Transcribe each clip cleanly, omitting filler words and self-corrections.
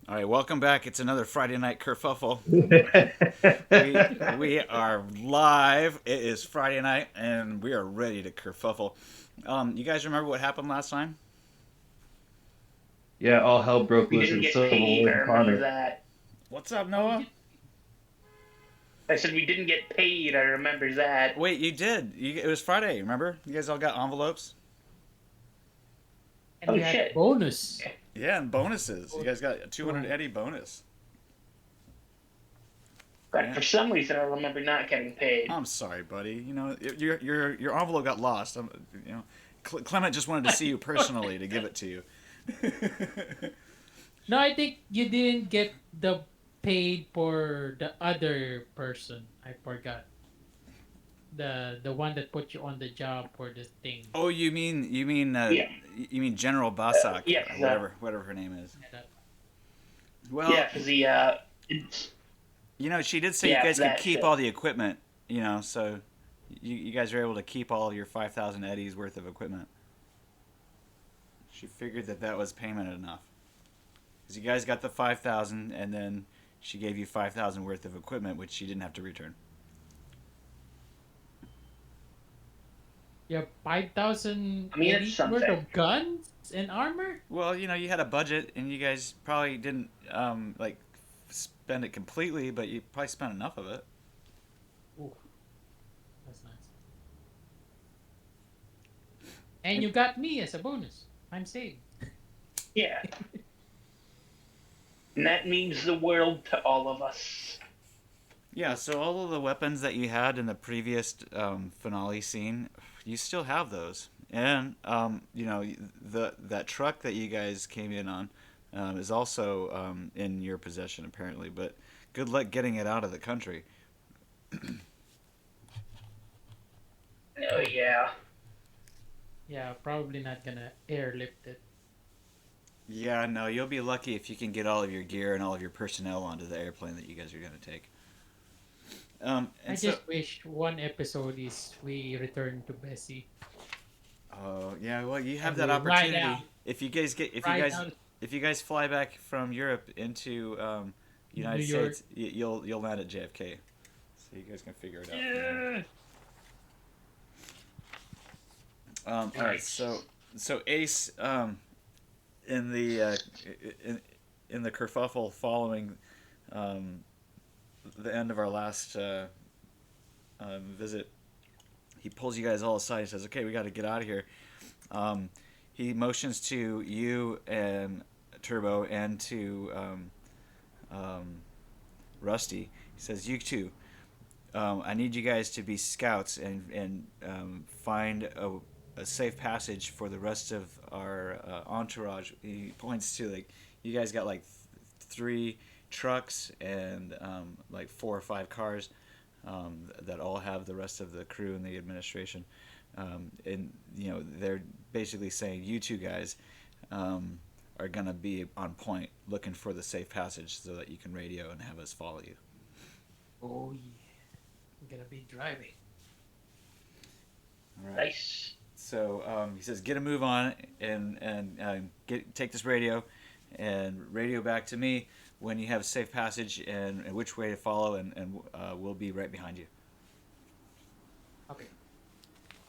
All right, welcome back. It's another Friday night kerfuffle. Yeah, We are live. It is Friday night, and we are ready to kerfuffle. You guys remember what happened last time? all hell broke We loose didn't in get Civil paid. War I in remember Connor. that. What's up, Oh, Noah? I said we didn't get paid. I remember that. Wait, you did. It was Friday. Remember? You guys all got envelopes. and Oh we had shit! bonus. Yeah, and bonuses. You guys got a 200 So, Eddie bonus. But Yeah. for some reason, I remember not getting paid. I'm sorry, buddy. Your envelope got lost. Clement just wanted to see you personally to give it to you. no, I think you didn't get the paid for the other person. I forgot the one that put you on the job for the thing. Oh, Yeah, you mean General Basak yeah, or 'cause, whatever her name is. Yeah, that- Well, yeah, because it's, she did say you yeah, guys could that keep shit. all the equipment. So you guys are able to keep all of your 5,000 eddies worth of equipment. She figured that was payment enough because you guys got the 5,000, and then she gave you 5,000 worth of equipment, which she didn't have to return. You have 5,000 I mean, it's eddies worth something. of guns and armor. Well, you had a budget, and you guys probably didn't like spend it completely, but you probably spent enough of it. Ooh, that's nice. And you got me as a bonus. I'm saved. Yeah, and that means the world to all of us. Yeah, so all of the weapons that you had in the previous finale scene, you still have those, and that truck that you guys came in on is also in your possession apparently. But good luck getting it out of the country. Oh yeah. Yeah, probably not gonna airlift it. Yeah, no, you'll be lucky if you can get all of your gear and all of your personnel onto the airplane that you guys are going to take. I And so, just wish one episode is we return to Bessie oh yeah, well, you have and that we ride out, opportunity if you guys get ride out if you guys fly back from Europe into New United York. States, you'll land at JFK, so you guys can figure it out from there. Yeah. All right, Nice. so Ace in the in, in the kerfuffle following um, the end of our last visit, he pulls you guys all aside. He says, "Okay, we got to get out of here." Um, he motions to you and Turbo and to um, Rusty. He says, "You two, I need you guys to be scouts and find a safe passage for the rest of our entourage." He points to like you guys got like three trucks and like 4 or 5 cars that all have the rest of the crew and the administration. And they're basically saying you two guys are gonna be on point, looking for the safe passage so that you can radio and have us follow you. Oh yeah, I'm gonna be driving. All right. Nice. So he says, "Get a move on and take this radio, and radio back to me when you have safe passage and which way to follow, and we'll be right behind you." Okay.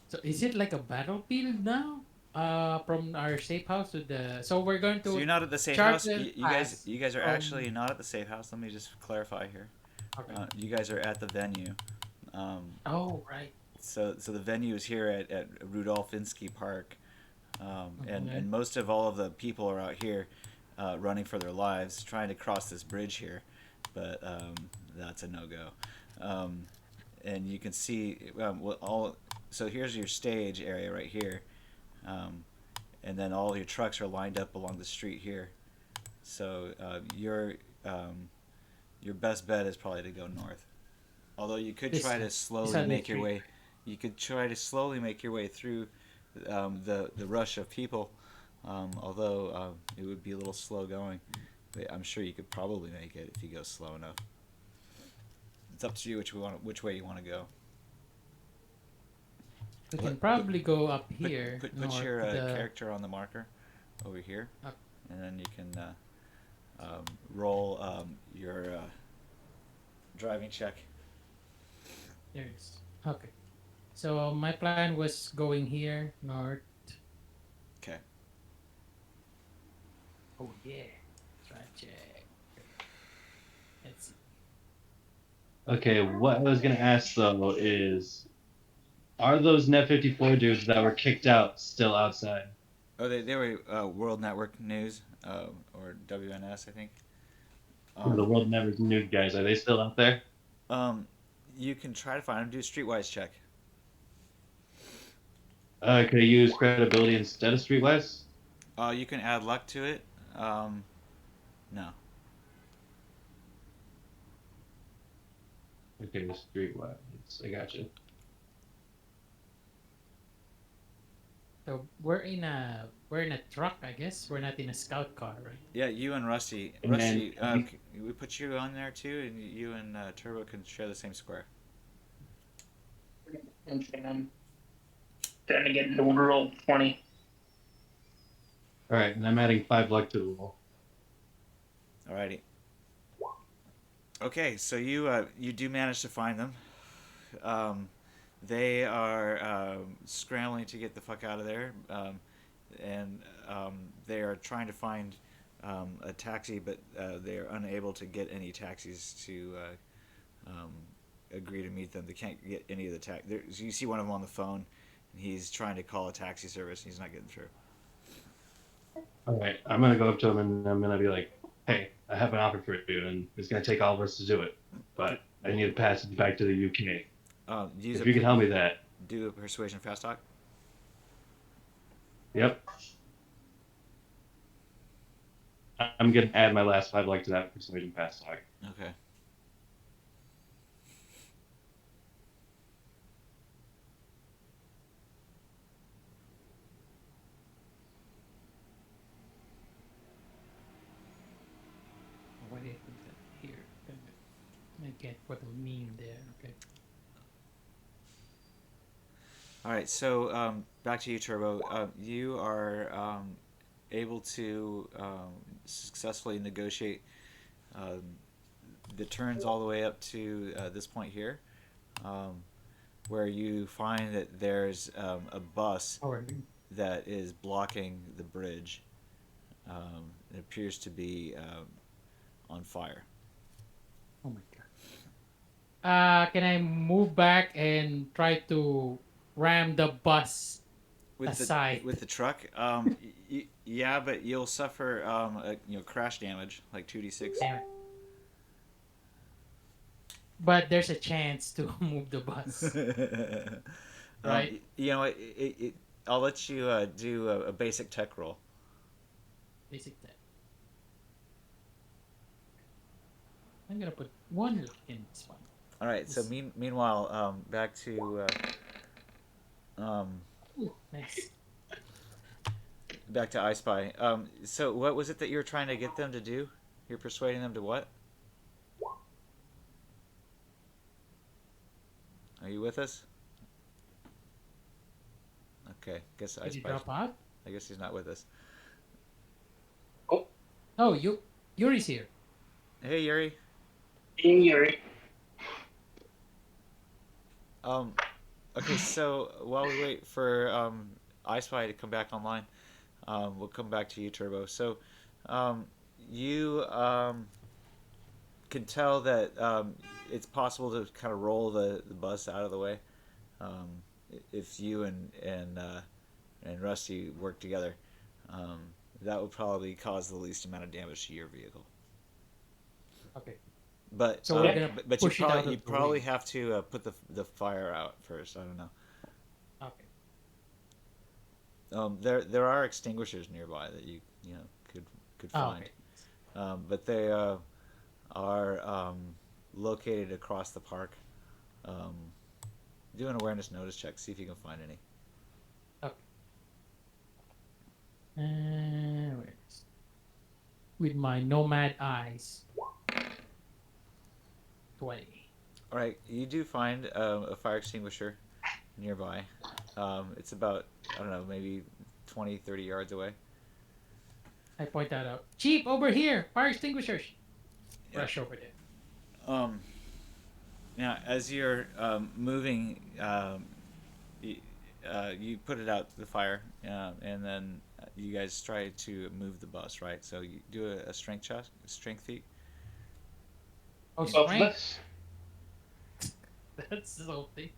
So is it like a battlefield now? From our safe house to the. So we're going So you're to not at the safe chart house. the You guys, pass you guys are actually from. not at the safe house. Let me just clarify here. Okay. You guys are at the venue. Um, Oh right. so the venue is here at Rudolphinsky Park, Okay. and most of all of the people are out here running for their lives, trying to cross this bridge here, but that's a no go. Um, and you can see what all. So here's your stage area right here, um, and then all your trucks are lined up along the street here. So your best bet is probably to go north. Although you could This try to this slowly on the make your street. way, you could try to slowly make your way through the rush of people. Although it would be a little slow going, but I'm sure you could probably make it if you go slow enough. It's up to you which way you want to go. We can Put probably go up here put north your to the. character on the marker over here, Uh, and then you can Roll your driving check. There it is. Okay. So my plan was going here north. Okay. Oh yeah. Tragic. Okay. Let's see. Okay, what I was gonna ask though is, are those Net 54 dudes that were kicked out still outside? Oh, they were World Network News, or WNS, I think. The Um, World Never Nude guys, are they still out there? um, you can try to find them. Do a streetwise check. Could I use credibility instead of Streetwise? You can add luck to it. Um, no. Okay, Streetwise. I got you. So we're in a truck, I guess. We're not in a scout car, right? Yeah, you and Rusty. And then Rusty, we put you on there too, and you and Turbo can share the same square. I'm trying to get the roll 20. all right, and I'm adding 5 luck to the roll. Alrighty. Okay, so you do manage to find them. They are scrambling to get the fuck out of there, and they are trying to find a taxi, but they are unable to get any taxis to agree to meet them. They can't get any of the you see one of them on the phone, and he's trying to call a taxi service, and he's not getting through. All right, I'm gonna go up to him and I'm gonna be like, "Hey, I have an offer for you, and it's gonna take all of us to do it, but I need to pass it back to the UK. Use If you can help me that, do a persuasion fast talk. yep. I'm gonna add my last 5 luck to that persuasion pass talk. Okay. Why did I put that here? I get what I mean there. Okay. All right, so back to you, Turbo. You are able to successfully negotiate um, the turns all the way up to this point here, um, where you find that there's a bus Oh, that is blocking the bridge. It appears to be on fire. oh my god. Can I move back and try to ram the bus aside? With the truck, yeah, but you'll suffer crash damage like 2d6. Damn it. But there's a chance to move the bus, right? You know, I'll let you do a basic tech roll. Basic that. I'm gonna put 1 luck in this one. All right. So meanwhile, back to Ooh, nice. back to I Spy. So what was it that you were trying to get them to do? You're persuading them to what? Are you with us? Okay. Guess I Did you Spy. drop out? I guess he's not with us. Oh, Yuri's here. Hey Yuri. In Yuri. Okay, so while we wait for I Spy to come back online, we'll come back to you, Turbo. So, you can tell that it's possible to kind of roll the bus out of the way if you and Rusty work together. That would probably cause the least amount of damage to your vehicle. Okay. But So we're gonna but push it out of you the probably way. have to put the fire out first. I don't know. Okay. There are extinguishers nearby that you could Oh, find, okay. but they are located across the park. Do an awareness notice check. See if you can find any. Okay. Where is with my nomad eyes. 20. All right, you do find a fire extinguisher nearby. It's about, I don't know, maybe 20, 30 yards away. I point that out. Chief, over here! Fire extinguishers! Yeah. Rush over there. Now, as you're moving, you put it out the fire, and then you guys try to move the bus, right? So you do a strength check, strength feat. Oh, Both of strength? us. That's something.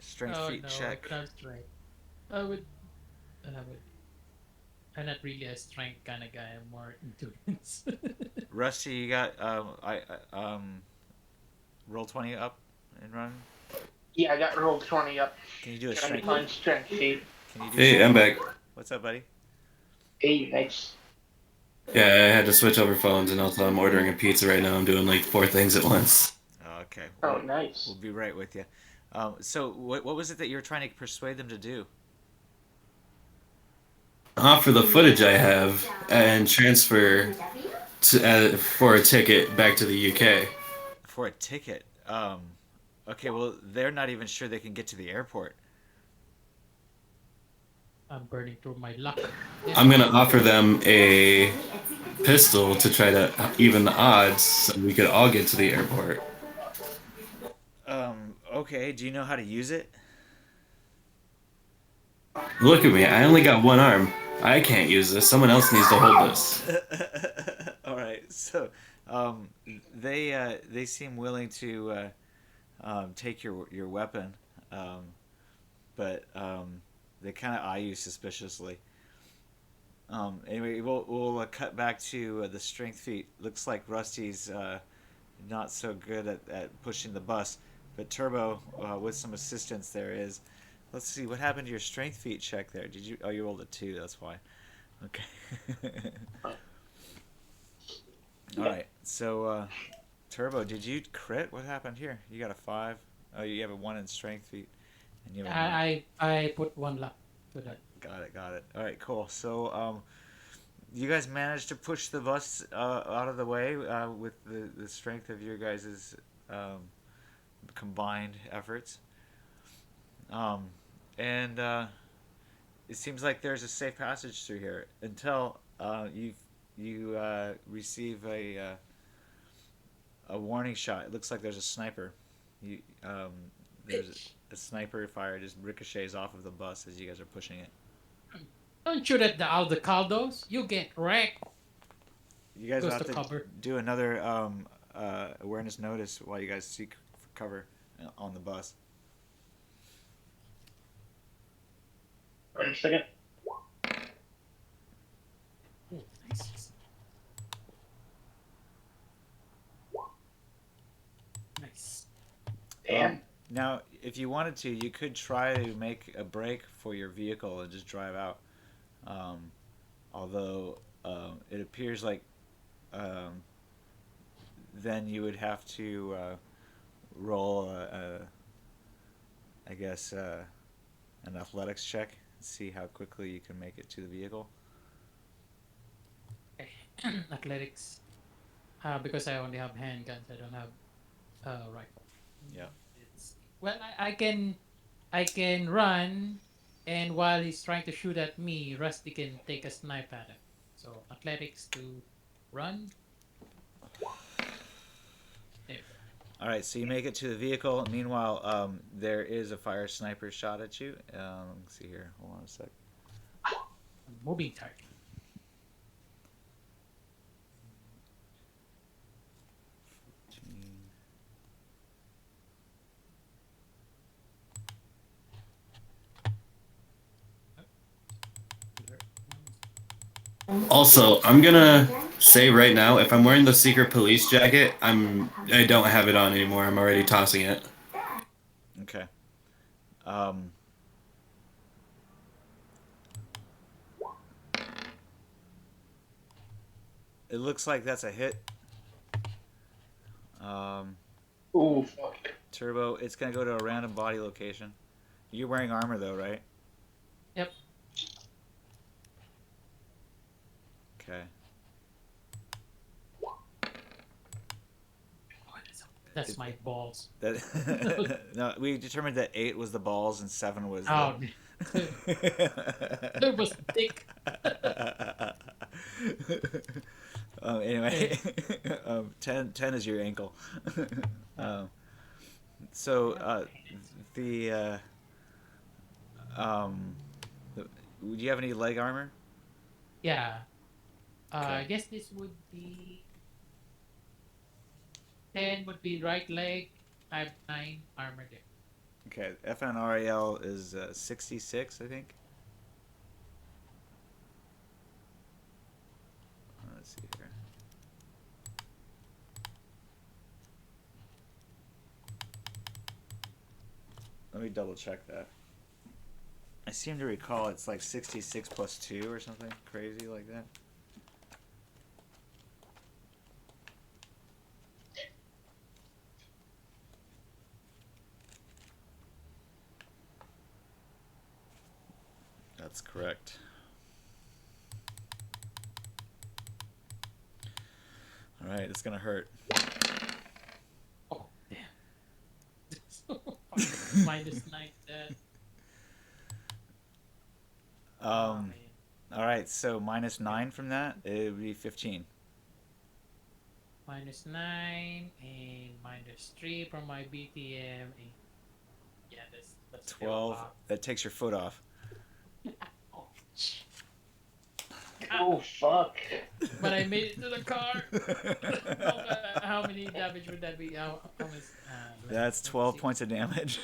Strength Oh feat no, check. I cannot strength. I would. I'm not really a strength kind of guy. I'm more endurance. Rusty, you got roll 20 up and run. Yeah, I got rolled 20 up. Can you do a Trying to strength? find strength feat. Can you do? Hey, I'm back. What's up, buddy? Hey, nice. Yeah, I had to switch over phones, and also I'm ordering a pizza right now. I'm doing like 4 things at once. Okay. Oh, nice. We'll be right with you. So what was it that you were trying to persuade them to do? Offer the footage I have and transfer for a ticket back to the UK. For a ticket. Okay, well, they're not even sure they can get to the airport. I'm burning through my luck. I'm gonna offer them a pistol to try to even the odds so we could all get to the airport. Okay, do you know how to use it? Look at me, I only got one arm. I can't use this. Someone else needs to hold this. All right, so they seem willing to take your weapon, but they kind of eye you suspiciously. Anyway, we'll cut back to the strength feat. Looks like Rusty's not so good at pushing the bus, but Turbo, with some assistance, there is. Let's see what happened to your strength feat check there. Did you? Oh, you rolled a 2. That's why. Okay. All right. So, Turbo, did you crit? What happened here? You got a 5. Oh, you have a 1 in strength feat, and you have a I put one luck to that. Got it. All right, cool. So, you guys managed to push the bus out of the way with the strength of your guys' combined efforts. And it seems like there's a safe passage through here until you receive a warning shot. It looks like there's a sniper. There's a sniper fire just ricochets off of the bus as you guys are pushing it. Don't shoot at the Aldecaldos. You get wrecked. You guys Goes have to to cover. do another awareness notice while you guys seek cover on the bus. Wait a second. Ooh, nice. Nice. Damn. Now, if you wanted to, you could try to make a break for your vehicle and just drive out. Although it appears like then you would have to roll, I guess, an athletics check and see how quickly you can make it to the vehicle. Okay. Athletics. Because I only have handguns, I don't have rifle. Yeah. Well, I can run, and while he's trying to shoot at me, Rusty can take a snipe at him. So athletics to run. There. All right, so you make it to the vehicle. Meanwhile, there is a fire sniper shot at you. Let's see here. Hold on a sec. Moving target. Also, I'm gonna say right now, if I'm wearing the secret police jacket, I don't have it on anymore. I'm already tossing it. Okay. It looks like that's a hit. Ooh, fuck. Turbo, it's gonna go to a random body location. You're wearing armor though, right? Yep. Okay. That's my balls. That no, we determined that 8 was the balls and 7 was. Oh, The... there was thick. Anyway, 10 is your ankle. um, so the um, do you have any leg armor? Yeah. I Okay. guess this would be 10 would be right leg. I have 9 armor there. Okay, FNRAL is 66, I think. Let's see here. Let me double check that. I seem to recall it's like 66 plus 2 or something crazy like that. That's correct. All right, it's gonna hurt. Oh, damn. Minus 9 that. Oh, Um, man. all right, so minus 9 from that, it would be 15. Minus 9 and minus 3 from my BTM. And yeah, that's still a 12. lot. That takes your foot off. Oh, sh- Oh fuck. but I made it to the car. How many damage would that be? How much? That's Let's 12 see. points of damage.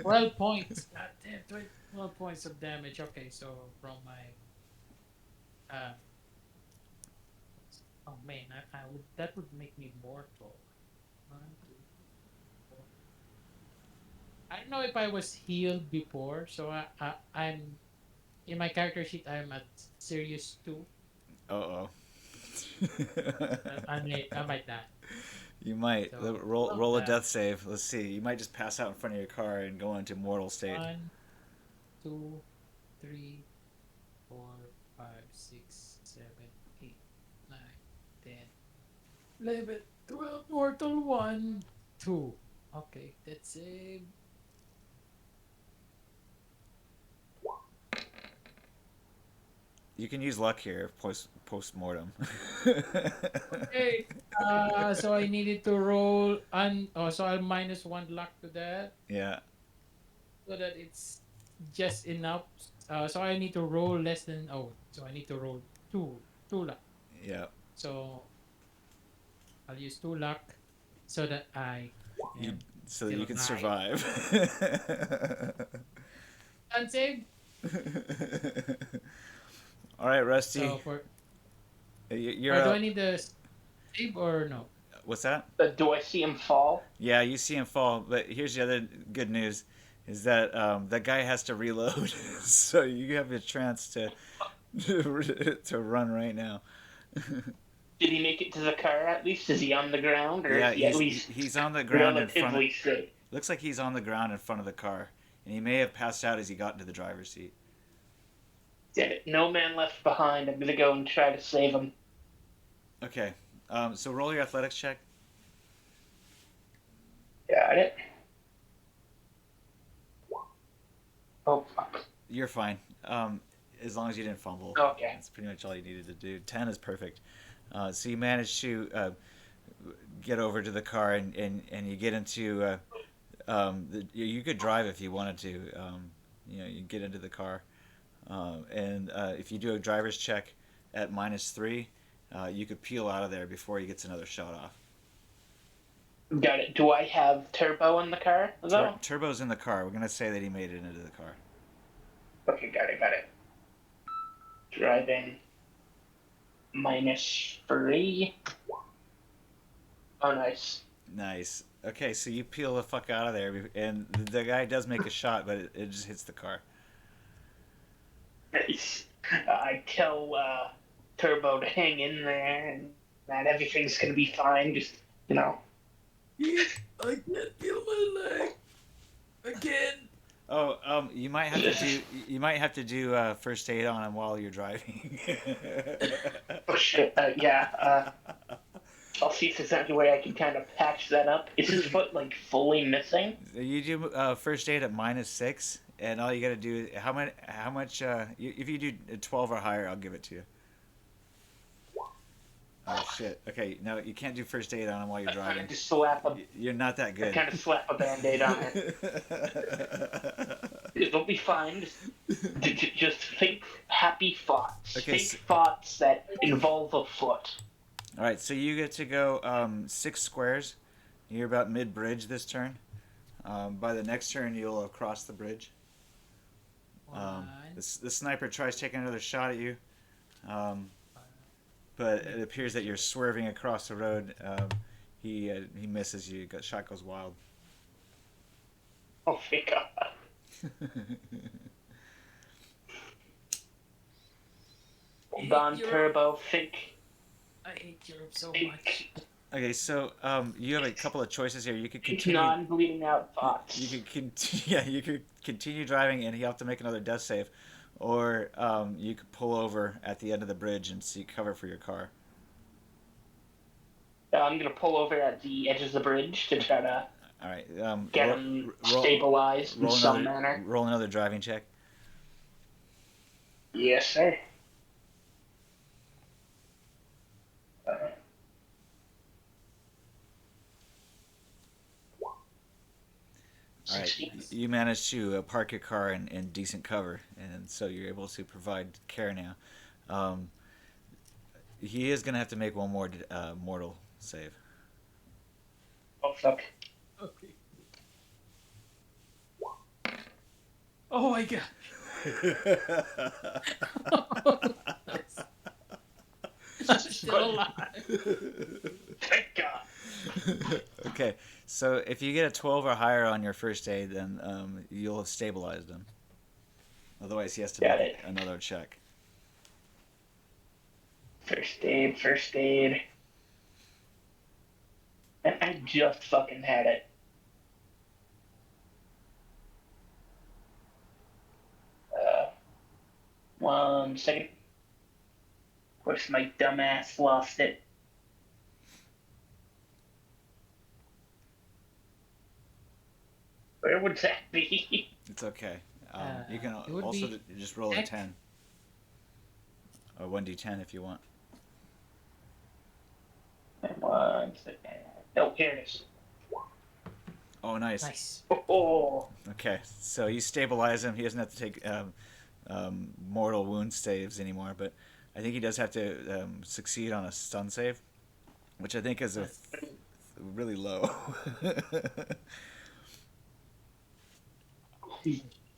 12 points. God damn, 12 points of damage. Okay, so from my. Oh man, I would that would make me mortal. 1, 2, 4. I don't know if I was healed before, so I'm in my character sheet. I'm at serious 2. Uh-oh. I might die. You might. So Roll a death save. Let's see. You might just pass out in front of your car and go into mortal state. 1, 2, 3, 4, 5, 6, 7, 8, 9, 10, 11, 12, mortal 1, 2. Okay, that's it. You can use luck here post mortem. Okay. So I needed to roll so I'll minus 1 luck to that Yeah. so that it's just enough. So I need to roll less than so I need to roll 2 luck. Yeah. So I'll use 2 luck so that I am So that still you can alive. survive. Unsaved. All right, Rusty. So You're do up. I need the save or no? What's that? Do I see him fall? Yeah, you see him fall, but here's the other good news: is that that guy has to reload, so you have a chance to to run right now. Did he make it to the car at least? Is he on the ground, or Yeah, is he at least he's on the ground in front. relatively safe? Looks like he's on the ground in front of the car, and he may have passed out as he got into the driver's seat. Damn it, no man left behind. I'm gonna go and try to save him. Okay, so roll your athletics check. Got it. Oh fuck. You're fine. As long as you didn't fumble. Okay. That's pretty much all you needed to do. 10 is perfect. So you managed to get over to the car and you get into. You could drive if you wanted to. You get into the car. And if you do a driver's check at -3, you could peel out of there before he gets another shot off. Got it. Do I have turbo in the car though? Turbo's in the car. We're going to say that he made it into the car. Okay, got it. Driving -3. Oh, nice. Nice. Okay, so you peel the fuck out of there, and the guy does make a shot, but it just hits the car. Nice. I tell Turbo to hang in there and that everything's gonna be fine. Just, you know. I can't feel my leg again. Oh, you might have to do first aid on him while you're driving. Oh shit. I'll see if there's any way I can kind of patch that up. Is his foot like fully missing? You do first aid at -6, and all you got to do is how much if you do 12 or higher, I'll give it to you. Oh shit. Okay, no, you can't do first aid on him while you're I kind driving. of just slap a, You're not that I good. kind of slap a band-aid on it. It'll be fine. Just think happy thoughts. Okay, Think thoughts that involve a foot. All right, so you get to go 6 squares. You're about mid-bridge this turn. By the next turn, you'll have crossed the bridge. One. The sniper tries taking another shot at you, but it appears that you're swerving across the road. He misses you. Shot goes wild. Oh my god. Hold on, Turbo. Think. I hate Europe so Think. much. Okay, so you have a couple of choices here. You could Think continue. non-bleeding out thoughts. You could continue. Yeah, you could continue driving, and you have to make another death save, or you could pull over at the end of the bridge and seek cover for your car. I'm gonna pull over at the edge of the bridge to try to All right. get him stabilized in some manner. Roll another driving check. Yes, sir. All right, you managed to park your car in decent cover, and so you're able to provide care now. He is going to have to make one more mortal save. Oh fuck. Okay. Oh my god. I'm still alive. Thank God. Okay, so if you get a 12 or higher on your first aid, then you'll have stabilized him. Otherwise, he has to make another check. First aid, first aid. And I just fucking had it. One second. Of course, my dumbass lost it. Where would that be? It's okay. You can it would also be just roll a X. 10. Or 1d10 if you want. One second. Oh, here it is. Oh, nice. Nice. Oh, Okay, so you stabilize him. He doesn't have to take mortal wound saves anymore, but I think he does have to succeed on a stun save, which I think is really low.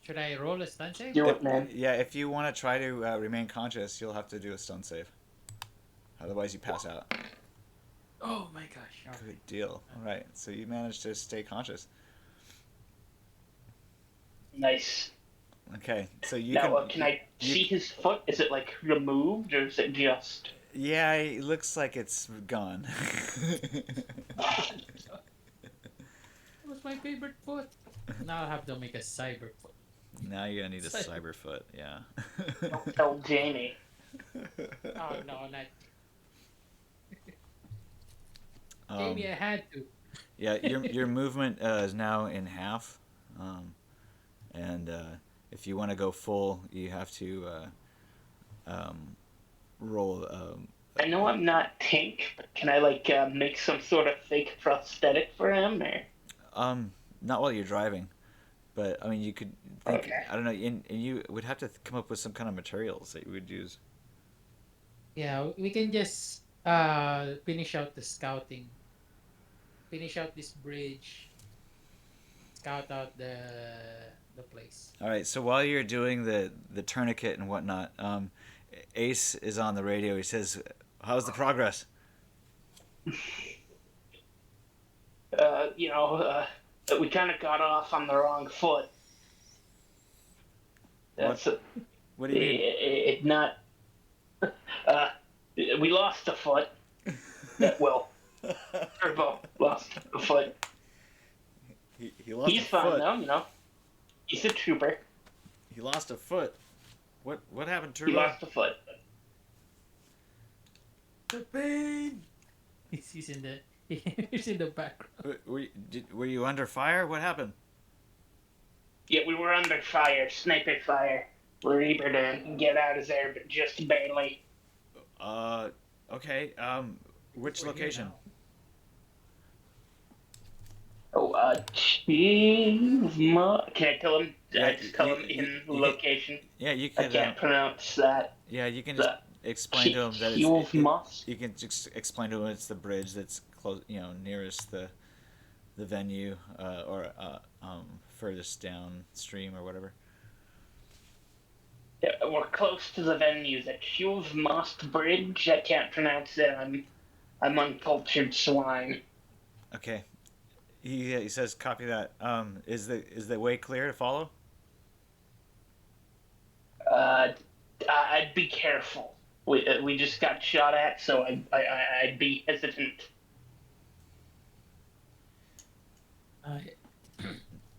Should I roll a stun save? do it, man. Yeah, if you want to try to remain conscious, you'll have to do a stun save. Otherwise, you pass out. Oh my gosh. Okay. Good deal. All right, so you managed to stay conscious. Nice. Okay, so you Now, can. can I see his foot? Is it like removed, or is it just? Yeah, it looks like it's gone. That was my favorite foot. Now I have to make a cyber foot. Now you're gonna need a cyberfoot. Yeah. Don't tell Jamie. Oh no, not Jamie. I had to. Yeah, your movement is now in half, and if you want to go full, you have to roll. I know I'm not Tink, but can I like make some sort of fake prosthetic for him? Or? Not while you're driving, but I mean you could think. Okay. I don't know, and you would have to come up with some kind of materials that you would use. Yeah, we can just finish out the scouting. Finish out this bridge. Scout out the place. All right. So while you're doing the tourniquet and whatnot, Ace is on the radio. He says, "How's the progress?" We kind of got off on the wrong foot. That's What do you mean? it not. We lost a foot. Well, Turbo lost a foot. He lost He's a fine foot. though, you know. He's a trooper. He lost a foot. What happened, Turbo? He lost a foot. The pain. He's in the he's in the background. Were you under fire? What happened? Yeah, we were under fire, sniper fire. We were able to get out of there, but just barely. Okay. Which We're here location? now. Oh, can I tell him? Yeah, Just tell him in you can. location. Yeah, you I could. can't pronounce that. Yeah, you can just The explain to him that Moss. you can just explain to him it's the bridge that's close, nearest the venue, or furthest downstream or whatever. Yeah, we're close to the venue. The Moss Bridge. I can't pronounce it. I'm uncultured swine. Okay. He says copy that. Is the way clear to follow? Uh, I'd be careful. We just got shot at, so I'd be hesitant. Uh,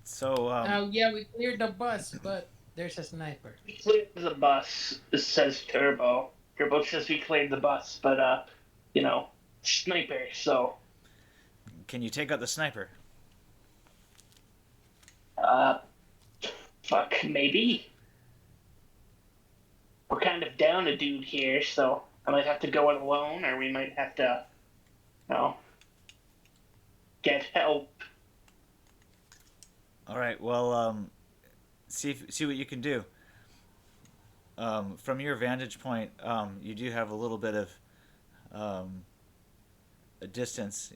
So yeah, we cleared the bus, but there's a sniper. We cleared the bus, says Turbo. Turbo says we cleared the bus, but sniper. So can you take out the sniper? uh, fuck, maybe we're kind of down a dude here, so I might have to go it alone, or we might have to, get help. All right. Well, see what you can do. From your vantage point, you do have a little bit of a distance,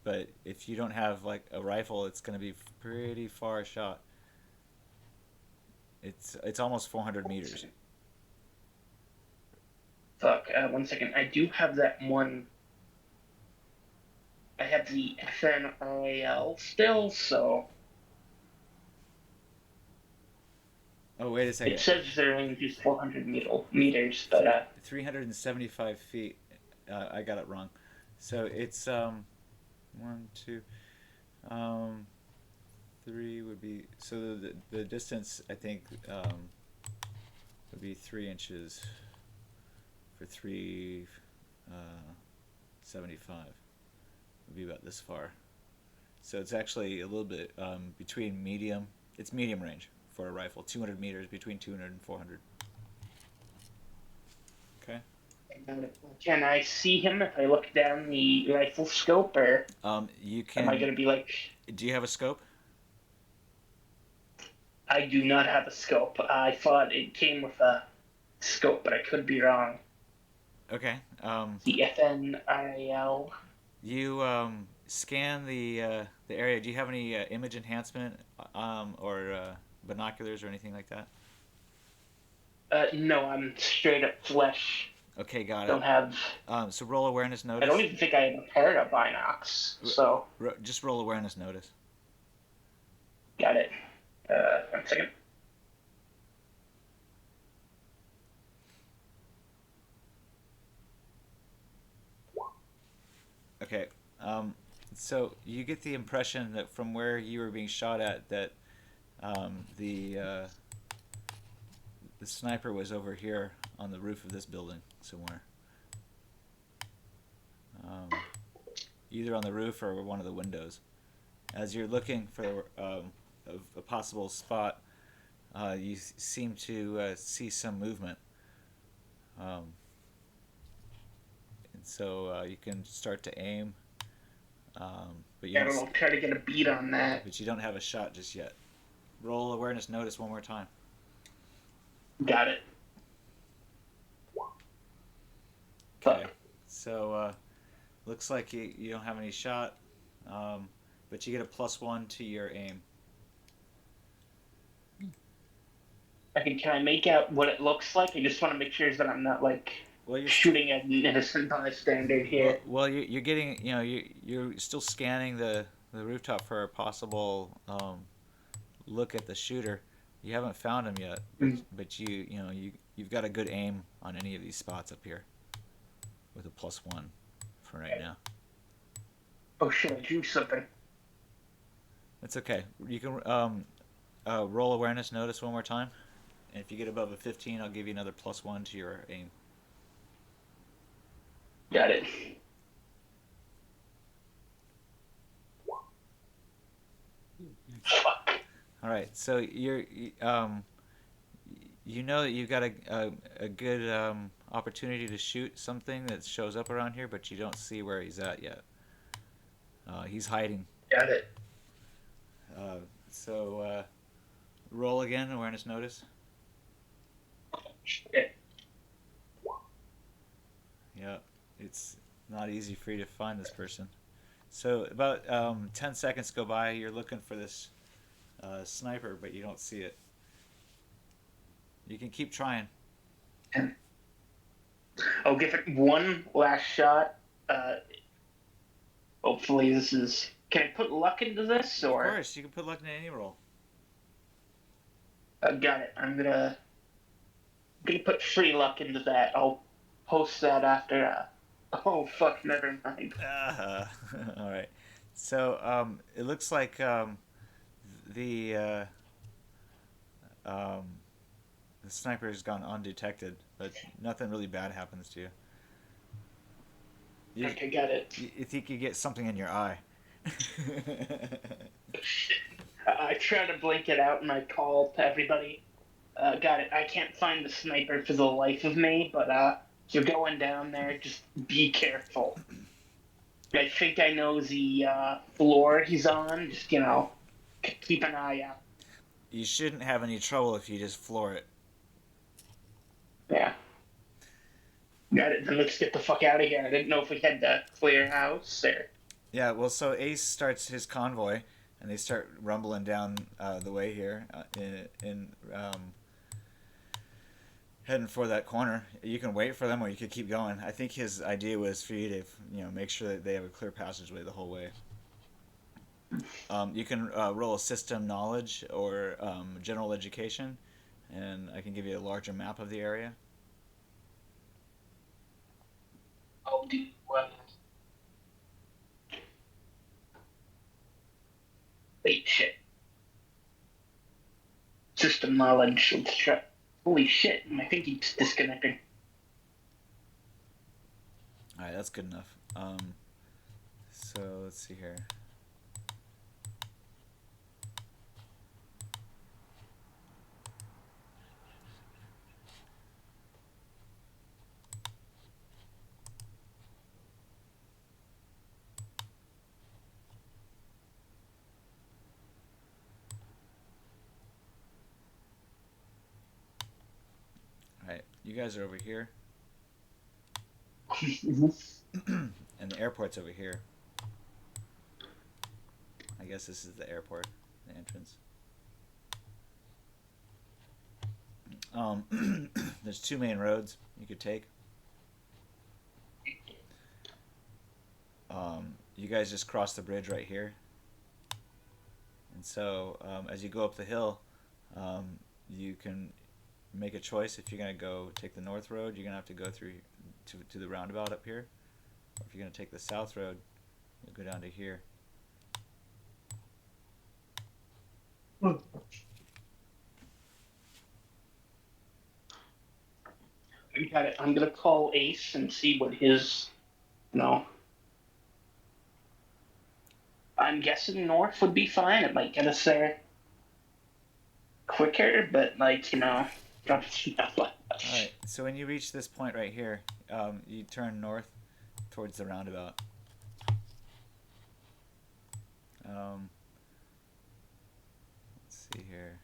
but if you don't have like a rifle, it's going to be pretty far shot. It's almost 400 meters. Fuck. 1 second. I do have that one. I have the FNIL still, so Oh, wait a it second. says the range is 400 meters, but 375 feet. I got it wrong. So it's one, two, um, three would be so the distance I think would be 3 inches for 375. Would be about this far. So it's actually a little bit between medium. It's medium range for a rifle. 200 meters between 200 and 400. Okay. can I see him if I look down the rifle scope, or You am I can. gonna be like, Do you have a scope? I do not have a scope. I thought it came with a scope, but I could be wrong. Okay. The FNIL. You scan the area. Do you have any image enhancement or binoculars or anything like that? No, I'm straight up flesh. Okay, got Don't it. have. So roll awareness I notice. don't even think I have a pair of binocs. So Just roll awareness notice. got it. 1 second. Okay. So you get the impression that from where you were being shot at, that the sniper was over here on the roof of this building somewhere. Either on the roof or one of the windows. As you're looking for a possible spot, you seem to see some movement. And so you can start to aim, but Yeah, I'll try to get a beat on that. but you don't have a shot just yet. Roll awareness notice one more time. Got it. Okay. Fuck. So looks like you don't have any shot, but you get a +1 to your aim. Can I make out what it looks like? I just want to make sure that I'm not like Well, you're shooting at an innocent bystander here. well, you're getting you're still scanning the rooftop for a possible look at the shooter. You haven't found him yet, but you've got a good aim on any of these spots up here with a +1 for right now. Oh shit! I drew something. That's okay. You can roll awareness notice one more time, and if you get above a 15, I'll give you another +1 to your aim. Got it. Fuck. All right, so you know that you've got a good opportunity to shoot something that shows up around here, but you don't see where he's at yet. He's hiding. Got it. So roll again, awareness notice. Shit. Yeah, it's not easy for you to find this person. So about 10 seconds go by, you're looking for this sniper, but you don't see it. You can keep trying. I'll give it one last shot. Hopefully this is... Can I put luck into this, Of or... course, you can put luck in any roll. Got it. I'm gonna put free luck into that. I'll post that after. Oh fuck! Never mind. All right. So it looks like the sniper has gone undetected, but nothing really bad happens to you. Okay, got it. You think you get something in your eye. I try to blink it out and I call to everybody. Got it. I can't find the sniper for the life of me, but if you're going down there, just be careful. I think I know the floor he's on. Just, keep an eye out. You shouldn't have any trouble if you just floor it. Yeah. Got it. Then let's get the fuck out of here. I didn't know if we had to clear house or... Yeah, well, so Ace starts his convoy, and they start rumbling down the way here, heading for that corner. You can wait for them, or you could keep going. I think his idea was for you to, make sure that they have a clear passageway the whole way. You can roll a system knowledge or general education, and I can give you a larger map of the area. I'll do wait, shit. System knowledge. Let's try. Holy shit, I think he's disconnecting. Alright, that's good enough. So let's see here. Alright, you guys are over here, and the airport's over here. I guess this is the airport, the entrance. There's two main roads you could take. You guys just cross the bridge right here. And so as you go up the hill, you can make a choice. If you're going to go take the north road, you're going to have to go through to the roundabout up here. Or if you're going to take the south road, you'll go down to here. Got it. I'm gonna call Ace and see what his, I'm guessing north would be fine. It might get us there quicker, but not. Alright, so when you reach this point right here, you turn north towards the roundabout. Let's see here.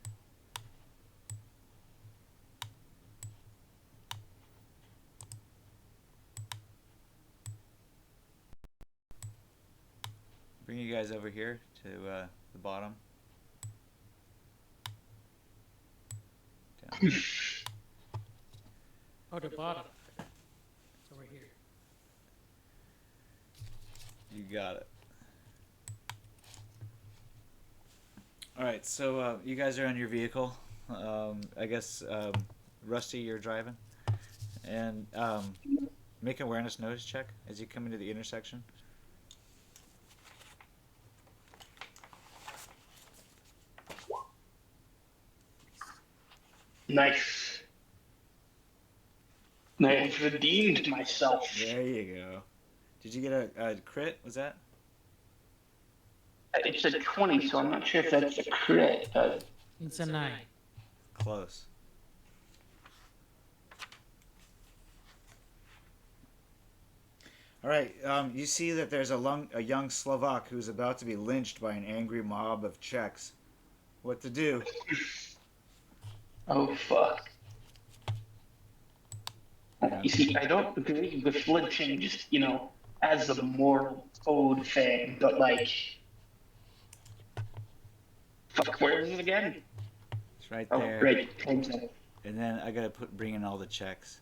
Bring you guys over here to the bottom. Down here. Oh, the bottom. It's over here. You got it. Alright, so you guys are on your vehicle. I guess Rusty, you're driving. And make an awareness notice check as you come into the intersection. Nice. I've redeemed myself. There you go. Did you get a crit? Was that? It's a 20, so I'm not sure if that's a crit. It's a 9. Close. All right. You see that there's a young Slovak who's about to be lynched by an angry mob of Czechs. What to do? Oh fuck. Yeah. You see, I don't agree with lynching just, as a moral code thing, but like, fuck, where is it again? It's right Oh, there. right. Okay. And then I gotta bring in all the Czechs.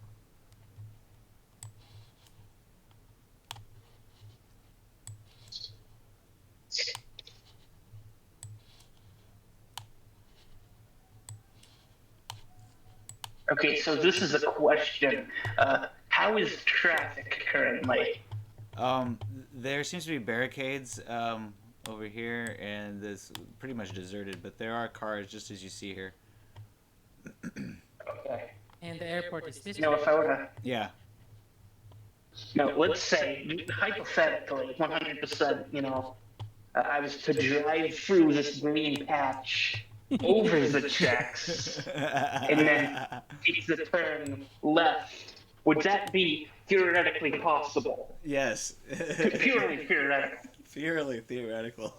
Okay, so this is a question. How is traffic currently? There seems to be barricades over here, and this pretty much deserted. But there are cars, just as you see here. Okay. And the airport is this You know, way. if I were to, Yeah. let's say, hypothetically, 100%, I was to drive through this green patch over the checks and then take the turn left, would that be theoretically possible? Yes. Purely theoretical. Purely theoretical.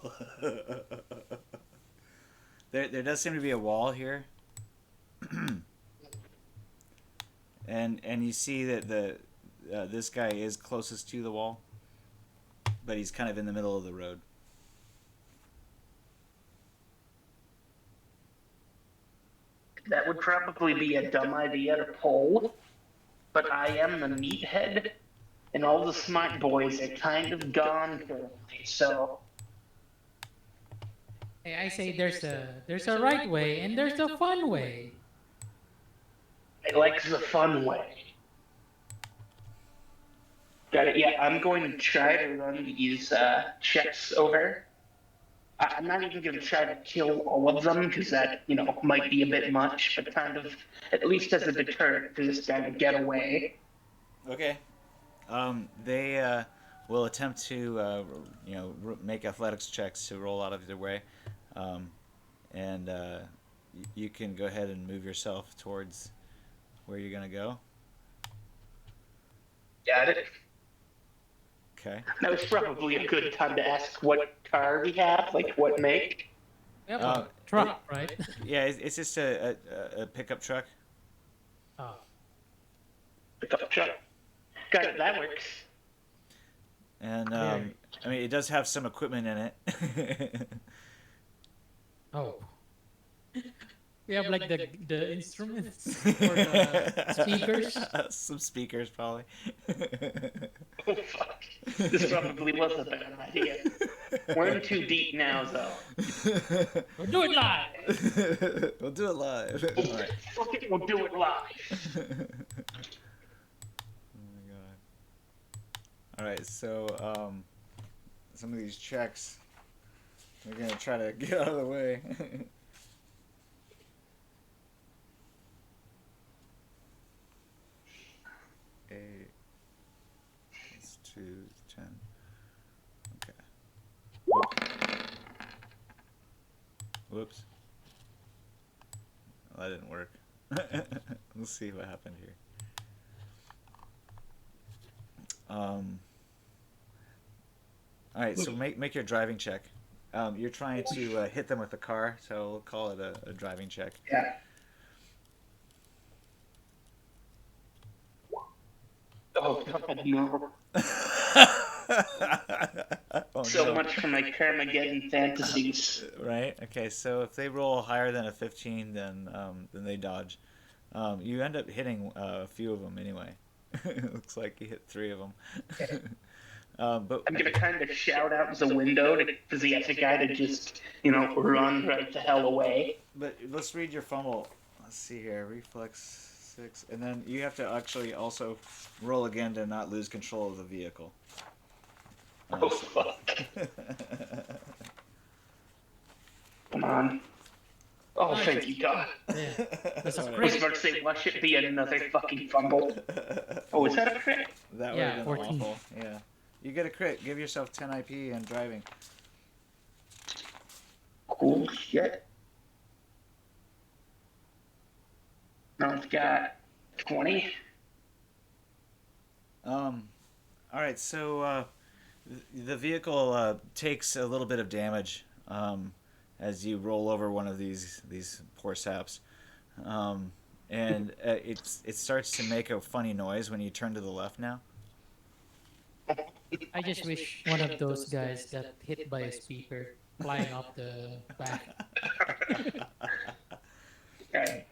There does seem to be a wall here, and you see that this guy is closest to the wall, but he's kind of in the middle of the road. That would probably be a dumb idea to pull, but I am the meathead, and all the smart boys are kind of gone currently, so Hey, I say there's a right way and there's a fun way. I like the fun way. Got it. Yeah, I'm going to try to run these checks over. I'm not even going to try to kill all of them because that, might be a bit much, but kind of at least as a deterrent for this guy to get away. Okay. They will attempt to, make athletics checks to roll out of their way, and you can go ahead and move yourself towards where you're gonna go. Got it. Okay. Now it's probably a good time to ask what car we have, like what make. We have Uh, a truck, right? Yeah, it's just a pickup truck. Oh. Pickup truck. Got it. That works. And Very. I mean, it does have some equipment in it. Oh. We have like the instruments for the speakers. Some speakers, probably. Oh fuck. This probably was a bad idea. We're in too deep now, though. We'll do it live. We'll do it live. All right. Fuck it, we'll do it live. Oh my god. All right, so some of these checks, we're gonna try to get out of the way. A plus 2 is 10. Okay. Whoops. Well, that didn't work. Let's see what happened here. All right, so make your driving check. You're trying to hit them with a car, so we'll call it a driving check. Yeah. Oh god, no. Oh, So no. much for my Carmageddon fantasies. Right. Okay. So if they roll higher than a 15, then they dodge. You end up hitting a few of them anyway. It looks like you hit 3 of them. But I'm gonna kind of shout out the window for the other guy to just, run right the hell away. let's read your fumble. Let's see here. Reflex 6, and then you have to actually also roll again to not lose control of the vehicle. Oh fuck. Come on. Oh, thank you, God. Yeah. That's a I was crit. about to say, watch it be another fucking fumble. Oh, is that a crit? That would Yeah, have been 14. awful. Yeah. You get a crit. Give yourself 10 IP and driving. Cool shit. Now it's got 20. All right, so the vehicle takes a little bit of damage as you roll over one of these poor saps, and it starts to make a funny noise when you turn to the left now. I just wish one of those guys got hit by a speaker flying off the back. Okay.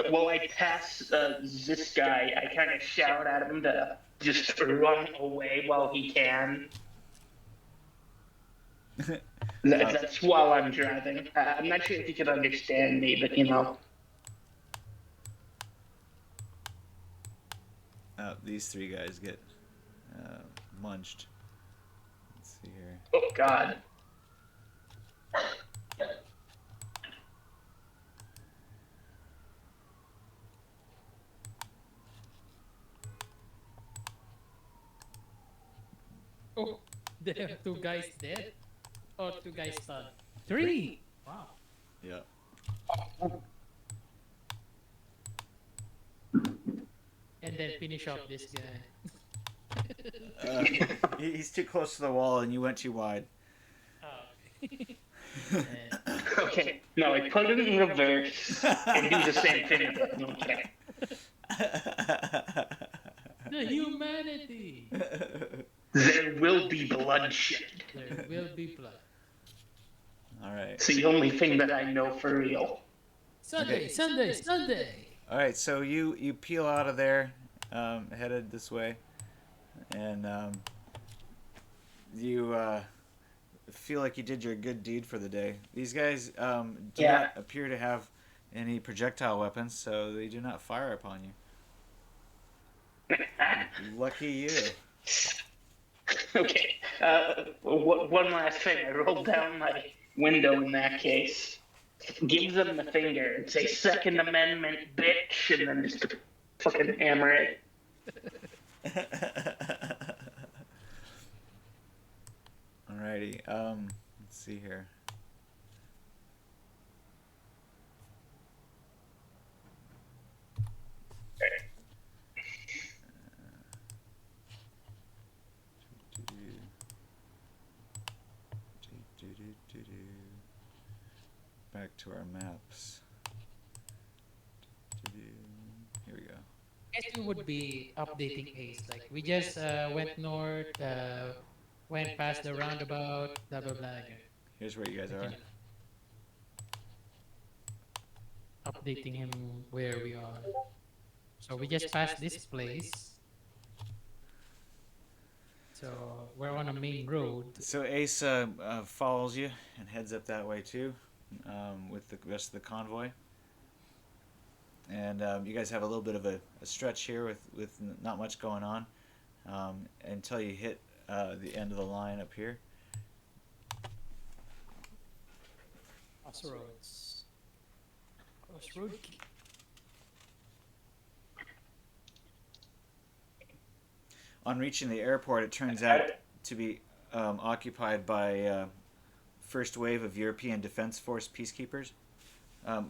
While I pass this guy, I kind of shout at him to just run away while he can. That's while I'm driving. I'm not sure if you could understand me, but you know. These three guys get munched. Let's see here. Oh God. Oh, they have two guys dead? Or two guys stunned? Three! Wow. Yeah. And then finish off this guy. He's too close to the wall, and you went too wide. Oh. Okay. No, I put it in reverse and do the same thing again. Okay. The humanity! There will be bloodshed. There will be blood. All right. It's the only thing that I know for real. Sunday, Sunday, Sunday! All right. So you peel out of there, headed this way, and you feel like you did your good deed for the day. These guys do not appear to have any projectile weapons, so they do not fire upon you. Lucky you. Okay. One last thing. I rolled down my window in that case. Give them the finger and say Second Amendment, bitch, and then just fucking hammer it. Alrighty. Let's see here. Back to our maps. Here we go. I guess we would be updating Ace. Like, we just went north, went past the roundabout, blah blah blah. Here's where you guys are. Updating him where we are. So we just passed this place. So we're on a main road. So Ace follows you and heads up that way too, with the rest of the convoy. And you guys have a little bit of a stretch here with not much going on until you hit the end of the line up here. Crossroads. Crossroad. On reaching the airport, it turns out to be occupied by first wave of European Defense Force peacekeepers.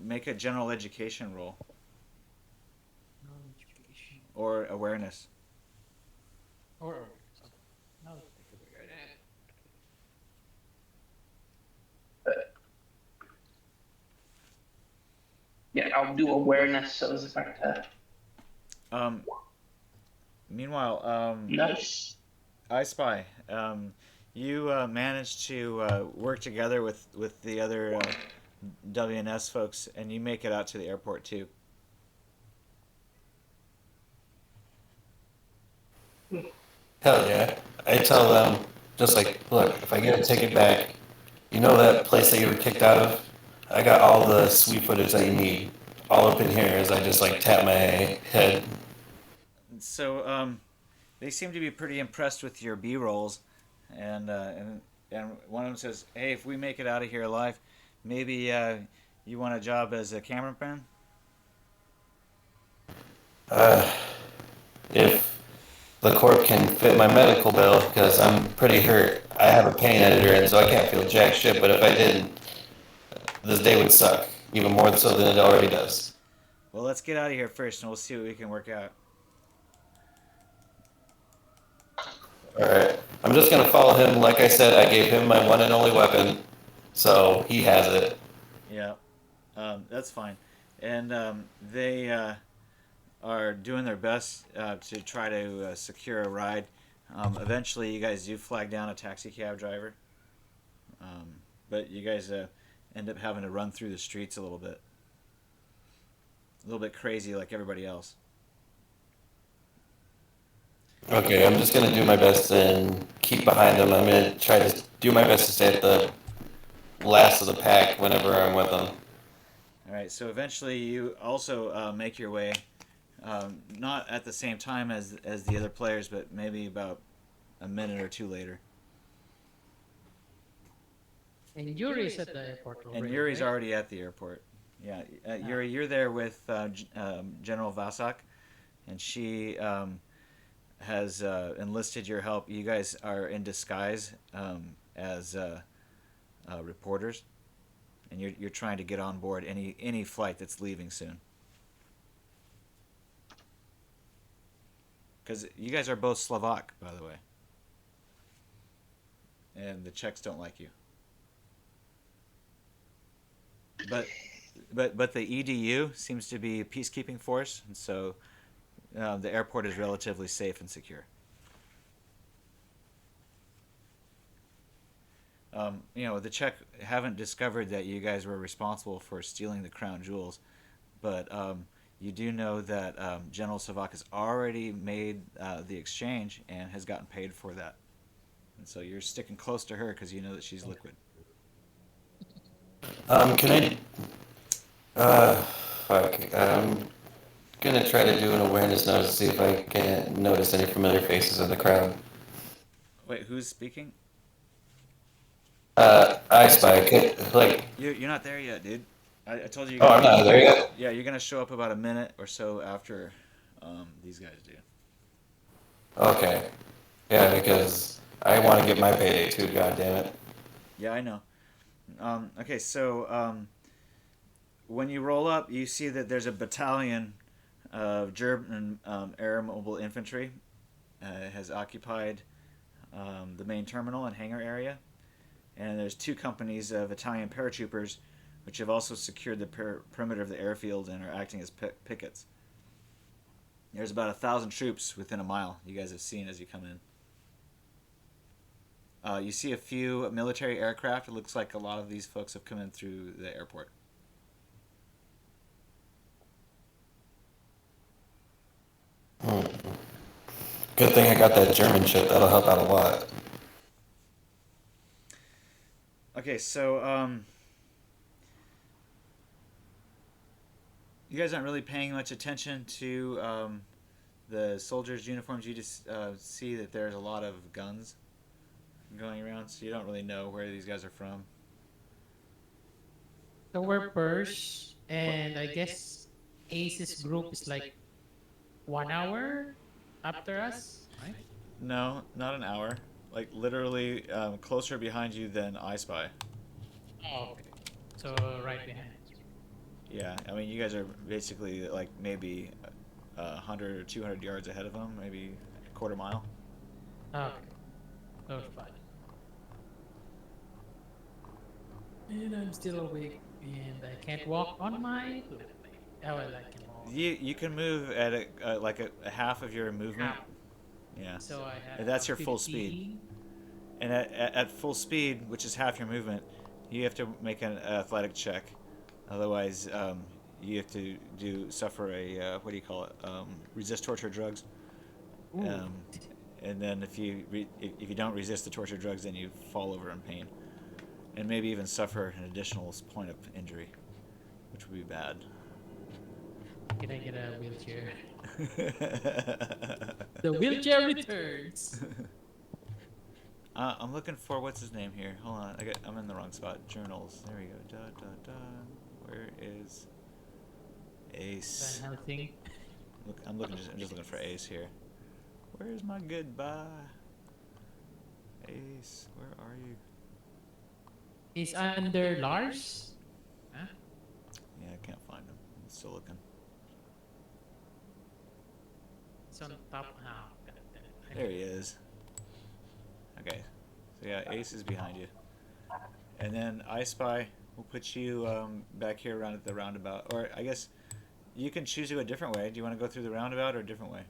Make a general education roll or awareness. Or no. Yeah, I'll do awareness so as if I Meanwhile, Nice. I Spy, you managed to work together with the other WNS folks, and you make it out to the airport too. Hell yeah. I tell them, just like, look, if I get a ticket back, you know that place that you were kicked out of? I got all the sweet footage that you need. All up in here as I just like tap my head. So they seem to be pretty impressed with your B rolls, and one of them says, "Hey, if we make it out of here alive, maybe you want a job as a cameraman?" If the corp can fit my medical bill, because I'm pretty hurt. I have a pain editor, and so I can't feel jack shit, but if I didn't, this day would suck, even more so than it already does. Well, let's get out of here first, and we'll see what we can work out. Alright. I'm just gonna follow him. Like I said, I gave him my one and only weapon, so he has it. Yeah, that's fine. And they are doing their best to try to secure a ride. Eventually, you guys do flag down a taxi cab driver, but you guys end up having to run through the streets a little bit crazy like everybody else. Okay, I'm just gonna do my best and keep behind him. I'm gonna try to do my best to stay at the last of the pack whenever I'm with them. All right, so eventually you also make your way, not at the same time as the other players, but maybe about a minute or two later. And Yuri's at the airport already, And Yuri's right? already at the airport. Yeah, Yuri, you're there with General Vasak, and she has enlisted your help. You guys are in disguise as reporters, and you're trying to get on board any flight that's leaving soon. Because you guys are both Slovak, by the way, and the Czechs don't like you. But the EDU seems to be a peacekeeping force, and so the airport is relatively safe and secure. The Czech haven't discovered that you guys were responsible for stealing the crown jewels, but you do know that General Savak has already made the exchange and has gotten paid for that. And so you're sticking close to her because you know that she's liquid. Can I? Fuck. I'm gonna try to do an awareness notice to see if I can notice any familiar faces in the crowd. Wait, who's speaking? I spy. Like, You're not there yet, dude. I told you. oh, I'm not there yet. Yeah, you're gonna show up about a minute or so after these guys do. Okay. Yeah, because I want to get my payday too. God damn it. Yeah, I know. Okay, so when you roll up, you see that there's a battalion of German air mobile infantry has occupied the main terminal and hangar area, and there's two companies of Italian paratroopers, which have also secured the perimeter of the airfield and are acting as pickets. There's about 1,000 troops within a mile. You guys have seen as you come in. You see a few military aircraft. It looks like a lot of these folks have come in through the airport. Good thing I got that German shit. That'll help out a lot. Okay, so you guys aren't really paying much attention to the soldiers' uniforms. You just see that there's a lot of guns going around, so you don't really know where these guys are from. So we're first, and I guess Ace's group is like 1 hour after us, right? No, not an hour. Like literally closer behind you than I Spy. Oh, okay. So right behind us. Yeah, I mean you guys are basically like maybe 100 or 200 yards ahead of them, maybe a quarter mile. Okay. So fine. And I'm still awake, and I can't walk on my left leg. Oh, well, I can walk. You can move at like a half of your movement. Half. Yeah. So I have And that's your full speed. 15. And at full speed, which is half your movement, you have to make an athletic check. Otherwise, you have to suffer a what do you call it? Resist torture drugs. Ooh. And then if you don't resist the torture drugs, then you fall over in pain, and maybe even suffer an additional point of injury, which would be bad. Can I get a wheelchair? The wheelchair returns. I'm looking for what's his name here. Hold on, I'm in the wrong spot. Journals. There we go. Da da da. Where is Ace? Van Helsing. Look, I'm just looking for Ace here. Where's my goodbye? Ace, where are you? He's under Lars. Huh? Yeah, I can't find him. I'm still looking. It's on top. Oh, God damn it. There he is. Okay. So yeah, Ace is behind you. And then I Spy will put you back here around at the roundabout. Or I guess you can choose to go a different way. Do you want to go through the roundabout or a different way?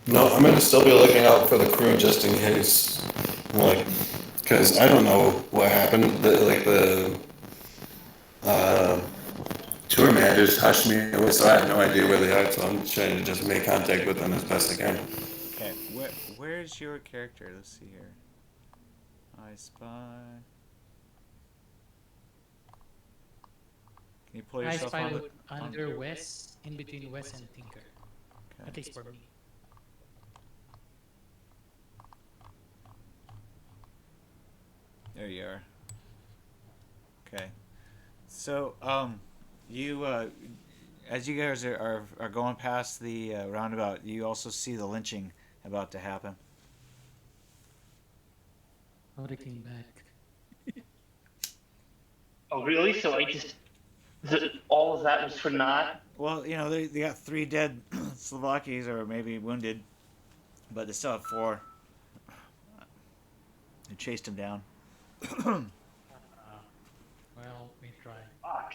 No, I'm gonna still be looking out for the crew just in case. Like, because I don't know what happened. The uh, tour managers hushed me away, so I have no idea where they are. So I'm trying to just make contact with them as best I can. Okay. Where's your character? Let's see here. I Spy. Can you pull I yourself spy on? would under Wes, in between Wes and Tinker. At Okay. least for me. There you are. Okay. So you as you guys are going past the roundabout, you also see the lynching about to happen. Oh, they came back. Oh, really? So all of that was for naught? Well, they got 3 dead Slovakians or maybe wounded, but they still have 4. They chased him down. Well, we tried. Fuck.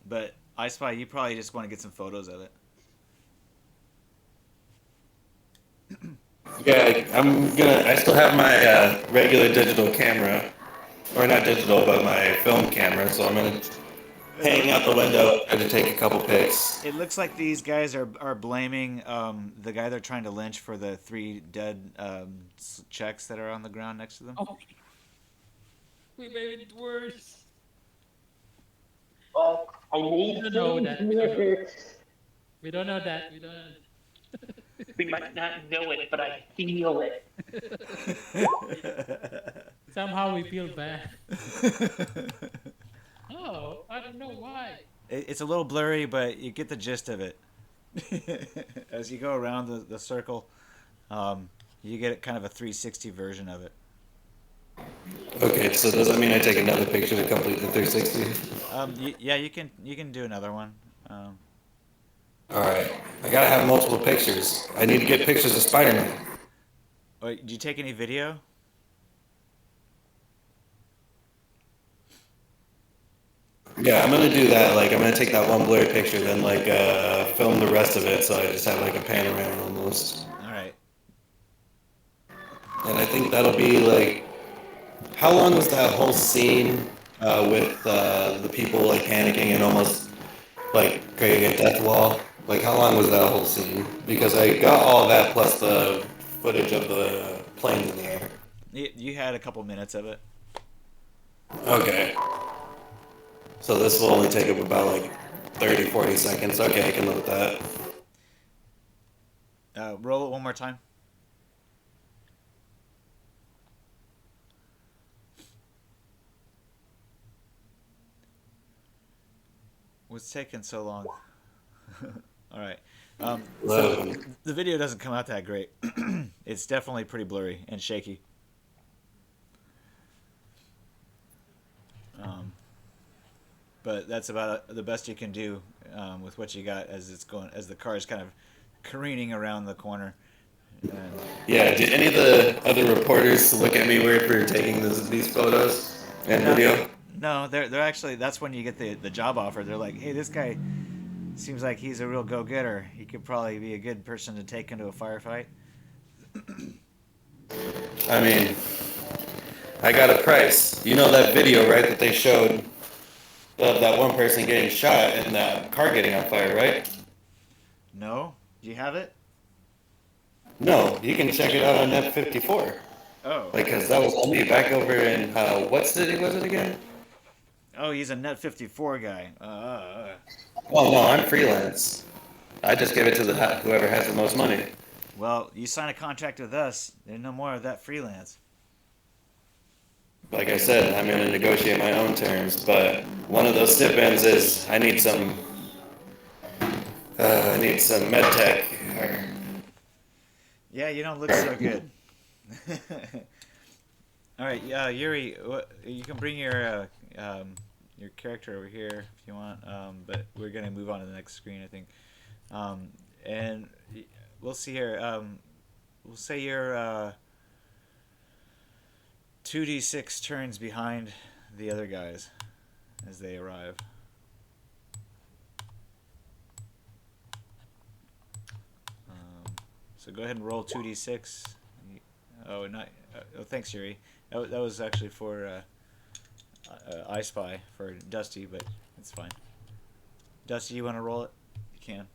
But I Spy, you probably just want to get some photos of it. Yeah, I still have my regular digital camera, or not digital, but my film camera. So I'm gonna hang out the window and to take a couple pics. It looks like these guys are blaming the guy they're trying to lynch for the 3 dead Czechs that are on the ground next to them. Oh, we made it worse. Well, I need We don't know to that. hear. We don't know that. We don't know. We might not know it, but I feel it. Somehow we feel bad. Oh, I don't know why. It's a little blurry, but you get the gist of it. As you go around the circle, you get kind of a 360 version of it. Okay, so does that mean I take another picture to complete the 360? Yeah, you can do another one. All right, I gotta have multiple pictures. I need to get pictures of Spider-Man. Wait, did you take any video? Yeah, I'm gonna do that. Like, I'm gonna take that one blurry picture, then like film the rest of it, so I just have like a panorama almost. All right. And I think that'll be like, how long was that whole scene with the people like panicking and almost like creating a death wall? Like, how long was that whole scene? Because I got all that plus the footage of the planes in the air. You had a couple minutes of it. Okay. So this will only take up about like 30, 40 seconds. Okay, I can live with that. Roll it one more time. What's taking so long? All right. So the video doesn't come out that great. It's definitely pretty blurry and shaky. But that's about the best you can do with what you got as the car is kind of careening around the corner. And Yeah, did any of the other reporters look at me weird for taking these photos and video? No, they're actually, that's when you get the job offer. They're like, hey, this guy seems like he's a real go-getter. He could probably be a good person to take into a firefight. I mean, I got a price. You know that video, right, that they showed of that one person getting shot and that car getting on fire, right? No? Do you have it? No, you can check it out on Net 54. Oh. Because that was me back over in, what city was it again? Oh, he's a Net 54 guy. Oh, no, I'm freelance. I just give it to whoever has the most money. Well, you sign a contract with us. There's no more of that freelance. Like I said, I'm going to negotiate my own terms, but one of those stipends is I need some med tech. Yeah, you don't look so good. All right, Yuri, you can bring your character over here if you want, but we're gonna move on to the next screen, I think. and we'll see here. We'll say you're 2d6 turns behind the other guys as they arrive. So go ahead and roll 2d6. Oh, not. Oh, thanks, Yuri. That was actually for I Spy for Dusty, but it's fine. Dusty, you want to roll it? You can.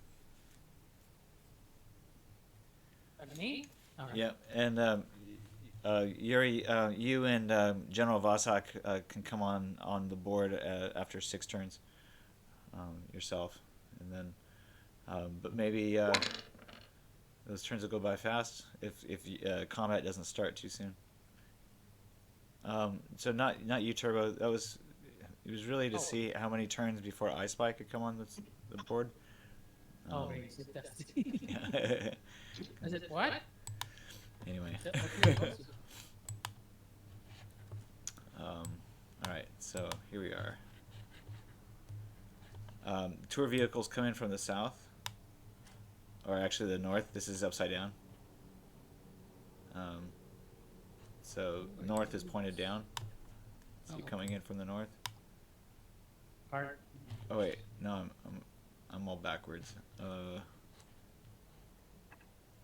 Me? All right. Yeah, and Yuri, you and General Vasak can come on the board after 6 turns yourself, and then, but maybe those turns will go by fast if combat doesn't start too soon. So not you, Turbo. It was really to see how many turns before I Spy could come on the board. Is it Dusty? Yeah. Is it what? Anyway. All right, so here we are. Tour vehicles come in from the south, or actually the north. This is upside down. So north is pointed down. So you're coming in from the north. Part. Oh wait, no, I'm all backwards.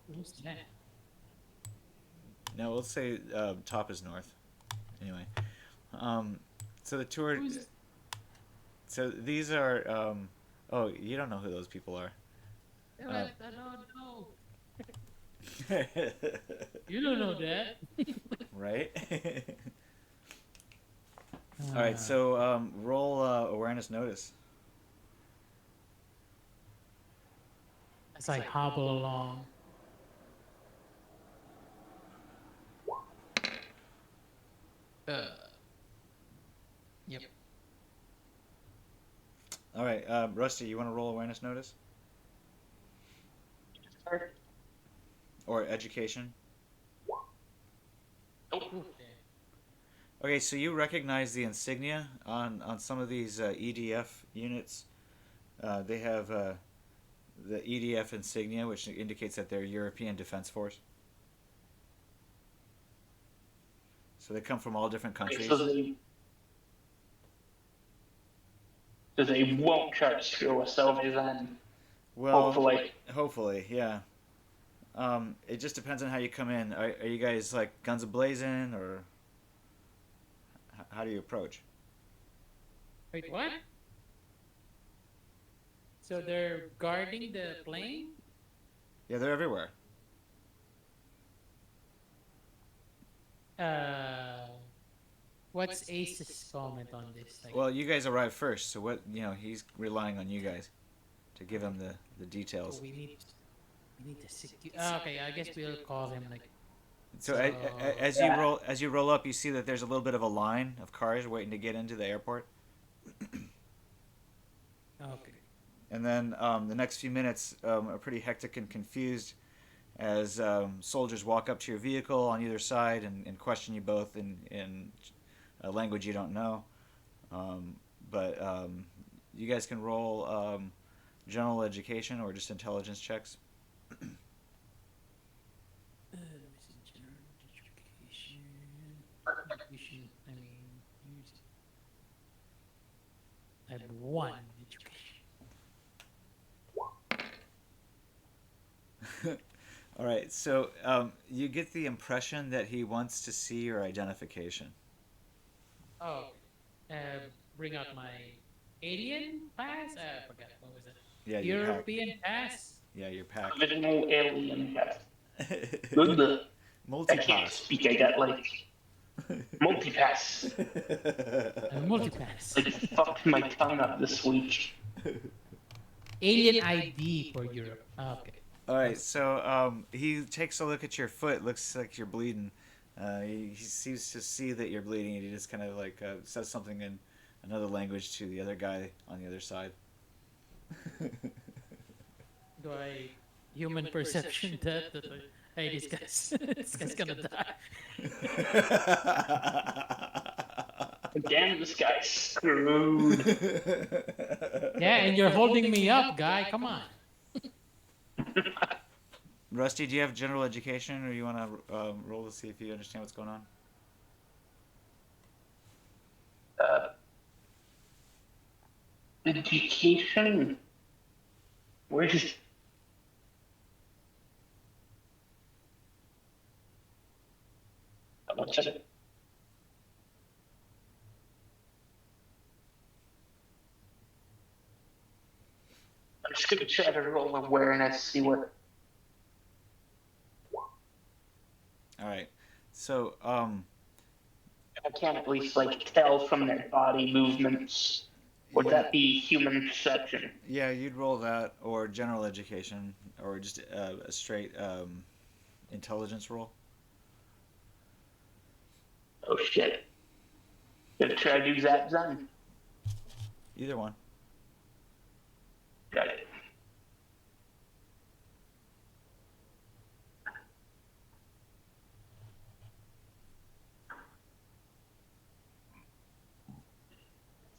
Who's that? No, we'll say top is north. Anyway, so the tour. So these are. Oh, you don't know who those people are. I don't know. You don't know that. Right. All right. So roll awareness notice. As I hobble along. Yep. All right, Rusty, you want to roll awareness notice or education? Okay, so you recognize the insignia on some of these EDF units. They have the EDF insignia, which indicates that they're European Defense Force. So they come from all different countries. So they won't try to screw us over then. Well, Hopefully, yeah. It just depends on how you come in. Are you guys like guns a-blazing, or how do you approach? Wait, what? So they're guarding the plane? Yeah, they're everywhere. What's Ace's comment on this? Like, Well, you guys arrived first, so what? He's relying on you guys to give him the details. we need to secure. Okay, I guess we'll call him like. So as you roll up, you see that there's a little bit of a line of cars waiting to get into the airport. Okay. And then the next few minutes are pretty hectic and confused as soldiers walk up to your vehicle on either side and question you both in a language you don't know. But you guys can roll general education or just intelligence checks. I have 1 education. All right, so you get the impression that he wants to see your identification. Oh, bring out my alien pass? I forgot. What was it? Yeah, European pass? Yeah, your pack. original alien pass. I can't Multipass. speak. I got like multipass. Multipass. Like fucked my tongue up this week. Alien ID for Europe. Okay. All right, so he takes a look at your foot. Looks like you're bleeding. He seems to see that you're bleeding, and he just kind of like says something in another language to the other guy on the other side. Do I human perception that hey, this guy's gonna die? Damn, this guy's screwed. Yeah, and you're holding me up, guy. Come on. Rusty, do you have general education, or you want to roll to see if you understand what's going on? Uh, education. Where's what's it? I'm just gonna try to roll awareness, see what. All right. So, I can at least like tell from their body movements. Would yeah, that be human perception? yeah, you'd roll that, or general education, or just a straight intelligence roll. Oh shit. Gonna try to do that then. Either one. Got it.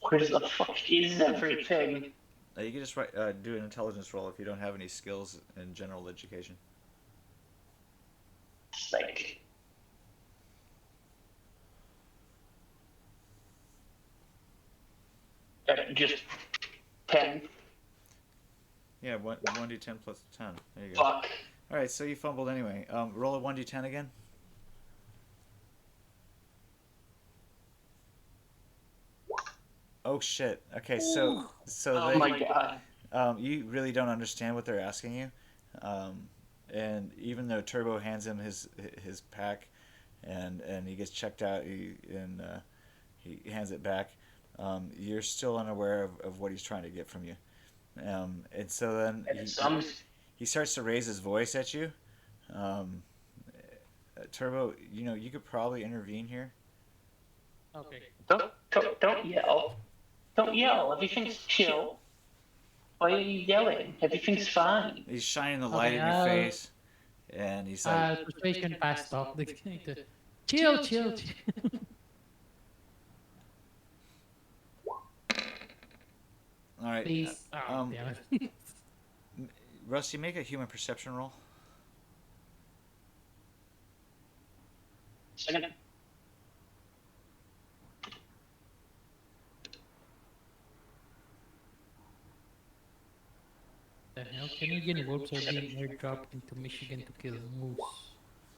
Where the fuck is everything? You can just do an intelligence roll if you don't have any skills in general education. It's like just 10. Yeah, one d10 plus 10. There you go. Fuck. All right, so you fumbled anyway. Roll a 1d10 again. Oh shit. Okay, so Oh my god. you really don't understand what they're asking you, and even though Turbo hands him his pack, and he gets checked out, he hands it back. You're still unaware of what he's trying to get from you, and so then And some he starts to raise his voice at you. Um, Turbo, you could probably intervene here. Okay. don't yell. Don't yell. Everything's chill. Why are you yelling? Everything's fine. He's shining the Okay, light in your face, and he's like, persuasion passed off. Chill, chill, chill. "All right, Please. Oh, damn it. Rusty, make a human perception roll." Second. The hell? Canadian wolves are being airdropped into Michigan to kill moose.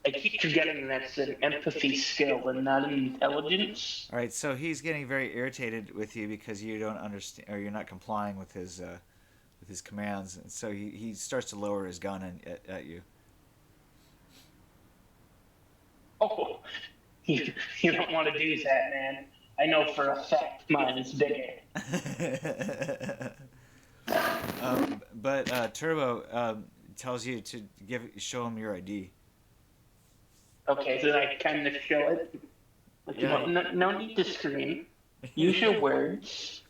I keep forgetting that's an empathy skill and not an intelligence. All right, so he's getting very irritated with you because you don't understand, or you're not complying with his commands, and so he starts to lower his gun at you. Oh, you don't want to do that, man. I know for a fact mine is bigger. But Turbo tells you to show him your ID. Okay, so I kind of show it. Like, Yeah. no need to scream. Use your words.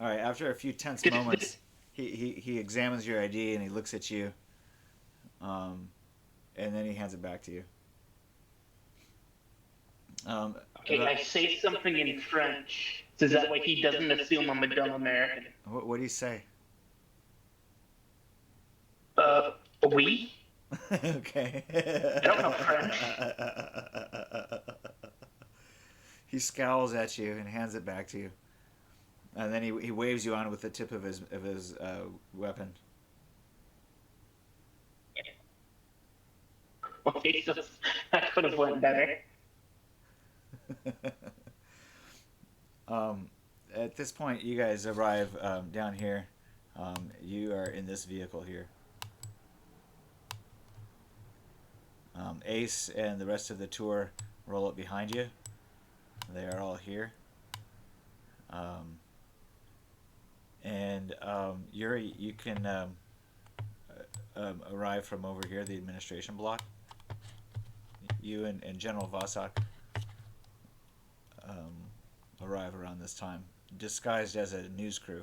All right. After a few tense moments, he examines your ID and he looks at you, and then he hands it back to you. Okay, I say something in French, so that way he doesn't assume I'm a dumb American. What do you say? Oui? Okay. I don't know French. He scowls at you and hands it back to you, and then he waves you on with the tip of his weapon. Okay, so that could have went better. At this point, you guys arrive down here. You are in this vehicle here. Ace and the rest of the tour roll up behind you. They are all here. You can arrive from over here, the administration block. You and General Vasak arrive around this time, disguised as a news crew.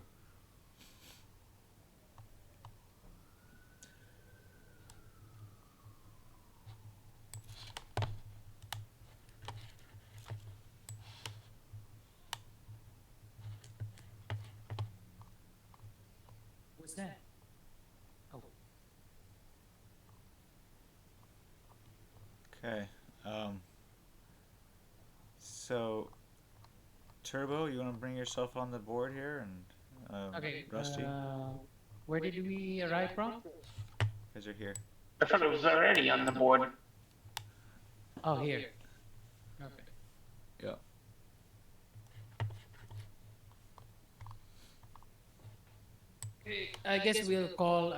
What's that? Okay. So, Turbo, you want to bring yourself on the board here, and Okay. Rusty, you Where did we arrive from? guys are here. I thought it was already on the board. Oh, here. Okay. Yeah. I guess we'll call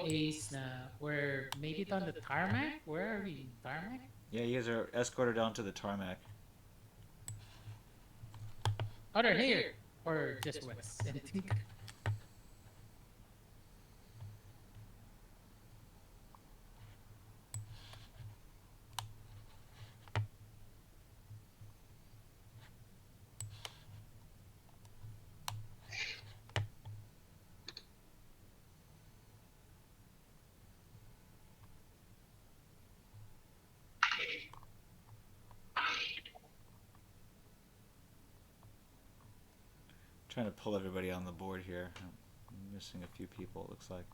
Ace na we're made it on the tarmac. Where are we? Tarmac? Yeah, you guys are escorted down to the tarmac. Oh, they're here. Or just west. Anything? Trying to pull everybody on the board here. I'm missing a few people, it looks like.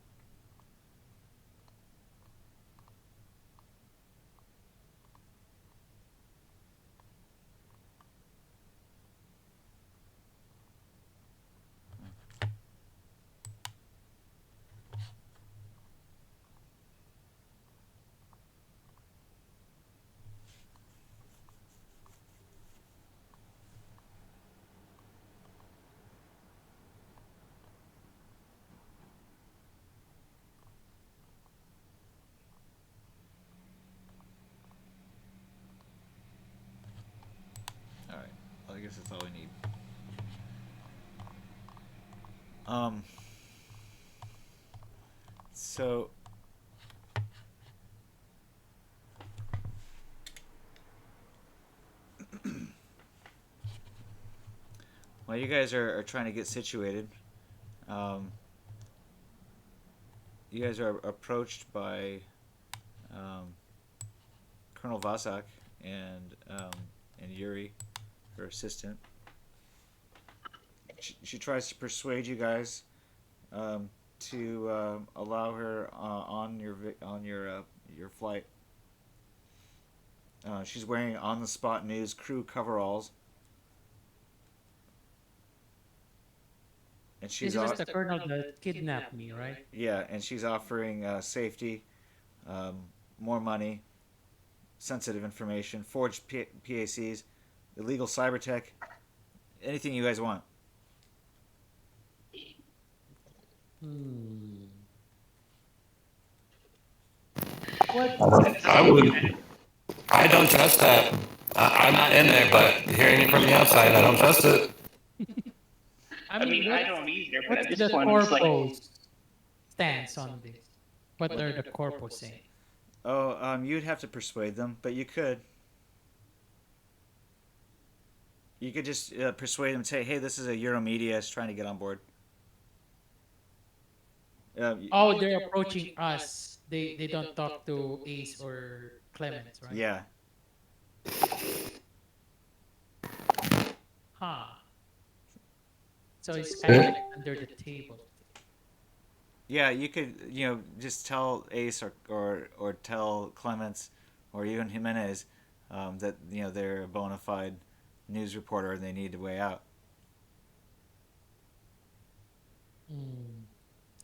Alright, well, I guess that's all we need. So while you guys are trying to get situated, you guys are approached by Colonel Vasak and Yuri, her assistant. She tries to persuade you guys to allow her on your flight. She's wearing on the spot news crew coveralls, and she's This was the colonel that kidnapped me, right? yeah, and she's offering safety, more money, sensitive information, forged PACs, illegal cyber tech, anything you guys want. What? I wouldn't. I don't trust that. I'm not in there, but hearing it from the outside, I don't trust it. I mean, I don't either, but What's at the this point, it's like, corpo's stance on this? What are the corpo saying? Oh, you'd have to persuade them, but you could. You could just persuade them and say, "Hey, this is a Euromedia is trying to get on board." Oh, they're approaching us. They don't talk to Ace or Clemens, right? Yeah. Huh. So it's kind of like under the table. Yeah, you could, just tell Ace or tell Clements or even Jimenez that they're a bona fide news reporter and they need a way out.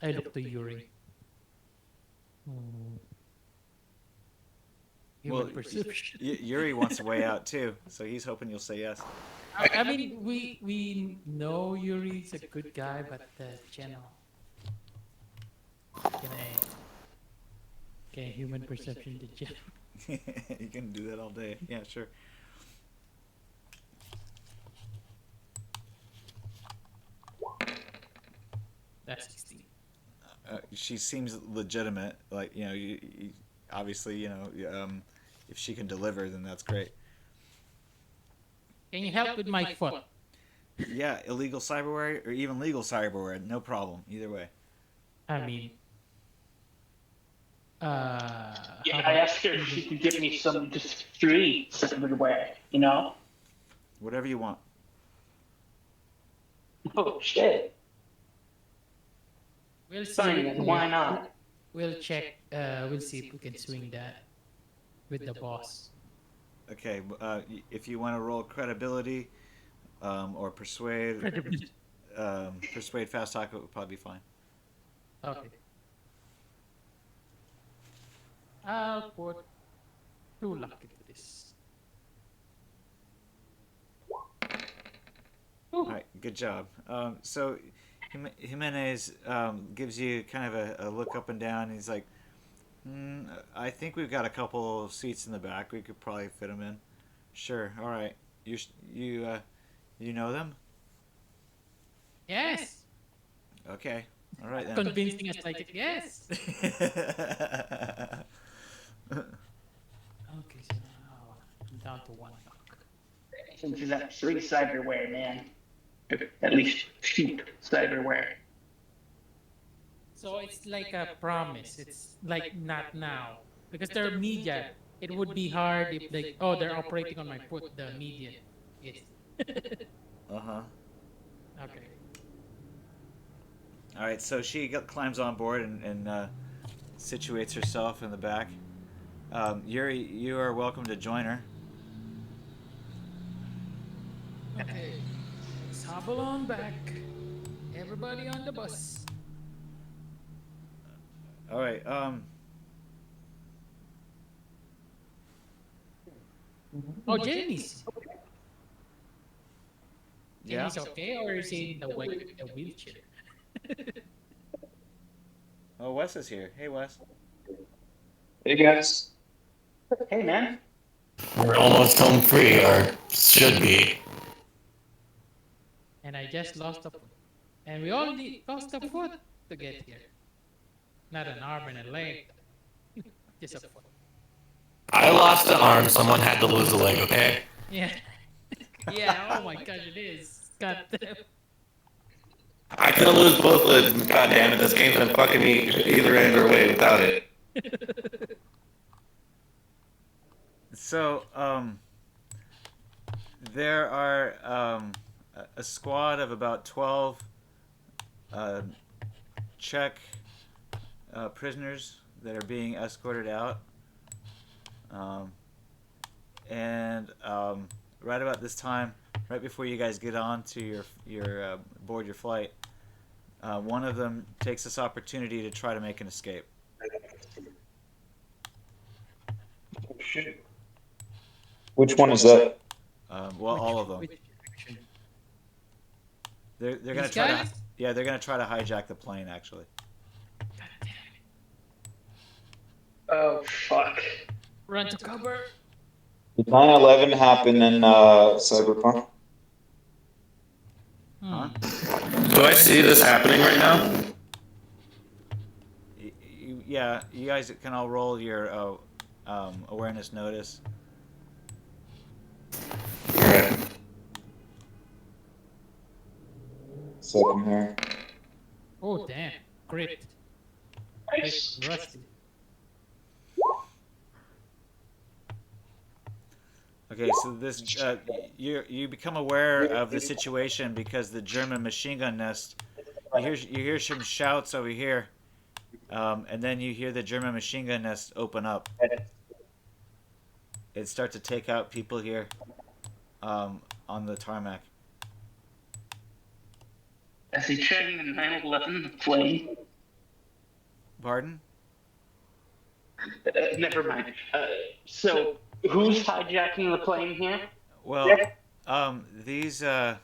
I look to Yuri. Human perception. Yuri wants a way out too, so he's hoping you'll say yes. I mean, we know Yuri's a good guy, but general. Can human perception the general? You can do that all day. Yeah, sure. That's 16. She seems legitimate. Like obviously, if she can deliver, then that's great. Can you help with my foot? Yeah, illegal cyberware or even legal cyberware, no problem. Either way. I mean, yeah, I asked her if she could give me some just street cyberware, Whatever you want. Oh, shit. we'll see. Fine, then, why not? We'll check. We'll see if we can swing that. with the boss. Okay, if you want to roll credibility or persuade, Credibility. persuade fast talk would probably be fine. Okay. I'll put 2 luck into this. All Ooh. right, good job. So Jimenez gives you kind of a look up and down. And he's like, I think we've got a couple of seats in the back. We could probably fit them in. Sure. All right. You know them? Yes. Okay. All right then. Convincing us like yes. Okay, so now I'm down to 1 luck. Since he's at 3 cyberware, man. At least cheap cyberware. So it's like a promise. It's like not now because they're media. It would be hard if like they're operating on my foot. The media is Uh-huh. okay. All right. So she climbs on board and situates herself in the back. Yuri, you are welcome to join her. Okay, let's hobble on back. Everybody on the bus. All right. Oh, Jamie's. Yeah. Jamie's okay, or is he in the wheelchair? Oh, Wes is here. Hey, Wes. Hey guys. Hey, man. We're almost home free, or should be. And I just lost a foot. And we all lost a foot to get here. Not an arm and a leg. Just a foot. I lost an arm, someone had to lose a leg, okay? Yeah. Yeah, oh my gosh, it is. God damn. I could lose both legs, god damn it, this game's gonna fucking me either end or way without it. So, there are a squad of about 12 Czech prisoners that are being escorted out. And right about this time, right before you guys get on to your board your flight, one of them takes this opportunity to try to make an escape. Oh, shit. Which one is that? Well, all of them. Which direction? They're gonna These try guys? to they're gonna try to hijack the plane actually. God damn it. Oh, fuck. Run to cover. Did 9/11 happen in Cyberpunk? Huh? Do I see this happening right now? Yeah, you guys can all roll your awareness notice. Alright. Second here. Oh damn. Great. Nice. Rusty. Okay, so this you become aware of the situation because the German machine gun nest. You hear some shouts over here, and then you hear the German machine gun nest open up. It starts to take out people here, on the tarmac. Is he trying the 9/11 plane? Pardon? Never mind. So, who's hijacking the plane here? Well, these guys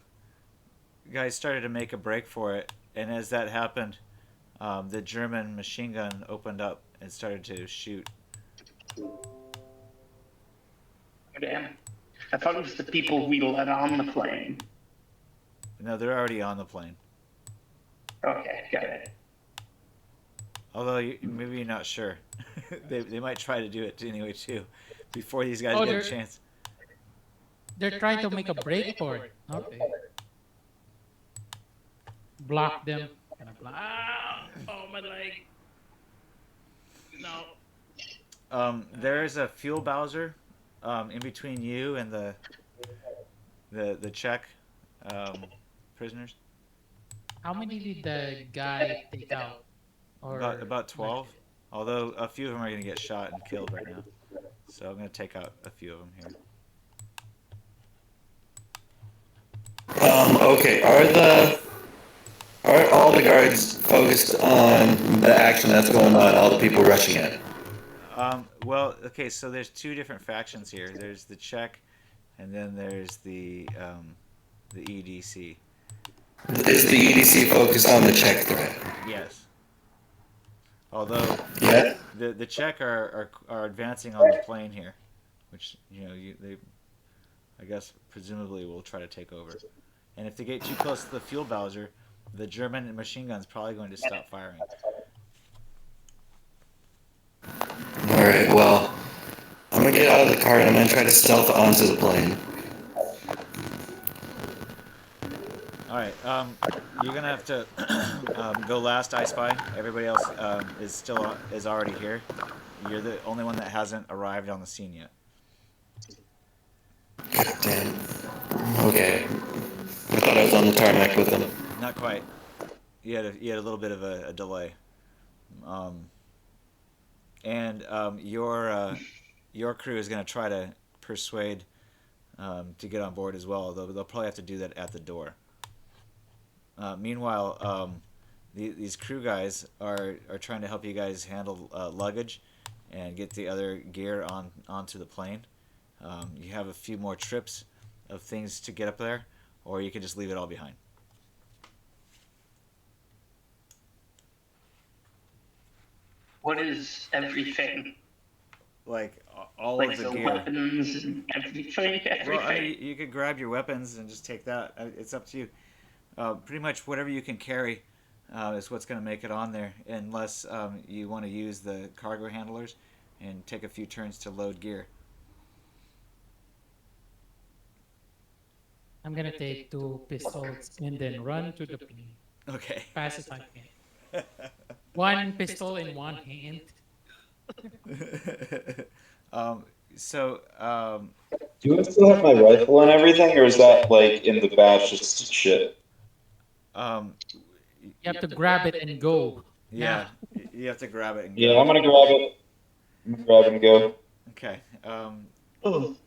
started to make a break for it, and as that happened, the German machine gun opened up and started to shoot. Oh, damn. I thought it was the people we let on the plane. No, they're already on the plane. Okay, got it. Although maybe you're not sure. They might try to do it anyway too, before these guys Oh, get a they're- chance. They're trying to make a break for it. Okay. Block them. Can I block? Ah! Oh, my leg. No. There is a fuel bowser in between you and the Czech prisoners. How many did the guy take out? Or About 12. Although a few of them are going to get shot and killed right now. So I'm gonna take out a few of them here. Okay. Are all the guards focused on the action that's going on? All the people rushing in. Well, okay, so there's two different factions here. There's the Czech, and then there's the EDC. Is the EDC focused on the Czech threat? Yes. Although Yeah. the Czech are advancing on the plane here, which they I guess presumably will try to take over. And if they get too close to the fuel Bowser, the German machine gun's probably going to stop firing. All right. Well, I'm gonna get out of the car and I'm gonna try to stealth onto the plane. All right, you're gonna have to go last, I Spy. Everybody else is already here. You're the only one that hasn't arrived on the scene yet. God damn. Okay. I thought I was on the tarmac with them. Not quite. You had a little bit of a delay. And your crew is gonna try to persuade to get on board as well. Though they'll probably have to do that at the door. Meanwhile, these crew guys are trying to help you guys handle luggage and get the other gear onto the plane. You have a few more trips of things to get up there, or you can just leave it all behind. What is everything? Like all Like of the the gear. weapons and everything. Well, I mean, you could grab your weapons and just take that. It's up to you. Pretty much whatever you can carry is what's going to make it on there, unless you want to use the cargo handlers and take a few turns to load gear. I'm gonna take 2 pistols and then run to the plane Okay. fast as I can. One pistol in one hand. um, so, Do I still have my rifle and everything, or is that like in the batch just shit? um, You have to grab it and go. yeah, Now. you have to grab it and Yeah, go. I'm gonna grab it. I'm gonna grab it and go. Okay. Oh. Well,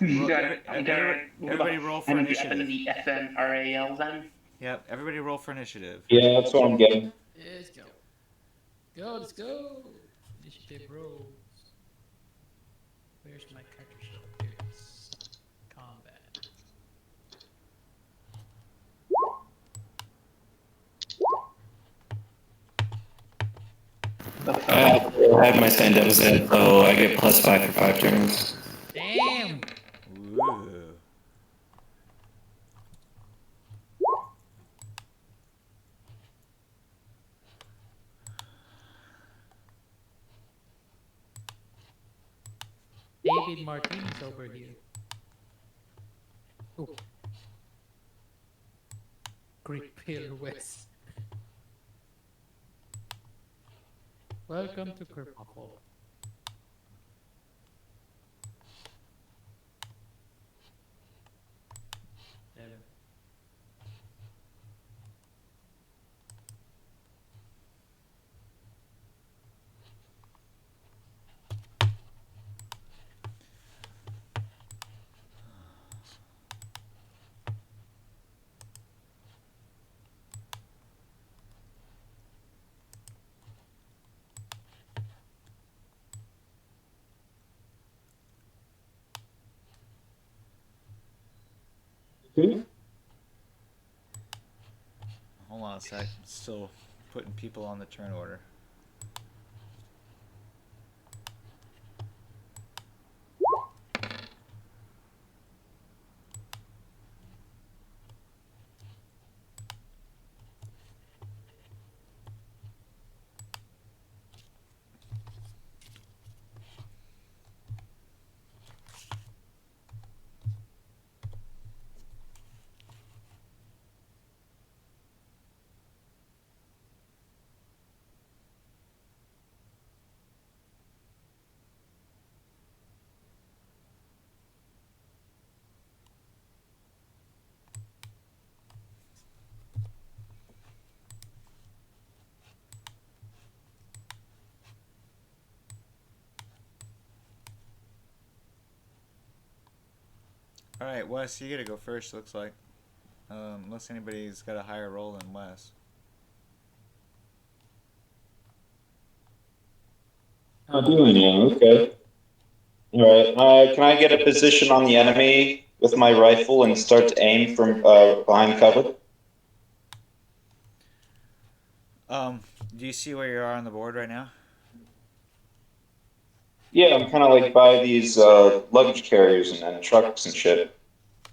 Everybody everybody roll for initiative. the FNRAL then? Yep, everybody roll for initiative. Yeah, that's what I'm getting. Let's go. Let's go. Initiative rolls. Where's my character sheet? Here it is. Combat. I have my stand devils in, so I get +5 for 5 turns. Damn. Ooh. David Martinez over here. Oh. Great Pill West. Welcome to Kerfuffle. Seven. Hold on a sec. Still putting people on the turn order. All right, Wes, you get to go first. Looks like, unless anybody's got a higher roll than Wes. Not doing it. Okay. All right. Can I get a position on the enemy with my rifle and start to aim from behind cover? Do you see where you are on the board right now? Yeah, I'm kind of like by these luggage carriers and trucks and shit.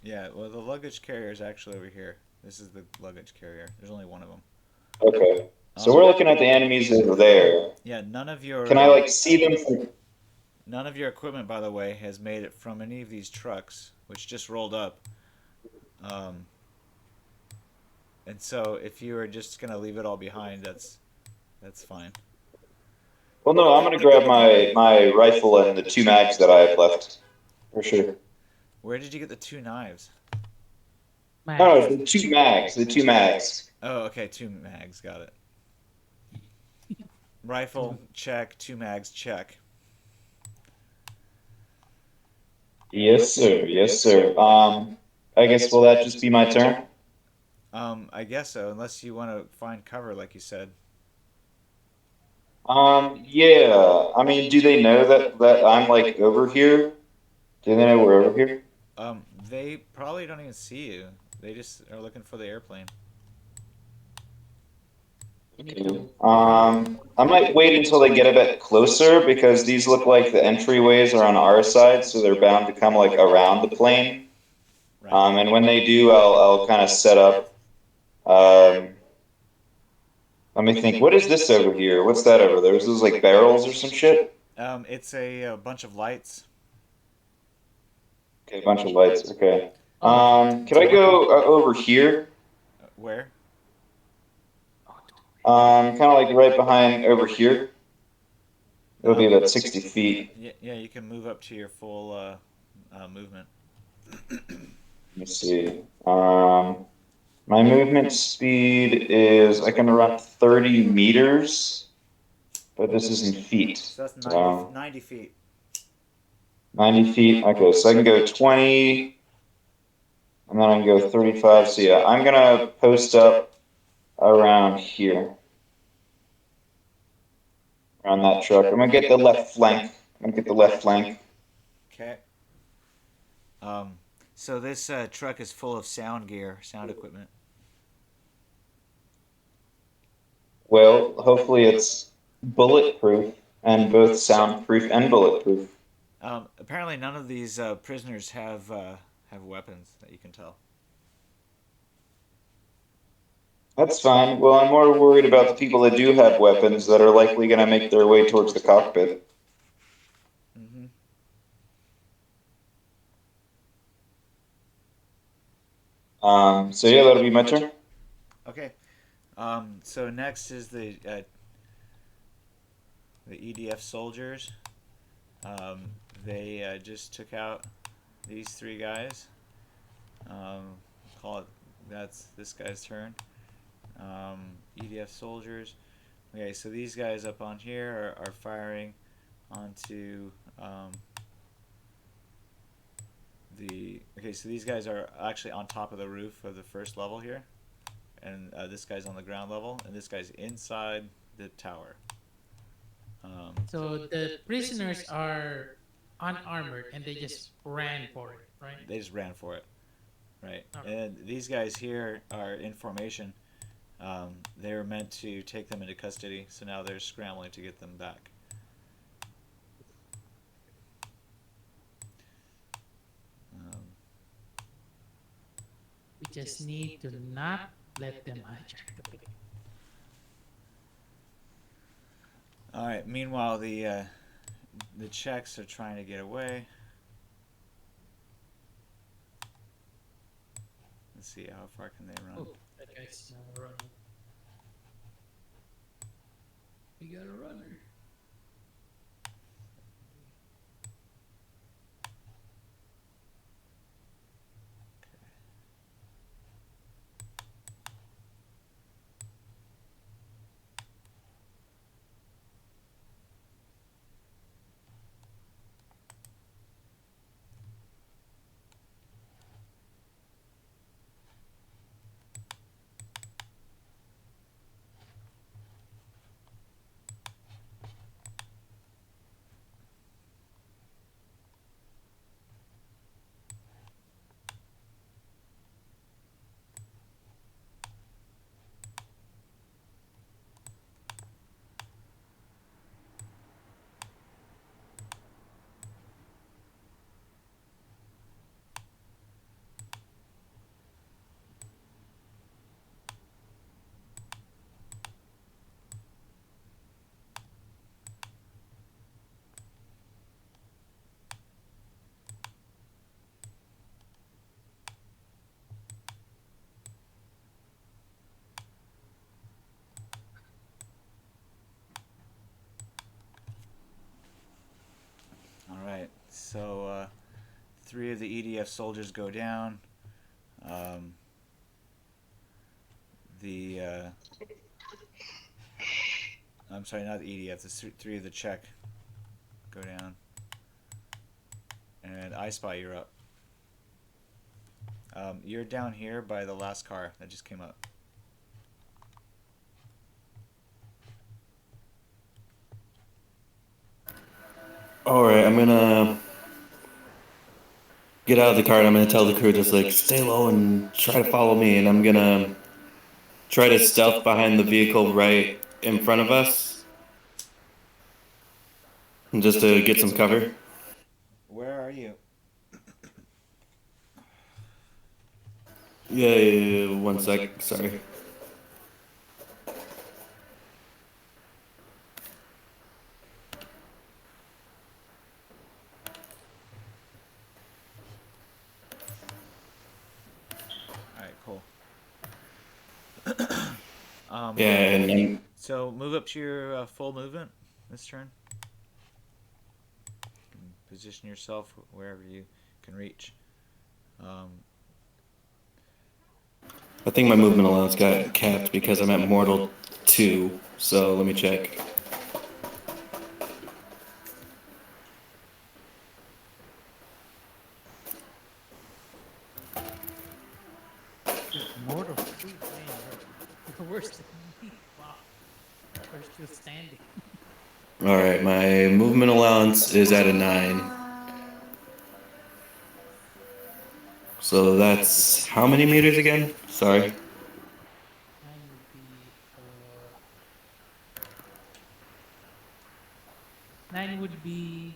Yeah. Well, the luggage carrier is actually over here. This is the luggage carrier. There's only one of them. Okay. So we're looking at the enemies over there. Yeah. Can I like see them from? None of your equipment, by the way, has made it from any of these trucks, which just rolled up. Um, and so, if you are just gonna leave it all behind, that's fine. Well, no, I'm gonna grab my rifle and the 2 mags that I have left for sure. Where did you get the 2 knives? No, the 2 mags. The 2 mags. Oh, okay, 2 mags. Got it. Rifle check. 2 mags check. Yes, sir. Yes, sir. I guess will that just be my turn? I guess so, unless you want to find cover, like you said. Yeah. I mean, do they know that I'm like over here? Do they know we're over here? They probably don't even see you. They just are looking for the airplane. Okay. I might wait until they get a bit closer because these look like the entryways are on our side, so they're bound to come like around the plane. Right. And when they do, I'll kind of set up. Um, Let me think. What is this over here? What's that over there? Is those like barrels or some shit? It's a bunch of lights. Okay, a bunch of lights. Okay. Could I go over here? Where? Kind of like right behind over here. It'll be about 60 feet. Yeah, you can move up to your full movement. Let me see. My movement speed is I can run 30 meters, but this is in feet. So that's 90 feet. 90 feet. Okay, so I can go 20, and then I can go 35. So yeah, I'm gonna post up around here, around that truck. I'm gonna get the left flank. Okay. So this truck is full of sound gear, sound equipment. Well, hopefully it's bulletproof and both soundproof and bulletproof. Apparently, none of these prisoners have weapons that you can tell. That's fine. Well, I'm more worried about the people that do have weapons that are likely going to make their way towards the cockpit. Mm-hmm. So yeah, that'll be my turn. Okay. So next is the EDF soldiers. They just took out these 3 guys. Call it. That's this guy's turn. EDF soldiers. Okay, so these guys up on here are firing onto the. Okay, so these guys are actually on top of the roof of the first level here, and this guy's on the ground level, and this guy's inside the tower. So the prisoners are unarmored and they just ran for it, right? They just ran for it, right? Okay. And these guys here are in formation. They were meant to take them into custody, so now they're scrambling to get them back. We just need to not let them hijack the plane. All right. Meanwhile, the Czechs are trying to get away. Let's see how far can they run. Oh, that guy's now running. We got a runner. So 3 of the EDF soldiers go down. I'm sorry, not the EDF. The 3 of the Czech go down. And I Spy, you're up. You're down here by the last car that just came up. All right, I'm gonna get out of the car and I'm gonna tell the crew just like stay low and try to follow me, and I'm gonna try to stealth behind the vehicle right in front of us, just to get some cover. Where are you? Yeah, one sec. Sorry. Alright, cool. Yeah, and So move up to your full movement this turn. Position yourself wherever you can reach. I think my movement allowance got capped because I'm at Mortal 2. So let me check. Mortal 2, man, you're worse than me. Wow. We're still standing. All right, my movement allowance is at a 9. So that's how many meters again? Sorry. Mine would be 9 would be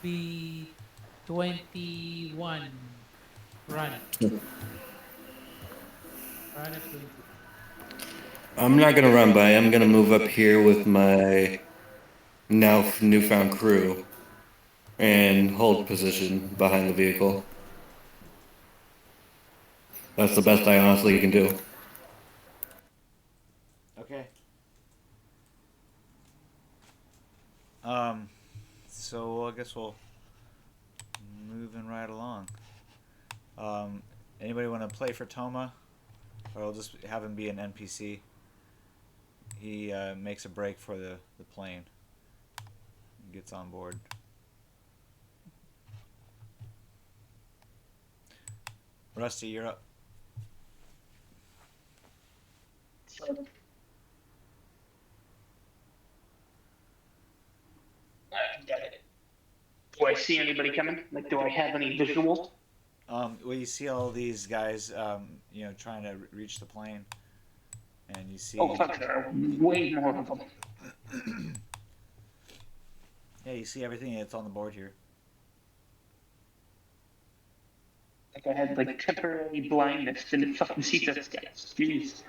be 21 run. Run at 20. I'm not gonna run by. I'm gonna move up here with my now newfound crew and hold position behind the vehicle. That's the best I honestly can do. Okay. So I guess we'll moving right along. Anybody want to play for Toma, or I'll just have him be an NPC. He makes a break for the plane. Gets on board. Rusty, you're up. Got it. Do I see anybody coming? Like, do I have any visuals? Well, you see all these guys, trying to reach the plane, and you see. Oh, fuck, there are way more of them. Yeah, you see everything that's on the board here. Like, I had, like, temporary blindness and fucking see those guys. Jeez.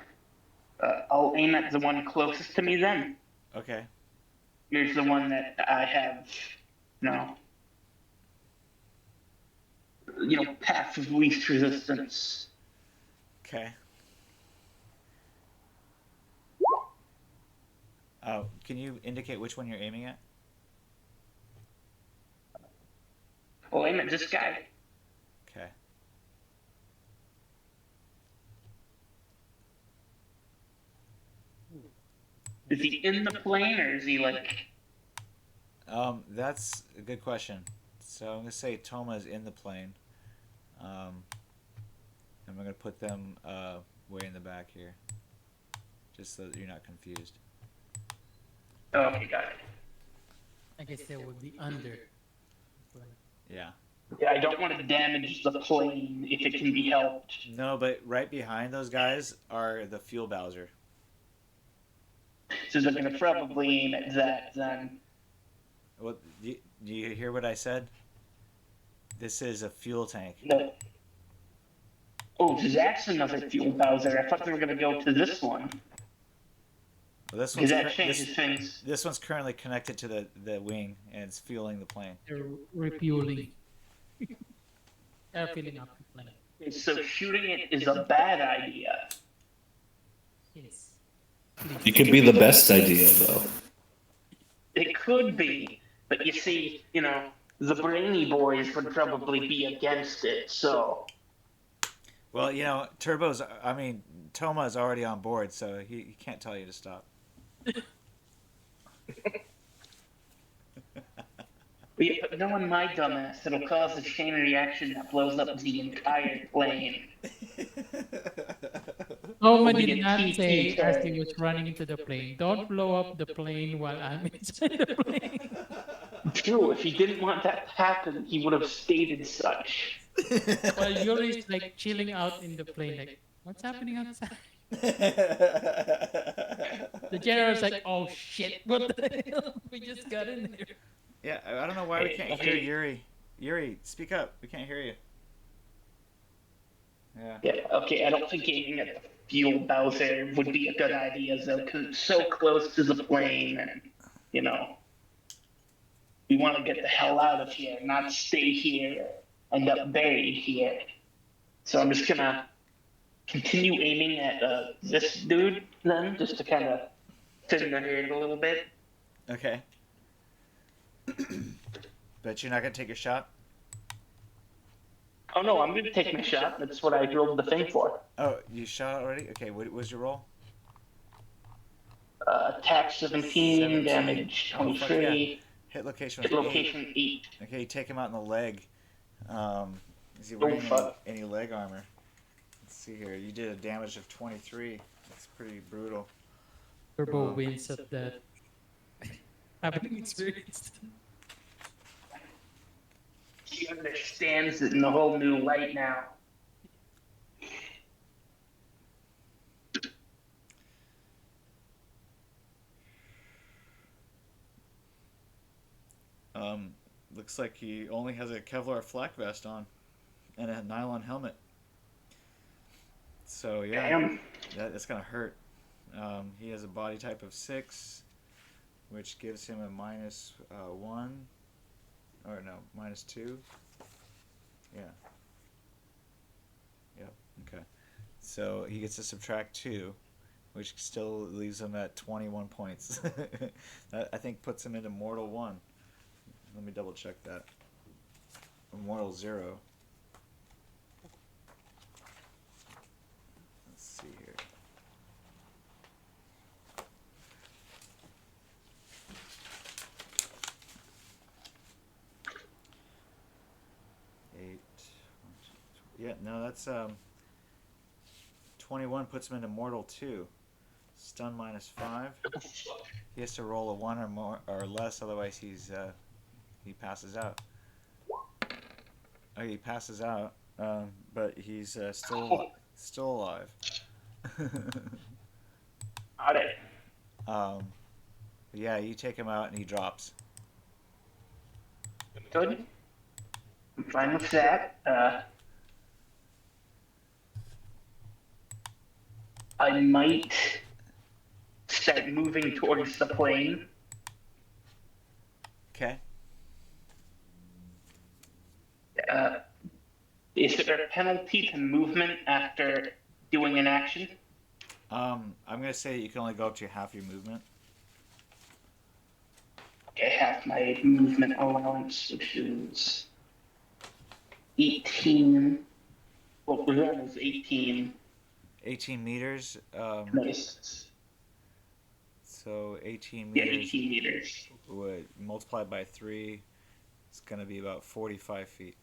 I'll aim at the one closest to me then. Okay. Here's the one that I have, path of least resistance. Okay. Oh, can you indicate which one you're aiming at? I'll aim at this guy. Okay. Is he in the plane or is he like? That's a good question. So I'm gonna say Toma is in the plane. And I'm gonna put them way in the back here, just so that you're not confused. Oh, okay, got it. I guess they would be under. Yeah. Yeah, I don't want to damage the plane if it can be helped. No, but right behind those guys are the fuel Bowser. So they're gonna probably aim at that then. What? Do you hear what I said? This is a fuel tank. No. Oh, that's another fuel Bowser. I thought they were gonna go to this one. Well, this Because one's that changes things. this one's currently connected to the wing, and it's fueling the plane. They're refueling. They're filling up the plane. So shooting it is a bad idea. Yes. It could be the best idea, though. It could be, but you see, the brainy boys would probably be against it. So Well, Toma is already on board, so he can't tell you to stop. but knowing my dumbass, it'll cause a chain reaction that blows up the entire plane. Toma We did get not TT say as he tag. was running into the plane, "Don't blow up the plane while I'm inside the plane." True, if he didn't want that to happen, he would have stated such. While Yuri's like chilling out in the plane, like, what's happening outside? The general's like, oh shit, what the hell? We just got in there. Yeah, I don't know why we can't hear Yuri. Yuri, speak up. We can't hear you. Yeah. Yeah, okay, I don't think aiming at the fuel bowser would be a good idea, though, because it's so close to the plane, and, we want to get the hell out of here, not stay here, end up buried here. So I'm just gonna continue aiming at this dude, then, just to kind of thin the herd a little bit. Okay. But you're not gonna take your shot? Oh no, I'm gonna take my shot. That's what I drilled the thing for. Oh, you shot already? Okay, what was your roll? Attack 17, damage Oh, fuck 23, Hit location hit was 8. location 8. Okay, you take him out in the leg. Is he Oh, wearing fuck. any leg armor? Let's see here. You did a damage of 23. That's pretty brutal. Turbo wins at that. Having experienced. She understands it in a whole new light now. Looks like he only has a Kevlar flak vest on and a nylon helmet. So yeah, Damn. that's gonna hurt. He has a body type of 6, which gives him a -1, or no, -2. Yeah. Yep. Okay. So he gets to subtract 2, which still leaves him at 21 points. That, I think, puts him into Mortal 1. Let me double check that. Mortal 0. Let's see here. Yeah, no, that's 21 puts him into Mortal 2. Stun -5. He has to roll a 1 or more or less, otherwise he passes out. Oh, he passes out, but he's still alive. Got it. Yeah, you take him out and he drops. Good. I'm fine with that. I might start moving towards the plane. Okay. Is there a penalty to movement after doing an action? I'm gonna say you can only go up to half your movement. Okay, half my movement allowance, which is 18. Well, that was 18. 18 meters. Nice. So 18 Yeah, meters 18 meters. would multiplied by 3. It's gonna be about 45 feet.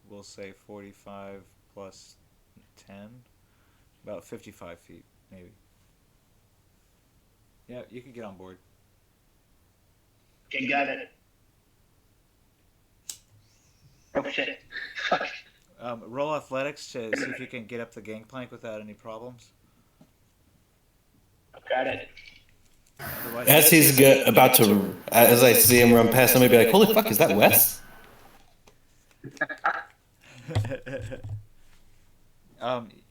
We'll say 45 plus 10, about 55 feet, maybe. Yeah, you can get on board. Okay, got it. Oh shit. Fuck. Roll athletics to see if you can get up the gangplank without any problems. Got it. Otherwise, As he's about to, as I see him run past, I'm gonna be like, "Holy fuck, is that Wes?"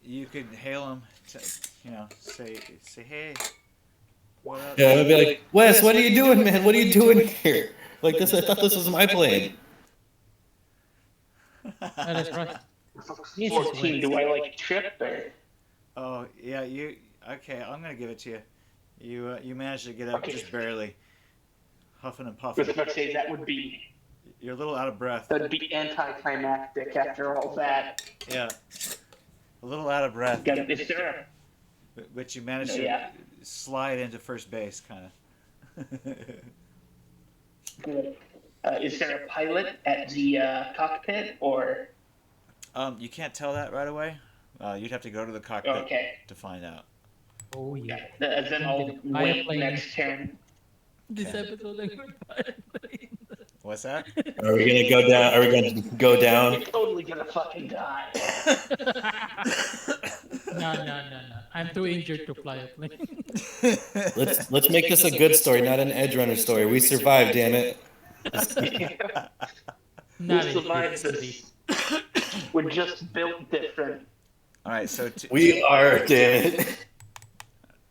You could hail him. Say hey. What up? Yeah, I'd be like, "Wes, what are you doing, man? What are you doing here? Like this? I thought this was my plane." That is right. Yes, 14. Do I like trip or? Oh yeah, you. Okay, I'm gonna give it to you. You managed to get up Okay. just barely, huffing and I puffing. was about to say You're a little out of breath. that'd be anticlimactic after all that. Yeah, a little out of breath, Is there but you managed No, to yeah. slide into first base, kind of. is there a pilot at the cockpit or? You can't tell that right away. You'd have to go to the cockpit Okay. to find out. Oh yeah. Then I'll wait next turn. This episode, I'm gonna buy a plane. What's that? Are we gonna go down? Are we gonna go You're down? totally gonna fucking die. No. I'm too injured to fly a plane. Let's make this a good story, not an edge runner story. We survived, damn it. Not We survived easy. this. We're just built different. All right, so We are, damn it.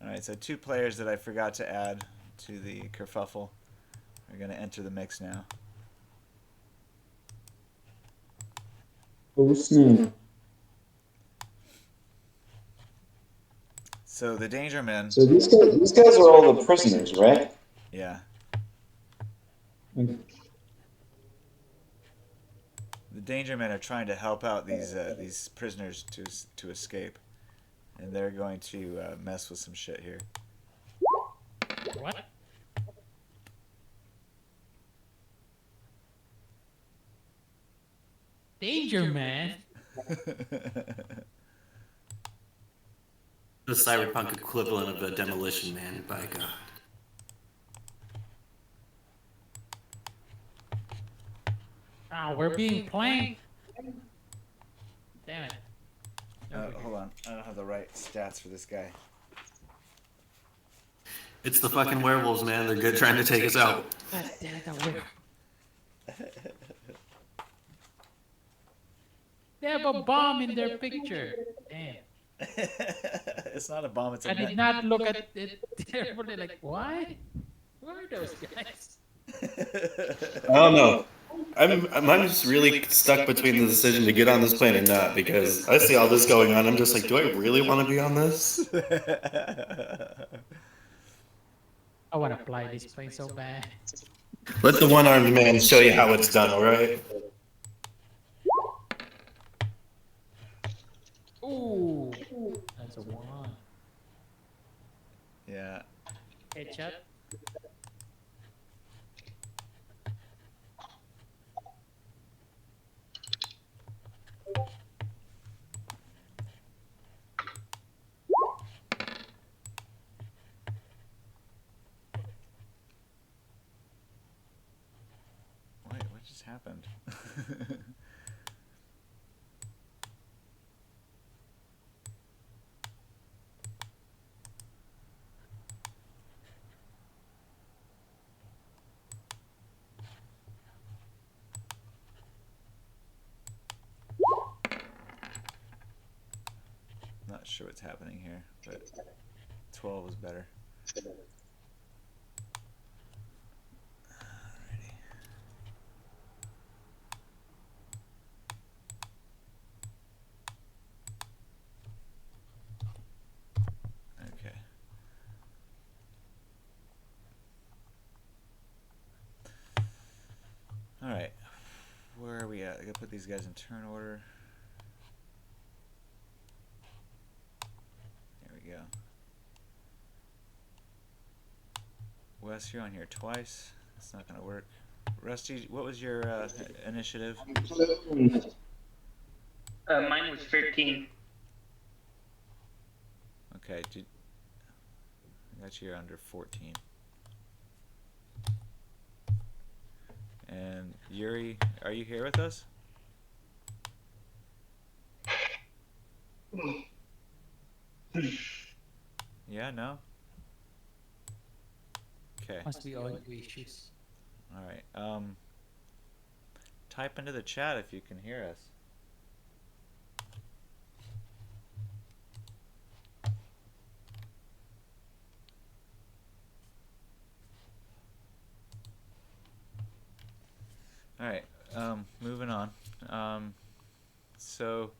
all right, so 2 players that I forgot to add to the kerfuffle are going to enter the mix now. Oh, snap. So the danger men, So these guys are all the prisoners, right? yeah. Okay. The danger men are trying to help out these prisoners to escape, and they're going to mess with some shit here. What? Danger, man. The cyberpunk equivalent of a demolition man, by God. Ah, we're being planked. Damn it. Hold on, I don't have the right stats for this guy. It's the fucking werewolves, man. They're good trying to take us out. God damn it, that worked. They have a bomb in their picture. Damn. It's not a bomb, it's a I did net. not look at it carefully. Like, what? Who are those guys? I don't know. I'm just really stuck between the decision to get on this plane and not, because I see all this going on. I'm just like, do I really want to be on this? I want to fly this plane so bad. Let the one-armed man show you how it's done, alright? Ooh, that's a 1. Yeah. Headshot. Wait, what just happened? Not sure what's happening here, but 12 was better. Alrighty. Okay. Alright. Where are we at? I gotta put these guys in turn order. There we go. Wes, you're on here twice. That's not gonna work. Rusty, what was your initiative? Mine was 13. Okay, I got you under 14. And Yuri, are you here with us? Yeah, no? Okay. Must be audio issues. Alright. Type into the chat if you can hear us. Alright, moving on. So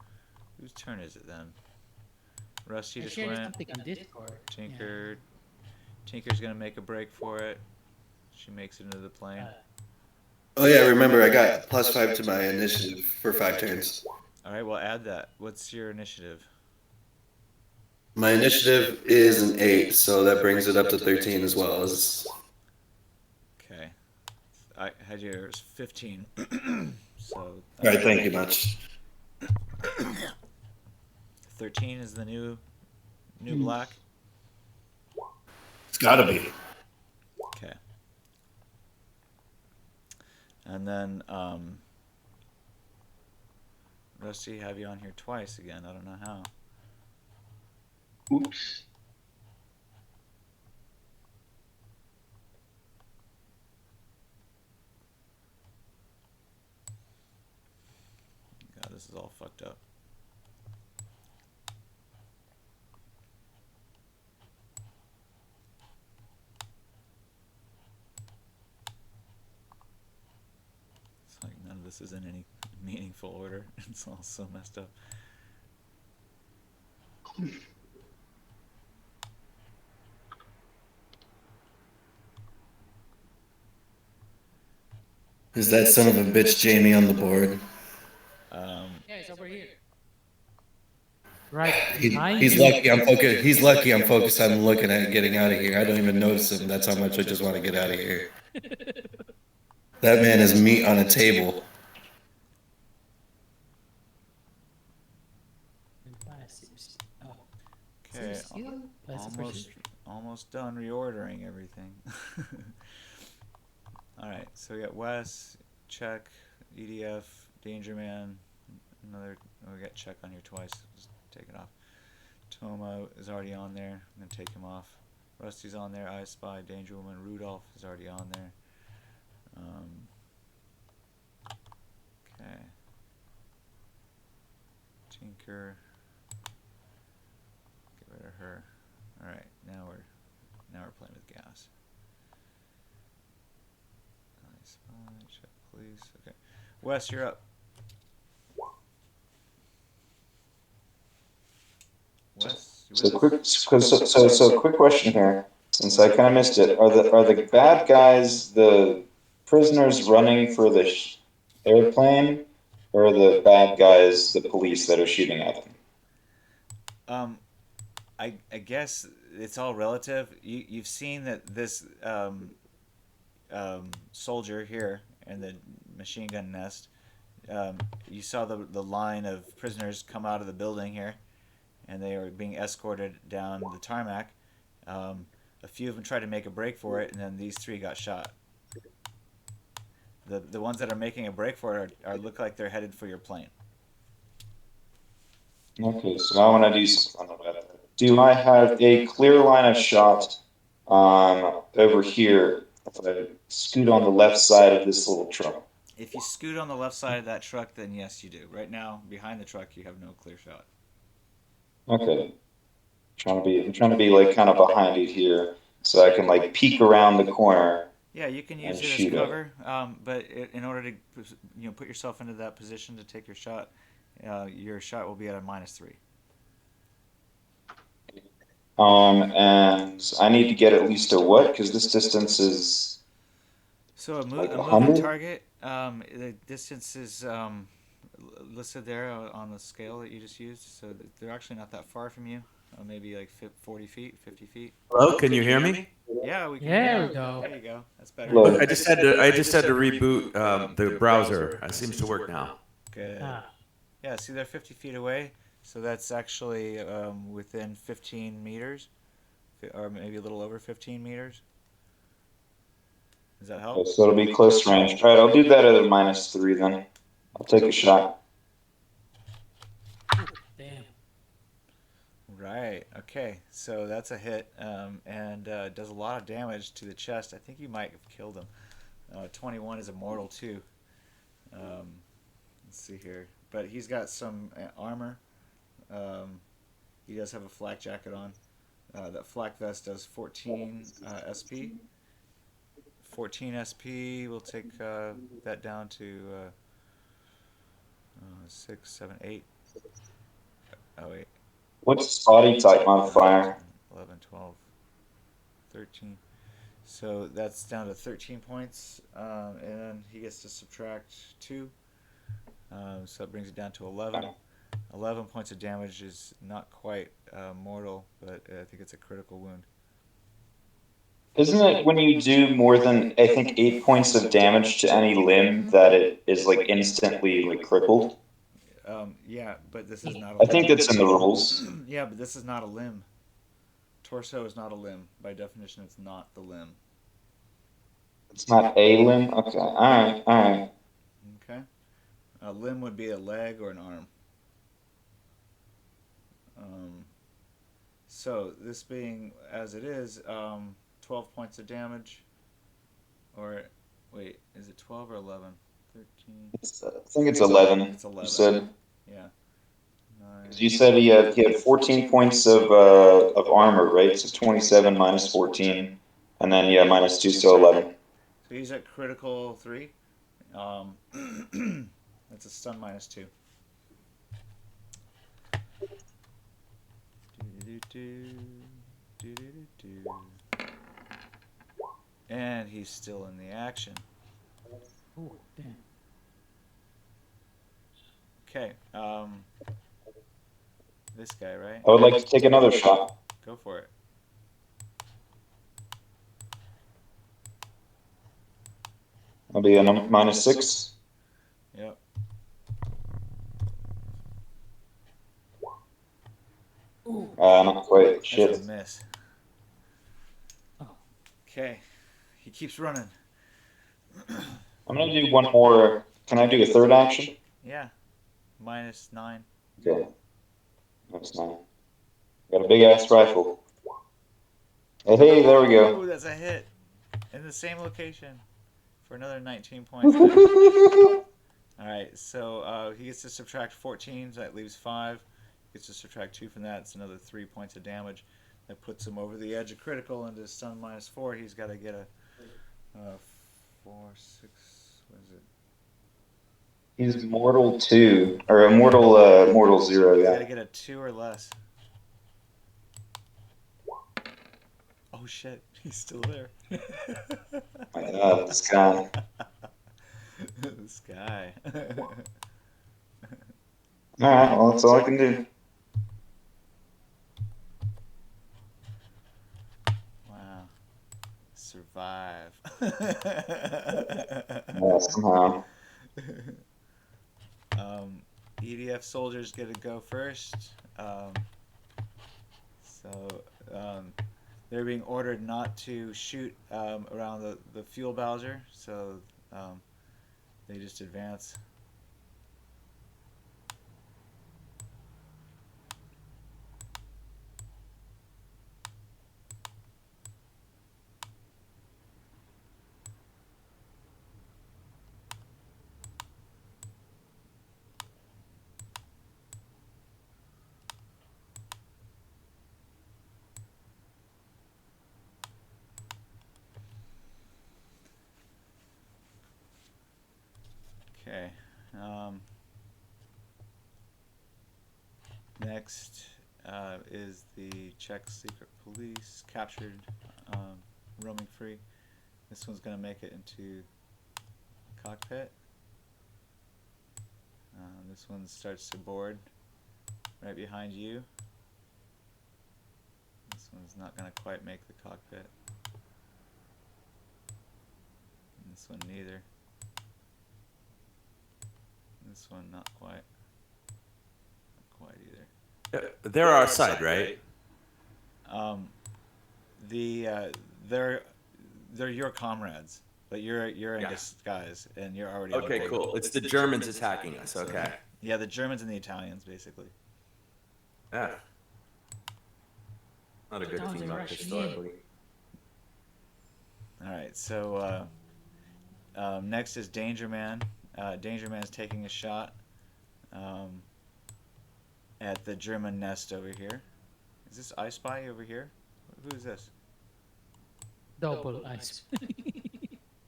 whose turn is it then? Rusty I just shared went. something on Discord. Tinker. Tinker's gonna make a break for it. She makes it into the plane. Oh yeah, remember I got +5 to my initiative for 5 turns. All right, well add that. What's your initiative? My initiative is an 8, so that brings it up to 13 as well as. Okay. I had yours 15. So All right, thank you much. 13 is the new black. It's gotta be. Okay. And then Rusty, have you on here twice again? I don't know how. Oops. God, this is all fucked up. It's like none of this is in any meaningful order. It's all so messed up. Is that son of a bitch Jamie on the board? Yeah, it's over here. Right He, behind he's you. lucky I'm focused. He's lucky I'm focused on looking at getting out of here. I don't even notice him. That's how much I just want to get out of here. That man is meat on a table. Oh. Okay, Still almost done reordering everything. All right, so we got Wes, Check, EDF, Danger Man, another. Oh, we got Check on here twice. Just take it off. Toma is already on there. I'm gonna take him off. Rusty's on there. I Spy, Danger Woman, Rudolph is already on there. Okay. Tinker. Get rid of her. All right, now we're playing with gas. I Spy, Check, Police. Okay, Wes, you're up. Wes, you So with us? quick question here, since I kind of missed it. Are the bad guys the prisoners running for the airplane, or are the bad guys the police that are shooting at them? I guess it's all relative. You've seen that this soldier here in the machine gun nest. You saw the line of prisoners come out of the building here, and they are being escorted down the tarmac. A few of them tried to make a break for it, and then these three got shot. The ones that are making a break for it are look like they're headed for your plane. Okay, so I want to do something about it. Do I have a clear line of shot over here if I scoot on the left side of this little truck? If you scoot on the left side of that truck, then yes, you do. Right now, behind the truck, you have no clear shot. Okay. I'm trying to be like kind of behind it here, so I can like peek around the corner. Yeah, you can use And it as shoot it. cover, but in order to put yourself into that position to take your shot will be at a -3. And I need to get at least a what? Because this distance is So like a moving 100. target, the distance is listed there on the scale that you just used. So they're actually not that far from you. Maybe like 40 feet, 50 feet. Hello, can you hear me? Yeah, we can. There hear we you. go. There you go. That's better. Look. I just had to reboot the browser. It seems to work now. Good. Ah, Yeah, see, they're 50 feet away. So that's actually within 15 meters, or maybe a little over 15 meters. Does that help? So it'll be close range. All right, I'll do that at a -3 then. I'll take a shot. damn. Right. Okay. So that's a hit, and does a lot of damage to the chest. I think you might have killed him. 21 is a mortal too. Let's see here, but he's got some armor. He does have a flak jacket on. That flak vest does 14 SP. 14 SP. We'll take that down to 6, 7, 8. Oh, wait. What's body type modifier? 11, 12, 13. So that's down to 13 points. And then he gets to subtract 2. So that brings it down to 11. 11 points of damage is not quite mortal, but I think it's a critical wound. Isn't it when you do more than, I think, 8 points of damage to any limb that it is like instantly like crippled? Yeah, but this is not a I limb. think that's in the rules. Yeah, but this is not a limb. Torso is not a limb. By definition, it's not the limb. It's not a limb? Okay, alright, alright. Okay? A limb would be a leg or an arm. So, this being as it is, 12 points of damage. Or, wait, is it 12 or 11? 13. I think it's 11. It's 11. You said. Yeah. 9. You said he had 14 points of armor, right? So 27 minus 14. And then, yeah, minus 2, so 11. So he's at critical 3. That's a stun minus 2. And he's still in the action. Oh, damn. Okay. This guy, right? I would like to take another shot. Go for it. I'll be a minus 6. Yep. Not quite. That's Shit. a miss. Okay. He keeps running. I'm gonna do one more. Can I do a third action? Yeah. Minus 9. Okay. That's 9. Got a big ass rifle. Hey, there we Oh, go. that's a hit. In the same location. For another 19 points. Alright, so he gets to subtract 14, so that leaves 5. He gets to subtract 2 from that, it's another 3 points of damage. That puts him over the edge of critical into stun minus 4. He's got to get a 4, 6, what is it? He's mortal 2, or a mortal 0. He's got to Yeah. get a 2 or less. Oh shit, he's still there. My God, this guy. This guy. All right. Well, that's all I can do. Wow. Survive. Yeah, somehow. EDF soldiers get to go first. They're being ordered not to shoot around the fuel bowser, so they just advance. Okay. Next is the Czech secret police captured, roaming free. This one's gonna make it into cockpit. This one starts to board right behind you. This one's not gonna quite make the cockpit. And this one neither. This one not quite. Not quite either. They're our side, right? They're your comrades, but you're in Yeah. disguise and you're already Okay, outdated. cool. It's the Germans attacking us. Okay. Yeah, the Germans and the Italians basically. Yeah. Not a good Sounds team like up Russian historically. All right, so next is Danger Man. Danger Man's taking a shot at the German nest over here. Is this I Spy over here? Who is this? Double ice. Did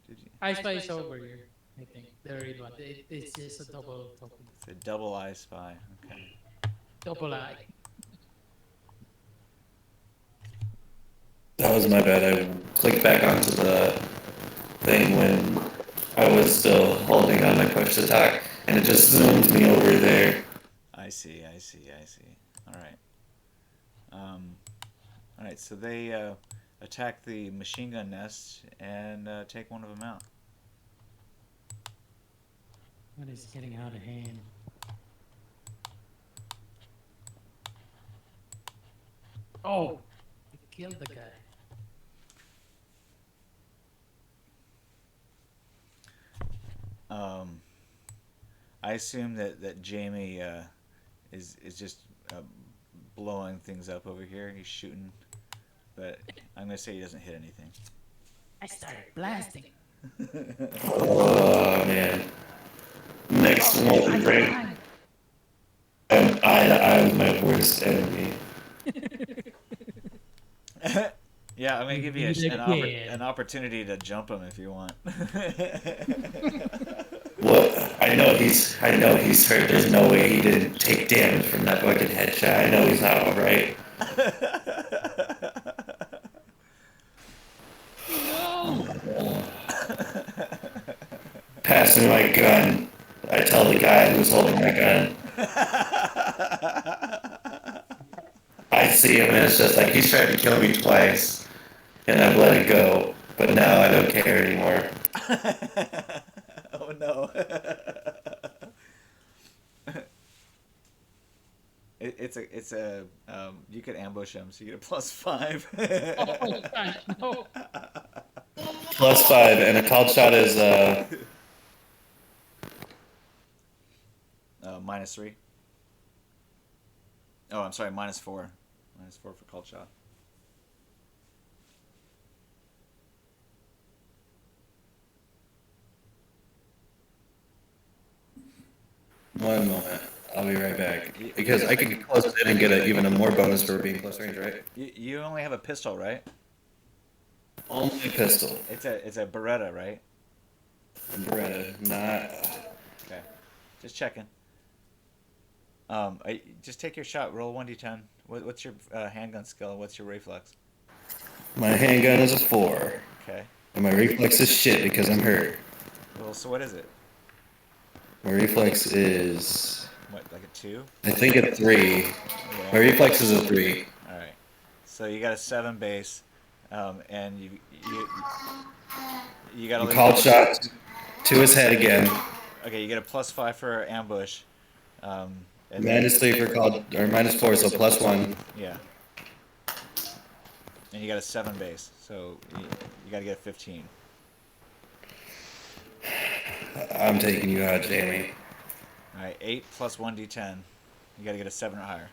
you? Ice Spy is over here. I think the real one. It's just a double token. It's a double I spy. Okay. Double I. That was my bad. I clicked back onto the thing when I was still holding on my push to talk, and it just zoomed me over there. I see. I see. I see. All right. Um, all right. So they attack the machine gun nest and take one of them out. What is getting out of hand? Oh, you killed the guy. Um, I assume that Jamie is just blowing things up over here. He's shooting, but I'm gonna say he doesn't hit anything. I started blasting. Oh man. Next one, right? And I am my worst enemy. Yeah, I'm gonna You give you did again. an opportunity to jump him if you want. Well, I know he's hurt. There's no way he didn't take damage from that fucking headshot. I know he's not alright. No. Pass me my gun. I tell the guy who's holding my gun. I see him and it's just like he's tried to kill me twice. And I've let it go. But now I don't care anymore. Oh no. It's a you could ambush him, so you get a +5. Oh, God, no. +5 and a called shot is -3. Oh, I'm sorry, -4. -4 for called shot. one moment. I'll be right back. Because I can close it and get even a more bonus for being close range, right? You only have a pistol, right? Only pistol. It's a Beretta, right? Beretta, not. Okay, just checking. Just take your shot. Roll 1d10. What's your handgun skill? What's your reflex? My handgun is a 4. Okay. And my reflex is shit because I'm hurt. Well, so what is it? My reflex is. What, like a 2? I think a 3. Yeah. My reflex is a 3. All right. So you got a 7 base, and you got a Called shot to his head again. Okay, you get a +5 for ambush. And -3 for called, or -4, so +1. Yeah. And you got a 7 base, so you got to get a 15. I'm taking you out, Jamie. All right, 8 plus 1d10. You got to get a 7 or higher.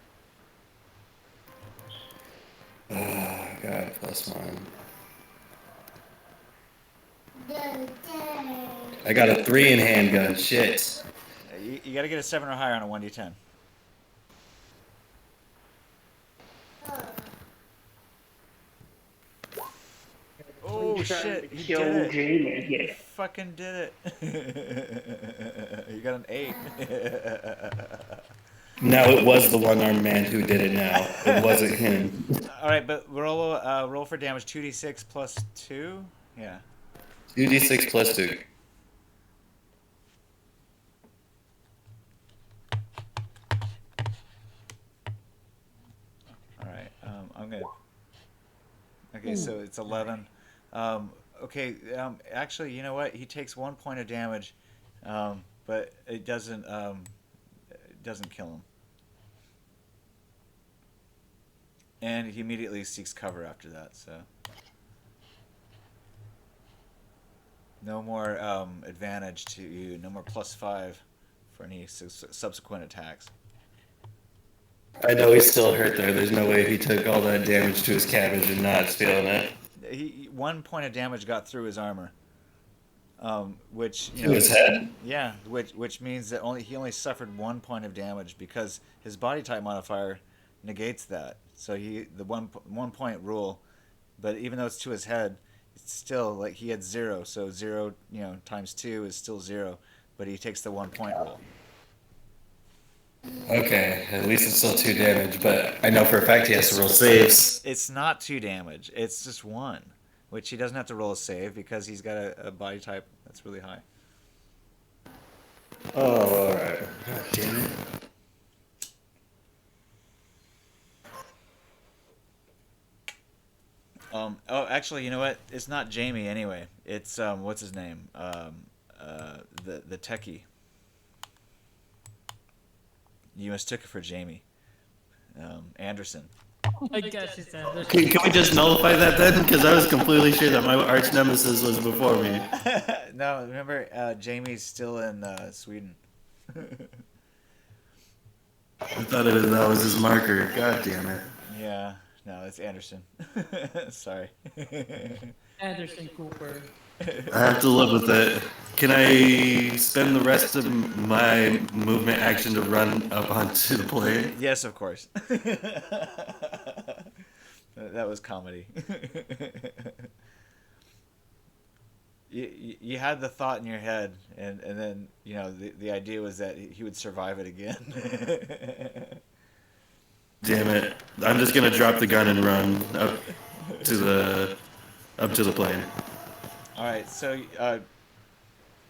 Oh, God, +1. I got a 3 in handgun. Shit. You got to get a 7 or higher on a 1d10. Oh shit! He did it. Jamie. He fucking did it. You got an 8. No, it was the one-armed man who did it now. It wasn't him. All right, but roll for damage. 2d6 plus 2. Yeah. 2d6 plus 2. All right. I'm gonna. Okay, so it's 11. Okay. Actually, you know what? He takes 1 point of damage, but it doesn't kill him. And he immediately seeks cover after that. So no more advantage to you. No more +5 for any subsequent attacks. I know he's still hurt there. There's no way he took all that damage to his cabbage and not feeling it. 1 point of damage got through his armor, which To his head. Yeah, which means that he only suffered 1 point of damage because his body type modifier negates that. So the one point rule, but even though it's to his head, it's still like he had 0, so 0, times 2 is still 0, but he takes the 1 point rule. Okay, at least it's still 2 damage, but I know for a fact he has to roll saves. It's not 2 damage. It's just 1, which he doesn't have to roll a save because he's got a body type that's really high. Oh, alright. God damn it. Oh, actually, you know what? It's not Jamie anyway. It's what's his name? The techie. You mistook it for Jamie. Anderson. Oh my gosh, it's Anderson. Can we just nullify that then? Because I was completely sure that my arch nemesis was before me. No, remember, Jamie's still in Sweden. I thought that was his marker. God damn it. Yeah, no, it's Anderson. Sorry. Anderson Cooper. I have to live with it. Can I spend the rest of my movement action to run up onto the plane? Yes, of course. That was comedy. You had the thought in your head, and then the idea was that he would survive it again. Damn it! I'm just gonna drop the gun and run up to the plane. All right, so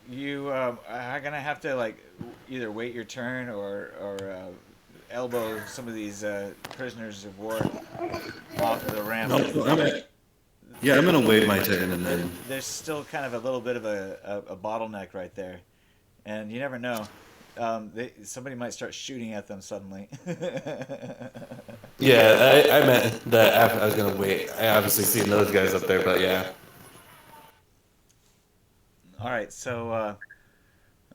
you are gonna have to like either wait your turn or elbow some of these prisoners of war off the ramp. No, I'm gonna wait my turn and then. There's still kind of a little bit of a bottleneck right there, and you never know. Somebody might start shooting at them suddenly. Yeah, I meant that after I was gonna wait. I obviously seen those guys up there, but yeah. All right, so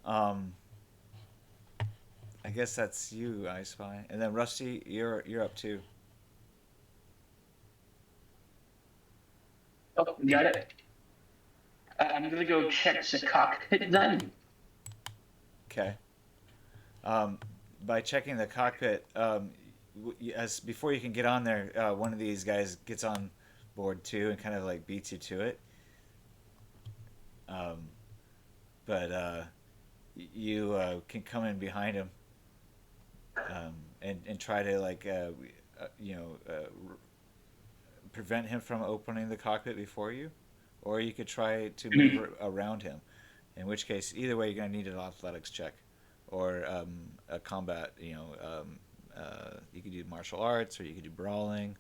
I guess that's you, I Spy, and then Rusty, you're up too. Oh, got it. I'm gonna go check the cockpit then. Okay. By checking the cockpit, as before you can get on there, one of these guys gets on board too and kind of like beats you to it. But you can come in behind him and try to like prevent him from opening the cockpit before you, or you could try to move around him. In which case, either way, you're gonna need an athletics check, or a combat. You could do martial arts, or you could do brawling,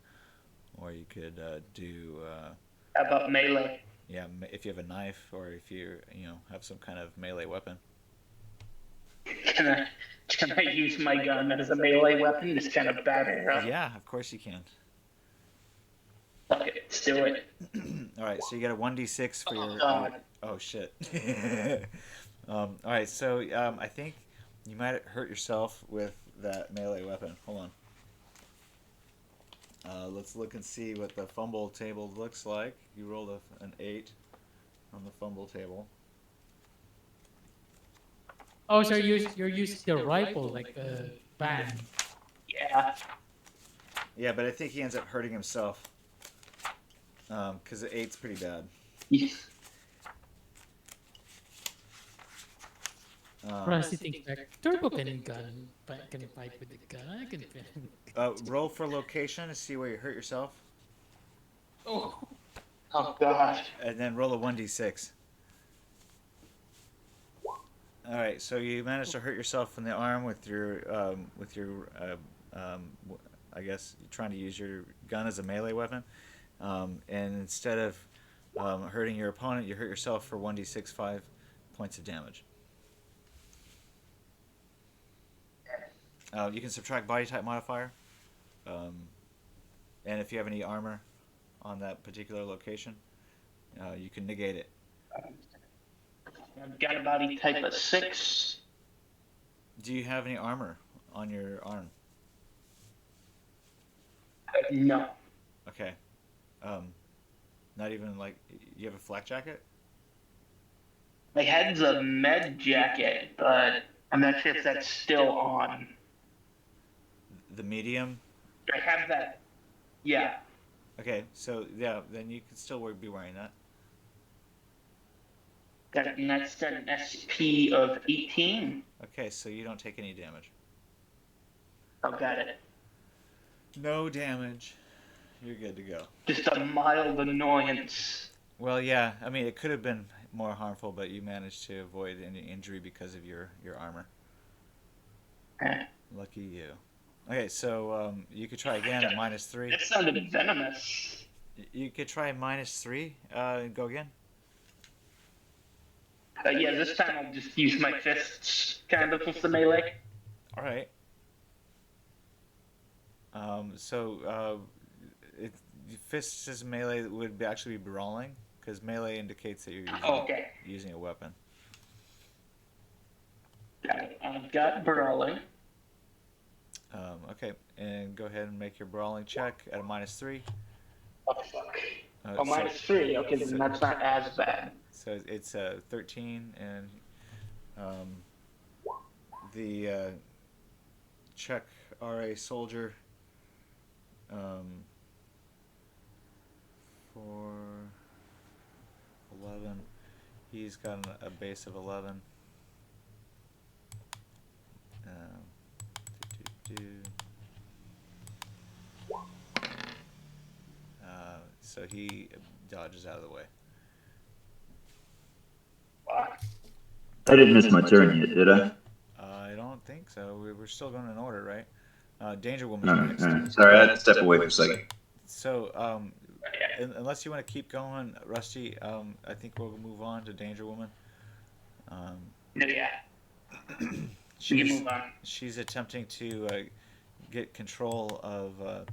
or you could do. How about melee? Yeah, if you have a knife, or if you have some kind of melee weapon. Can I use my gun as a melee weapon? Just kind of batter up. Yeah, of course you can. Okay, let's do it. All right, so you got a 1d6 for your. God. Oh shit. All right, so I think you might hurt yourself with that melee weapon. Hold on. Let's look and see what the fumble table looks like. You rolled an 8 on the fumble table. Oh, so you're using the rifle like a band. Yeah. Yeah, but I think he ends up hurting himself. Because the 8's pretty bad. Rusty thinks back. Turbo can fight with the gun. I can. Roll for location to see where you hurt yourself, Oh. Oh God. and then roll a 1d6. All right, so you managed to hurt yourself in the arm with your I guess you're trying to use your gun as a melee weapon, and instead of hurting your opponent, you hurt yourself for 1d6 5 points of damage. You can subtract body type modifier, and if you have any armor on that particular location, you can negate it. I've got a body type of 6. Do you have any armor on your arm? No. Okay. Not even like you have a flak jacket? My head's a med jacket, but I'm not sure if that's still on. The medium? I have that. Yeah. Okay, so yeah, then you can still be wearing that. Got it, and that's an SP of 18. Okay, so you don't take any damage. Oh, got it. No damage. You're good to go. Just a mild annoyance. Well, yeah. I mean, it could have been more harmful, but you managed to avoid any injury because of your armor. Eh. Lucky you. Okay, so you could try again at -3. That sounded venomous. You could try -3. Go again. Yeah, this time I'll just use my fists, kind of, with the melee. All right. Fists as melee would actually be brawling, because melee indicates that you're using a weapon. Got it. I've got brawling. Okay, and go ahead and make your brawling check at a -3. Oh, fuck. -3. Okay, then that's not as bad. So it's 13, and the Czech RA soldier for 11. He's got a base of 11. So he dodges out of the way. I didn't miss my turn yet, did I? I don't think so. We're still going in order, right? Danger Woman's next. Sorry, I had to step away for a second. So, unless you want to keep going, Rusty, I think we'll move on to Danger Woman. Yeah. We can move on. She's attempting to get control of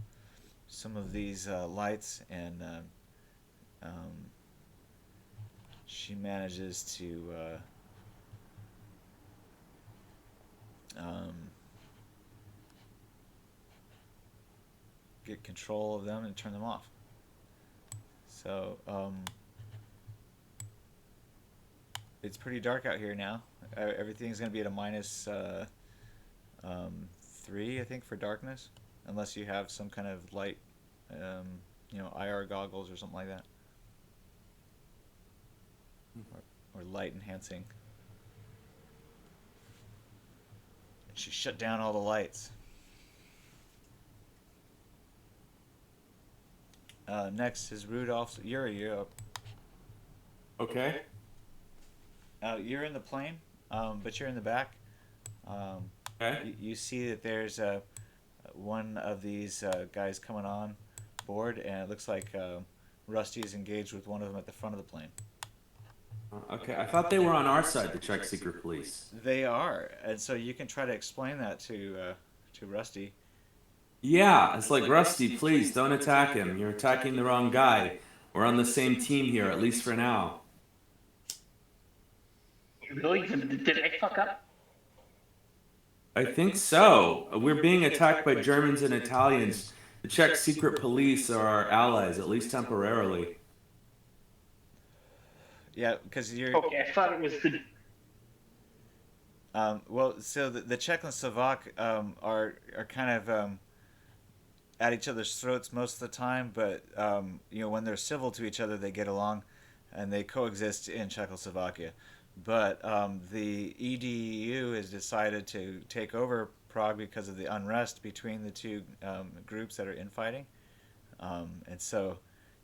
some of these lights, and she manages to get control of them and turn them off. So it's pretty dark out here now. Everything's going to be at a -3, I think, for darkness, unless you have some kind of light, IR goggles or something like that, or light enhancing. And she shut down all the lights. Next is Rudolph. You're up. Okay. You're in the plane, but you're in the back. Okay. You see that there's one of these guys coming on board, and it looks like Rusty is engaged with one of them at the front of the plane. Okay. I thought they were on our side, the Czech secret police. They are, and so you can try to explain that to Rusty. Yeah, it's like, Rusty, please don't attack him. You're attacking the wrong guy. We're on the same team here, at least for now. Really? Did I fuck up? I think so. We're being attacked by Germans and Italians. The Czech secret police are our allies, at least temporarily. Yeah, because you're. Okay, I thought it was the. Well, so the Czech and Slovak are kind of at each other's throats most of the time, but when they're civil to each other, they get along, and they coexist in Czechoslovakia. But the EDU has decided to take over Prague because of the unrest between the two groups that are infighting, and so,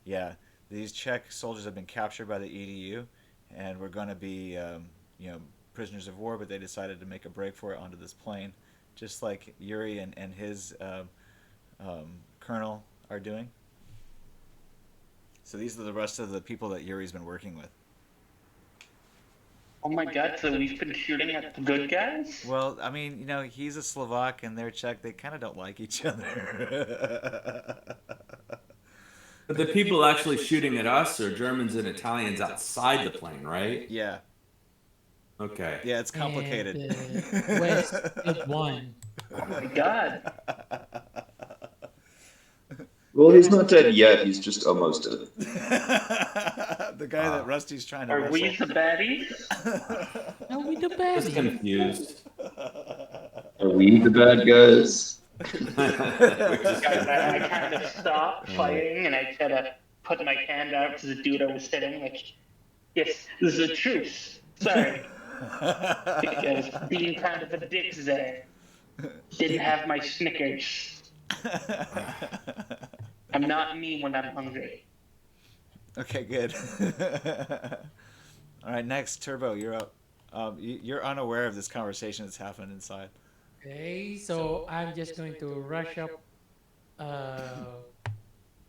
yeah, these Czech soldiers have been captured by the EDU, and were going to be prisoners of war, but they decided to make a break for it onto this plane, just like Yuri and his colonel are doing. So these are the rest of the people that Yuri's been working with. Oh my god, so we've been shooting at the good guys? Well, I mean, he's a Slovak and they're Czech. They kind of don't like each other. But the people actually shooting at us are Germans and Italians outside the plane, right? Yeah. Okay. Yeah, it's complicated. And, West is one. Oh my god. Well, he's not dead yet. He's just almost dead. The guy that Rusty's trying to Are wrestle. we the baddies? Are we the Just baddies? confused. Are we the bad guys? I kind of stopped fighting and I kind of put my hand out to the dude I was hitting, like, Yes, this is a truce. Sorry, because being kind of a dick there. Didn't have my Snickers. I'm not me when I'm hungry. Okay, good. All right, next, Turbo, you're up. You're unaware of this conversation that's happened inside. Okay, so I'm just going to rush up uh,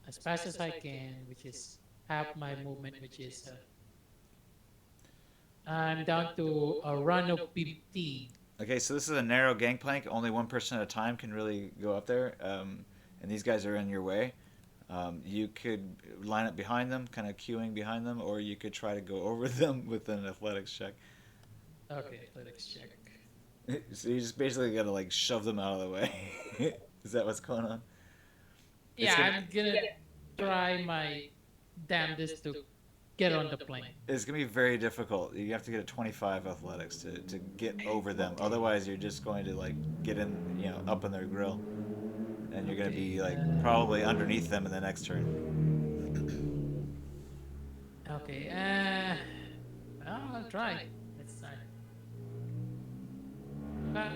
as fast as I can, which is half my movement, which is I'm down to a run of 15. Okay, so this is a narrow gangplank. Only one person at a time can really go up there, and these guys are in your way. You could line up behind them, kind of queuing behind them, or you could try to go over them with an athletics check. Okay, athletics check. So you just basically gotta like shove them out of the way. Is that what's going on? It's Yeah, gonna, I'm gonna try my damnedest to get on the plane. it's gonna be very difficult. You have to get a 25 athletics to get over them. Otherwise, you're just going to like get in, up in their grill, and you're gonna Okay, be like probably underneath them in the next turn. okay. I'll try. Let's try. Uh,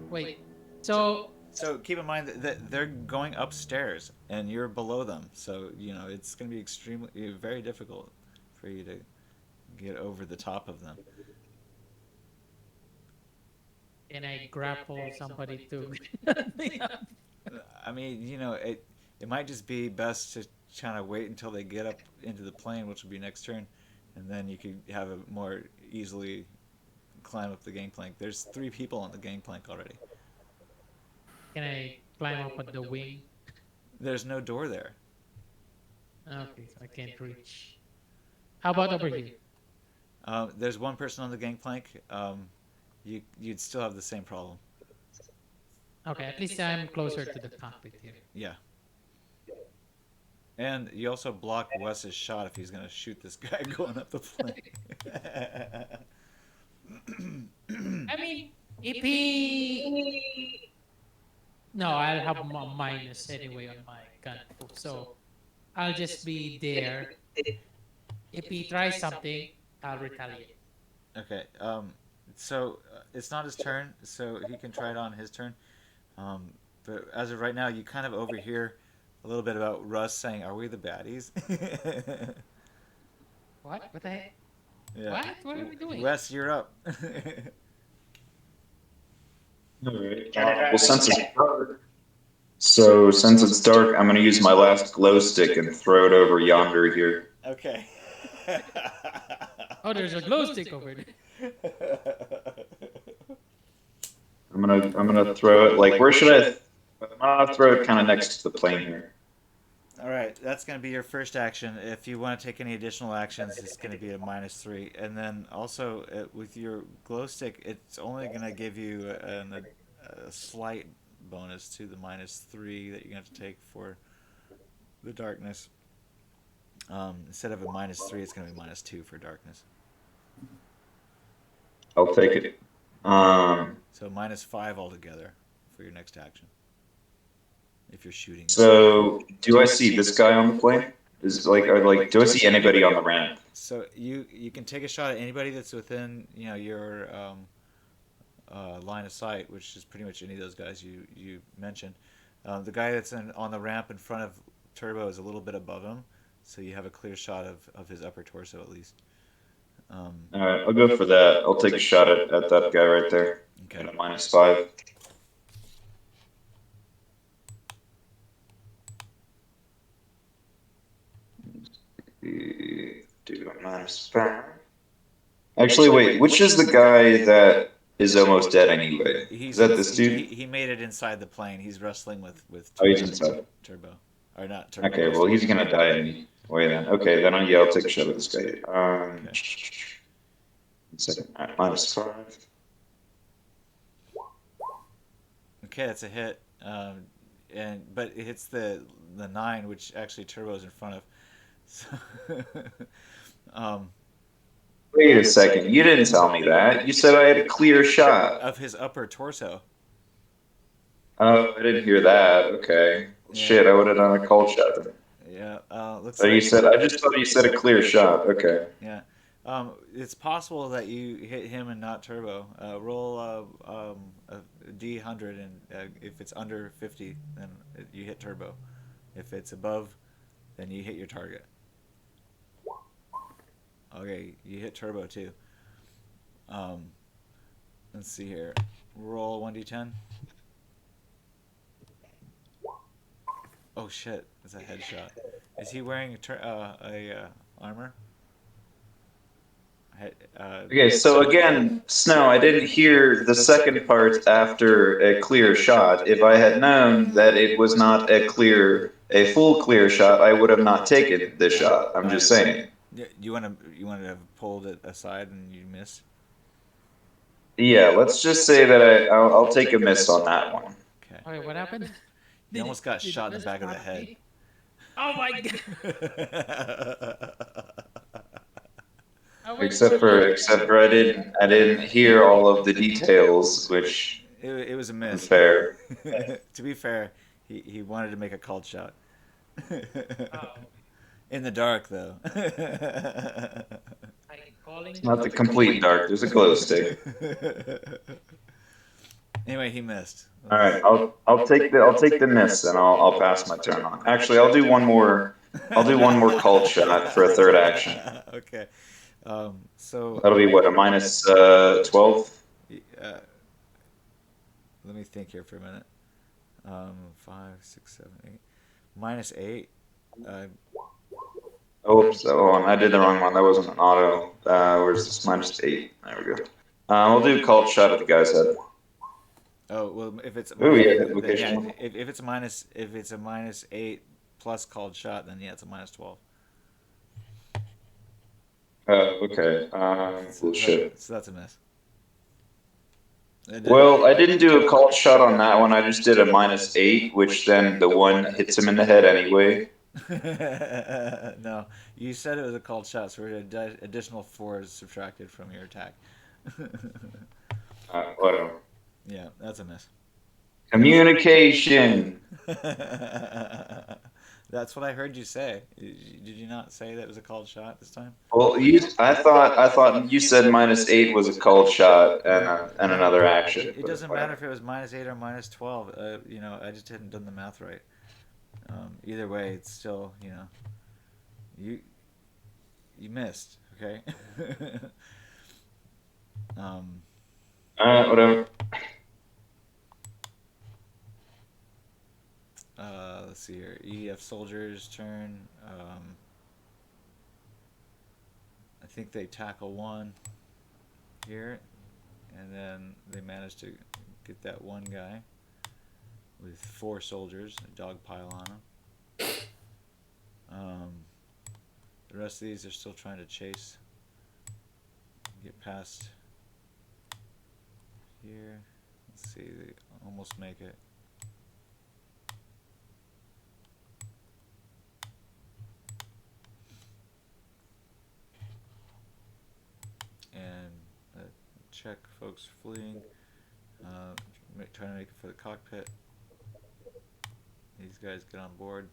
wait. So So keep in mind that they're going upstairs and you're below them. So it's going to be extremely very difficult for you to get over the top of them. can I grapple somebody to? I mean, it might just be best to kind of wait until they get up into the plane, which will be next turn, and then you could have a more easily climb up the gangplank. There's 3 people on the gangplank already. Can I climb up at the wing? There's no door there. Okay, so I can't reach. How about over here? There's one person on the gangplank. You'd still have the same problem. Okay, at least I'm closer to the cockpit here. Yeah. And you also block Wes's shot if he's going to shoot this guy going up the plane. I mean, if he. No, I'll have a minus anyway on my gun. So I'll just be there. If he tries something, I'll retaliate. Okay. So it's not his turn, so he can try it on his turn. But as of right now, you kind of overhear a little bit about Russ saying, "Are we the baddies?" What? What the heck? Yeah. What? What are we doing? Wes, you're up. Alright. Well, since it's dark, I'm gonna use my last glow stick and throw it over yonder here. Okay. Oh, there's a glow stick over there. I'm gonna throw it like where should I? I'm gonna throw it kind of next to the plane here. All right, that's going to be your first action. If you want to take any additional actions, it's going to be a -3. And then also with your glow stick, it's only going to give you a slight bonus to the -3 that you're going to have to take for the darkness. Instead of a -3, it's going to be -2 for darkness. I'll take it. So -5 altogether for your next action. If you're shooting. So do I see this guy on the plane? Do I see anybody on the ramp? So you can take a shot at anybody that's within your line of sight, which is pretty much any of those guys you mentioned. The guy that's on the ramp in front of Turbo is a little bit above him, so you have a clear shot of his upper torso at least. All right, I'll go for that. I'll take a shot at that guy right there. Okay. At a -5. Do a -5. Actually, wait. Which is the guy that is almost dead anyway? Is that this dude? He made it inside the plane. He's wrestling with Oh, he's inside. Turbo, or not Turbo. Okay, well he's gonna die anyway then. Okay, then I'll take a shot at this guy. Okay. 1 second. All right, -5. Okay, that's a hit. But it hits the 9, which actually Turbo's in front of. So, Wait a second. You didn't tell me that. You said I had a clear shot. of his upper torso. Oh, I didn't hear that. Okay. Yeah. Shit, I would have done a cold shot then. Yeah. Looks So like I just thought you said a clear shot. Okay. Yeah. It's possible that you hit him and not Turbo. Roll a D100, and if it's under 50, then you hit Turbo. If it's above, then you hit your target. Okay, you hit Turbo too. Um, let's see here. Roll 1d10. Oh shit! It's a headshot. Is he wearing a armor? Okay, so again, Snow, I didn't hear the second part after a clear shot. If I had known that it was not a full clear shot, I would have not taken this shot. I'm just saying. You want to have pulled it aside and you missed? Yeah, let's just say that I'll take a miss on that one. Okay. Okay, what happened? You almost got Did shot in the it back of the stop head. me? Oh my god! I went Except for I didn't hear all of the details, which It was a miss. unfair. To be fair, he wanted to make a called shot. Oh, In the dark, though. like calling It's the not the complete dark. There's a glow stick. Anyway, he missed. All right, I'll take the miss and I'll pass my turn on. Actually, I'll do one more. I'll do one more cult shot for a third action. Okay. So That'll be what, a minus 12? let me think here for a minute. 5, 6, 7, 8. -8. Oops, oh, I did the wrong one. That wasn't an auto. Where's this? -8. There we go. We'll do cult shot at the guy's head. Oh well, if it's Ooh, yeah, then, vocation. yeah, if it's a -8 plus called shot, then yeah, it's a -12. Okay. Bullshit. So that's a miss. Well, I didn't do a cult shot on that one. I just did a -8, which then the one hits him in the head anyway. No, you said it was a called shot, so we're additional 4 is subtracted from your attack. Whatever. Yeah, that's a miss. Communication. That's what I heard you say. Did you not say that it was a called shot this time? Well, I thought you said -8 was a cult shot and another action. It doesn't matter if it was -8 or -12. I just hadn't done the math right. Either way, it's still, you missed. Okay. Whatever. Let's see here. EF soldiers turn. I think they tackle one here, and then they manage to get that one guy with 4 soldiers, a dog pile on him. The rest of these are still trying to chase, get past here. Let's see, they almost make it. And check folks fleeing, trying to make it for the cockpit. These guys get on board.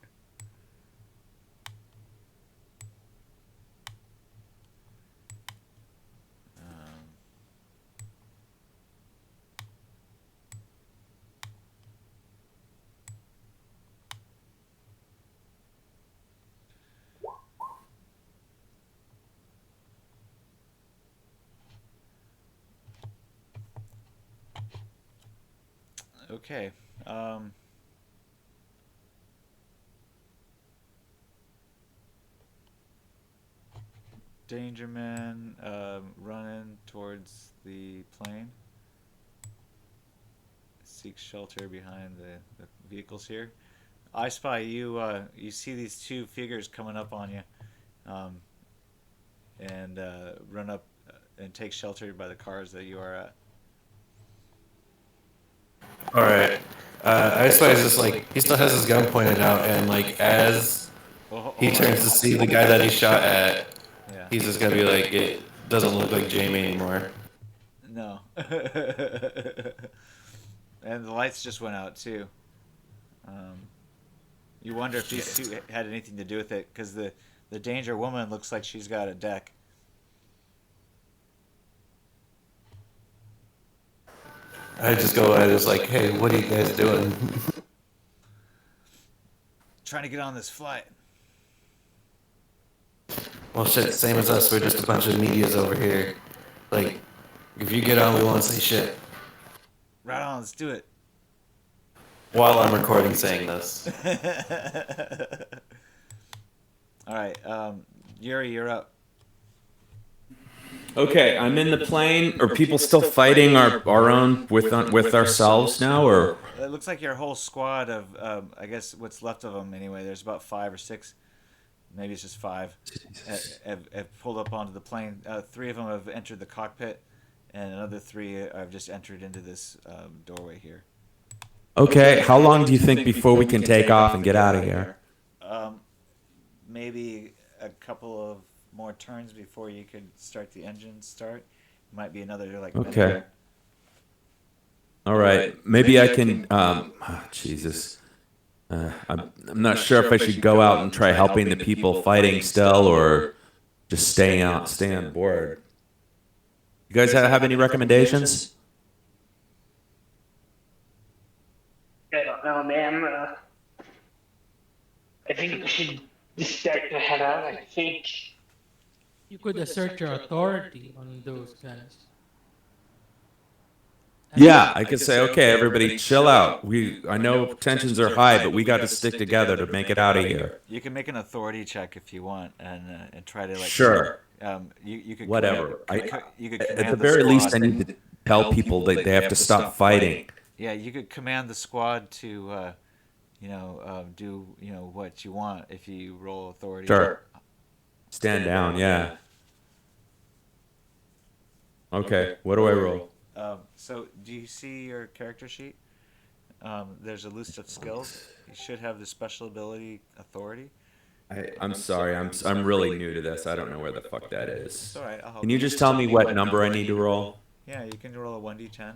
Okay. Dangerman running towards the plane. Seeks shelter behind the vehicles here. I Spy, you see these 2 figures coming up on you, and run up and take shelter by the cars that you are at. All right. I Spy is just like he still has his gun pointed out, and like as he turns to see the guy that he shot at, Yeah. he's just gonna be like, it doesn't look like Jamie anymore. No. And the lights just went out too. You wonder if these 2 had anything to do with it, because the danger woman looks like she's got a deck. I just like, hey, what are you guys doing? Trying to get on this flight. Well, shit, same as us. We're just a bunch of medias over here. Like, if you get on, we won't say shit. Right on, let's do it. While I'm recording saying this. All right, Yuri, you're up. Okay, I'm in the plane. Are people still fighting our own with ourselves now, or? It looks like your whole squad of, I guess what's left of them anyway. There's about 5 or 6, maybe it's just 5, have pulled up onto the plane. 3 of them have entered the cockpit, and another 3 have just entered into this doorway here. Okay, how long do you think before we can take off and get out of here? Maybe a couple of more turns before you could start the engine start. Might be another like Okay. minute. All right. Maybe I can. Jesus. I'm not sure if I should go out and try helping the people fighting still, or just stay on board. You guys have any recommendations? I don't know, man. I think we should just start to head out. I think. You could assert your authority on those guys. Yeah, I could say, okay, everybody, chill out. I know tensions are high, but we got to stick together to make it out of here. You can make an authority check if you want, and try to like. Sure. You could Whatever. you could At command the very least, I squad. need to tell people that they have to stop fighting. Yeah, you could command the squad to, do what you want if you roll authority. Sure. Stand down, yeah. Okay, what do I roll? So, do you see your character sheet? There's a list of skills. You should have the special ability authority. I'm sorry, I'm really new to this. I don't know where the fuck that is. It's all right. I'll help Can you just tell me what number I need to roll? Yeah, you can roll a 1d10,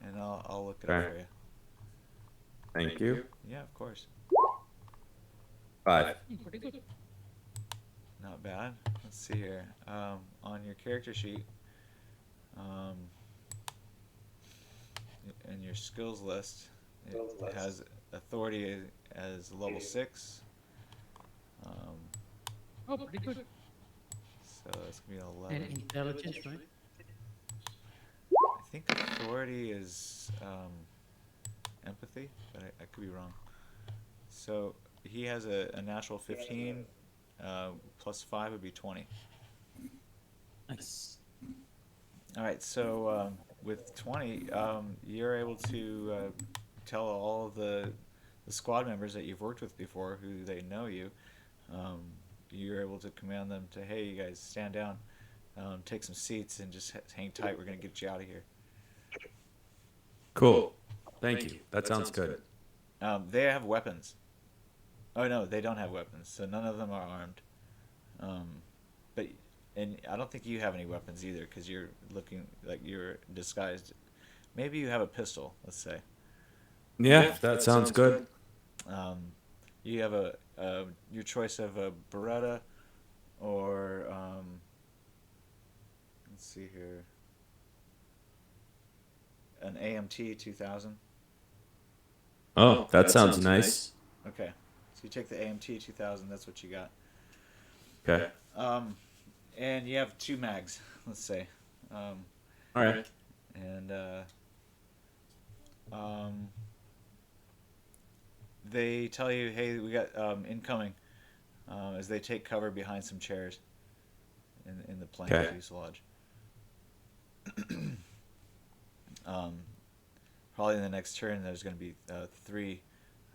and I'll look it up Okay. for you. Thank you. Yeah, of course. 5. Pretty good. Not bad. Let's see here. On your character sheet, in your skills list, it has authority as level 6. Oh, pretty good. So that's gonna be an And 11. intelligence, right? I think authority is empathy, but I could be wrong. So he has a natural 15. Plus 5 would be 20. Nice. All right, so with 20, you're able to tell all of the squad members that you've worked with before, who they know you. You're able to command them to, hey, you guys, stand down, take some seats, and just hang tight. We're gonna get you out of here. Cool. Thank you. That sounds good. They have weapons. Oh no, they don't have weapons, so none of them are armed. And I don't think you have any weapons either, because you're looking like you're disguised. Maybe you have a pistol, let's say. Yeah, that sounds good. You have your choice of a Beretta, or let's see here, an AMT 2000. Oh, that sounds nice. Okay, so you take the AMT 2000. That's what you got. Okay. And you have 2 mags, let's say. All right. And they tell you, hey, we got incoming, as they take cover behind some chairs in the plane fuselage. Probably in the next turn, there's going to be 3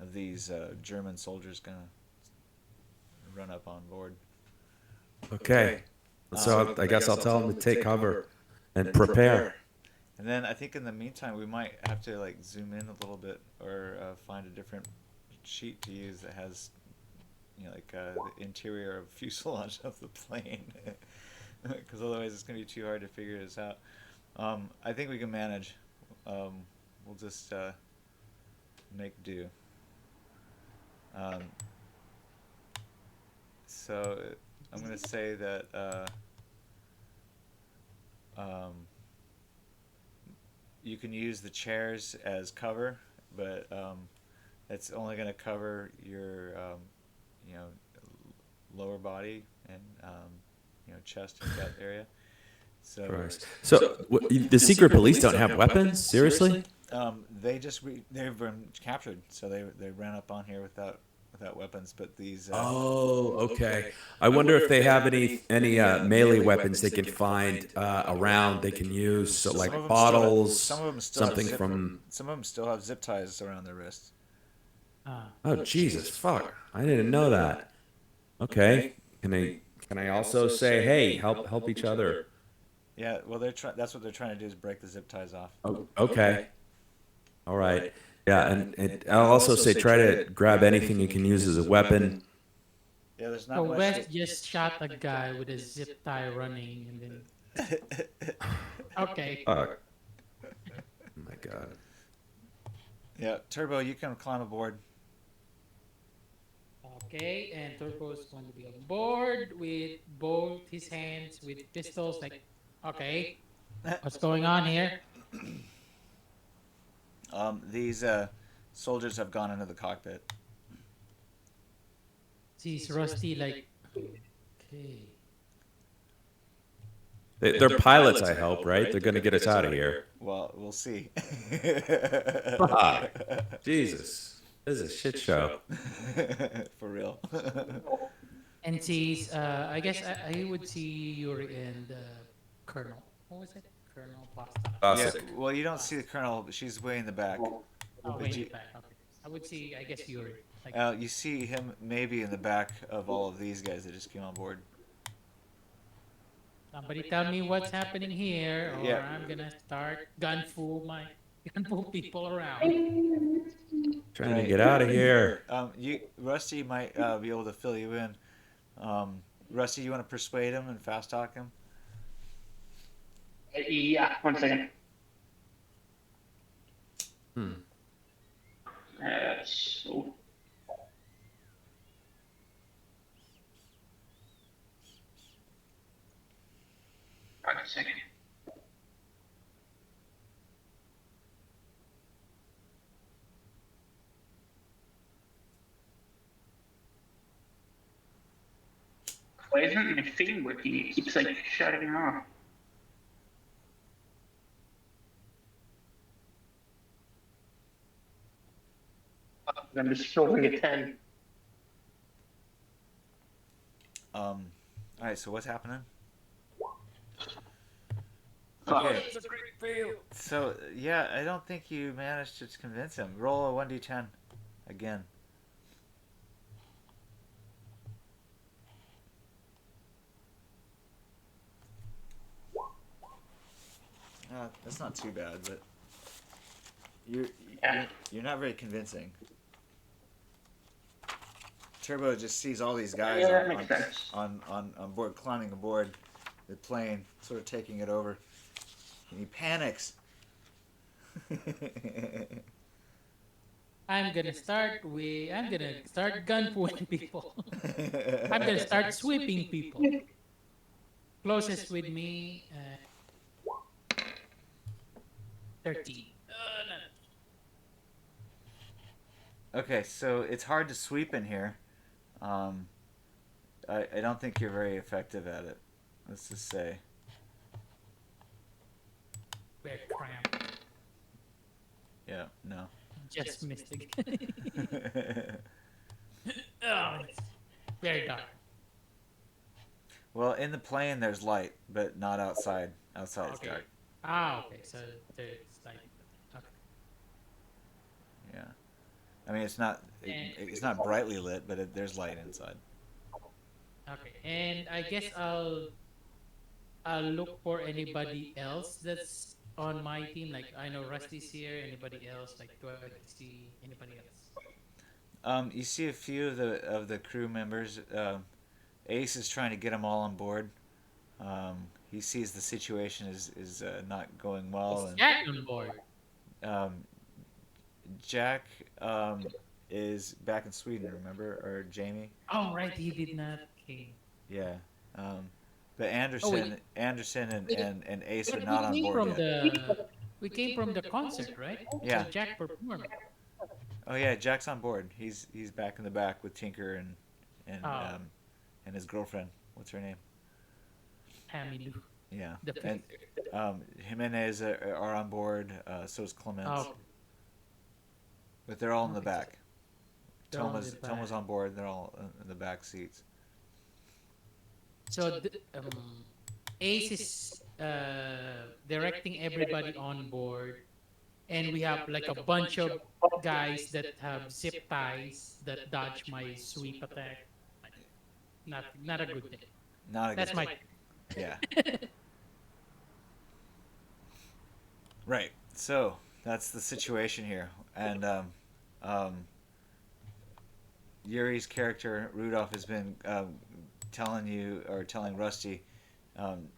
of these German soldiers going to run up on board. Okay. So I guess I'll tell them to take cover and prepare. And then I think in the meantime, we might have to like zoom in a little bit, or find a different sheet to use that has, the interior of fuselage of the plane, because otherwise it's gonna be too hard to figure this out. I think we can manage. We'll just make do. So I'm gonna say that you can use the chairs as cover, but it's only going to cover your you know lower body and chest and gut area. So Christ. So the secret police don't have weapons? Seriously? they've been captured, so they ran up on here without weapons. But these Oh, okay. I wonder if they have any melee weapons they can find around they can use, so some of like them bottles, some of them still something have from. some of them still have zip ties around their wrists. Oh Jesus, fuck! I didn't know that. Okay, can I also say, hey, help each other? Yeah, well that's what they're trying to do is break the zip ties off. Oh, okay. All right. Yeah, and I'll also say try to grab anything you can use as a weapon. Yeah, there's So not much. West just shot a guy with a zip tie running, and then okay. Fuck. Oh my God. Yeah, Turbo, you can climb aboard. Okay, and Turbo is going to be on board with both his hands with pistols. Like, okay, what's going on here? These soldiers have gone into the cockpit. Sees Rusty like, okay. They're pilots, I hope, right? They're going to get us out of here. Well, we'll see. Fuck. Jesus. This is a shit show. For real. And sees, I guess I would see Yuri and Colonel. What was it? Colonel Pasta. Yeah, Classic. well, you don't see the colonel, but she's way in the back. Oh, But wait, you, back. Okay. I would see, I guess, Yuri. Like, you see him maybe in the back of all of these guys that just came on board. somebody tell me what's happening here, or Yeah. I'm gonna start gun fool people around. Trying to get out of here. Rusty might be able to fill you in. Rusty, you want to persuade him and fast talk him? Yeah, 1 second. So. Wait a second. Why isn't my thing working? It keeps like shutting off. I'm just holding a 10. All right. So what's happening? Fuck. Okay. So yeah, I don't think you managed to convince him. Roll a 1d10 again. That's not too bad, but you're not very convincing. Turbo just sees all these guys Yeah, that makes sense. on board, climbing aboard the plane, sort of taking it over. And he panics. I'm gonna start gun fooling people. I'm gonna start sweeping people. Closest with me, 13. No. Okay, so it's hard to sweep in here. I don't think you're very effective at it. Let's just say. We're cramped. Yeah, no. Just missed again. Oh, it's very dark. Well, in the plane there's light, but not outside. Outside it's Okay. dark. Okay, so there's like, okay. Yeah. I mean, it's not brightly lit, but there's light inside. Okay, and I guess I'll look for anybody else that's on my team. Like, I know Rusty's here. Anybody else? Like, do I see anybody else? You see a few of the crew members. Ace is trying to get them all on board. He sees the situation is not going well, Is Jack on board? and Jack is back in Sweden. Remember, or Jamie? Oh, right, he did not came. Yeah. But Anderson, Oh, wait. Anderson and Ace are Where not did on he board from yet. the We came from the concert, right? Yeah. So Jack performed. Oh yeah, Jack's on board. He's back in the back with Tinker and Oh, and his girlfriend. What's her name? Hammy Lou. Yeah. The And fifth. Jimenez are on board. So is Clements. Oh, But they're all in the okay. back. They're on the Toma's back. on board. They're all in the back seats. So Ace is directing everybody on board, and we have like a bunch of guys that have zip ties that dodge my sweep attack. Like, not a good thing. Not a good That's thing. my Yeah. Right. So that's the situation here, and um, Yuri's character Rudolph has been telling Rusty,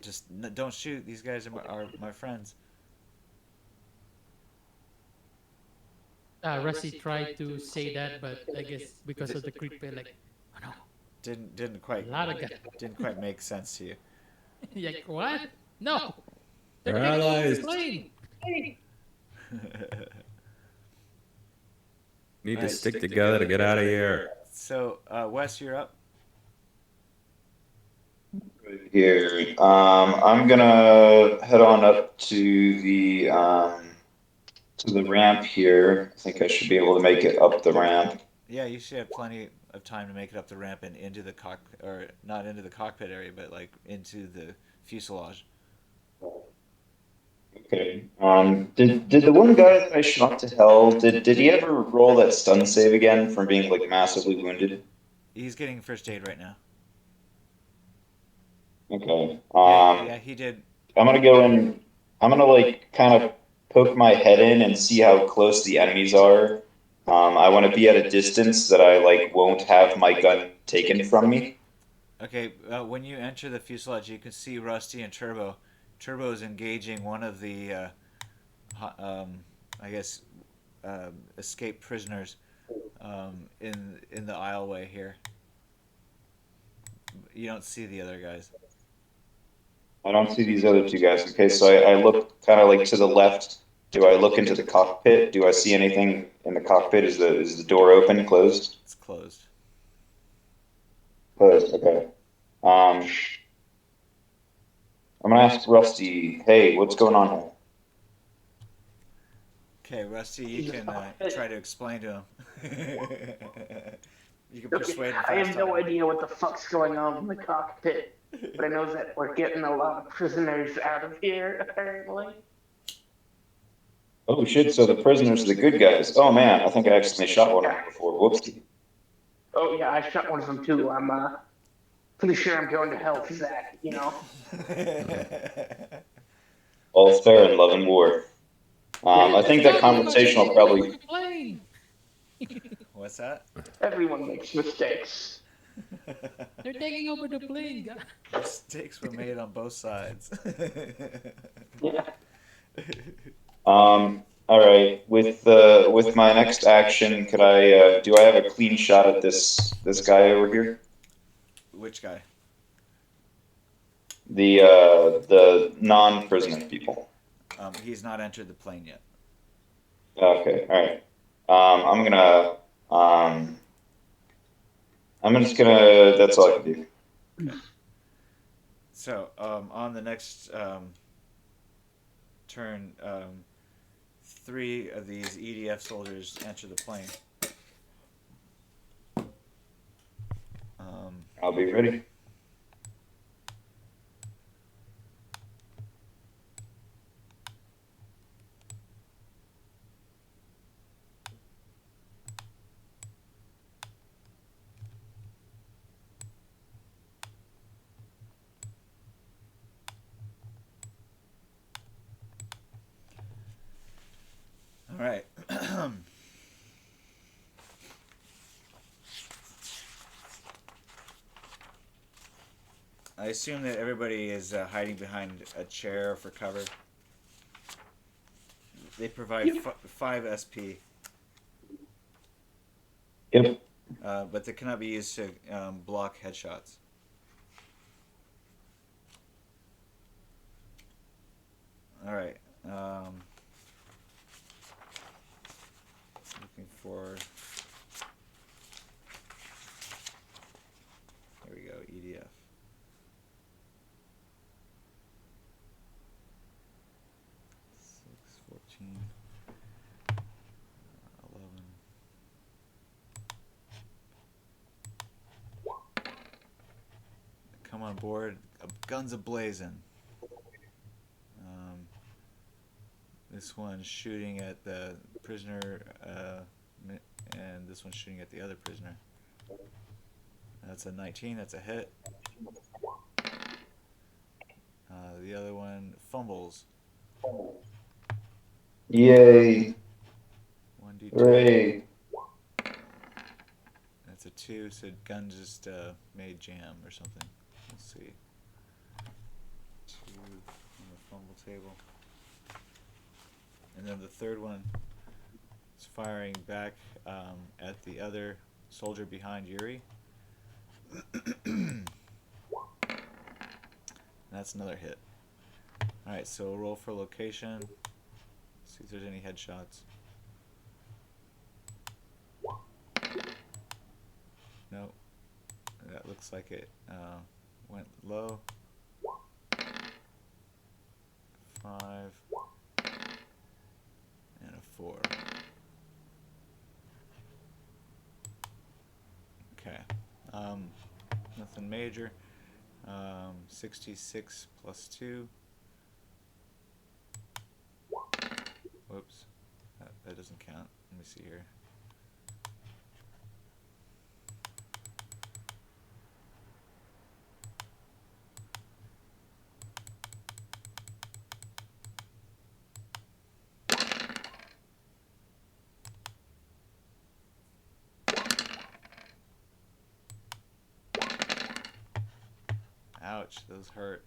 just don't shoot. These guys are my friends. Rusty tried to say that, but I guess because of the creep, like, oh no, Didn't a quite lot of guys. didn't quite make sense to you. Like what? No, they're They're taking over the allies. plane. Need to Right. stick together to get out of here. So Wes, you're up. Here, I'm gonna head on up to the ramp here. I think I should be able to make it up the ramp. Yeah, you should have plenty of time to make it up the ramp and into the or not into the cockpit area, but like into the fuselage. Okay. Did the one guy that I shot to hell, did he ever roll that stun save again from being like massively wounded? He's getting first aid right now. Okay. Yeah, he did. I'm gonna go in. I'm gonna like kind of poke my head in and see how close the enemies are. I want to be at a distance that I like won't have my gun taken from me. Okay, when you enter the fuselage, you can see Rusty and Turbo. Turbo is engaging one of the, I guess, escaped prisoners in the aisleway here. You don't see the other guys. I don't see these other two guys. Okay, so I look kind of like to the left. Do I look into the cockpit? Do I see anything in the cockpit? Is the door open, closed? It's closed. Closed. Okay. I'm gonna ask Rusty. Hey, what's going on here? Okay, Rusty, you can try to explain to him. You can persuade him. I have fast no talk. idea what the fuck's going on in the cockpit, but I know that we're getting a lot of prisoners out of here, apparently. Oh shit! So the prisoners are the good guys. Oh man, I think I accidentally shot one of them before. Whoopsie. Oh yeah, I shot one of them too. I'm pretty sure I'm going to hell for that, you know? All's fair in love and war. I think that conversation will probably. Plane. What's that? Everyone makes mistakes. They're taking over the plane. Mistakes were made on both sides. Yeah. All right. With my next action, could I do I have a clean shot at this guy over here? Which guy? The non-prisoner people. He's not entered the plane yet. Okay. All right. I'm just gonna. That's all I can do. So on the next turn, 3 of these EDF soldiers enter the plane. I'll be ready. All right. I assume that everybody is hiding behind a chair for cover. They provide 5 SP, Yep. but they cannot be used to block headshots. All right. for. Here we go, EDF. Six, 14, 11. Come on board, guns a-blazing. This one's shooting at the prisoner, and this one's shooting at the other prisoner. That's a 19, that's a hit. The other one fumbles. Yay. 1d2. Hooray. That's a 2, so gun just made jam or something. We'll see. 2 on the fumble table. And then the third one is firing back at the other soldier behind Yuri. That's another hit. Alright, so we'll roll for location. See if there's any headshots. Nope. That looks like it went low. 5 and a 4. Okay. Nothing major. 66 plus 2. Whoops. That doesn't count. Let me see here. Ouch, those hurt.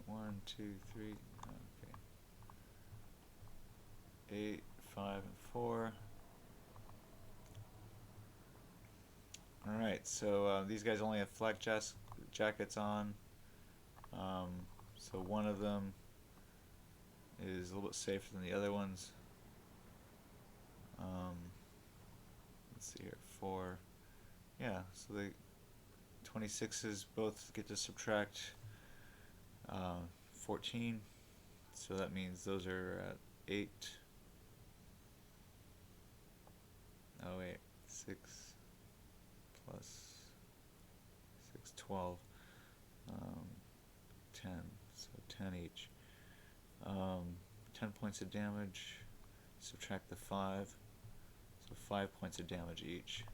1, 2, 3. Okay. 8, 5, and 4. Alright, so these guys only have flak jackets on. So one of them is a little bit safer than the other ones. Let's see here. 4. Yeah, so the 26s both get to subtract 14, so that means those are at 8. Oh wait, 6 plus 6, 12, 10, so 10 each. 10 points of damage, subtract the 5, so 5 points of damage each.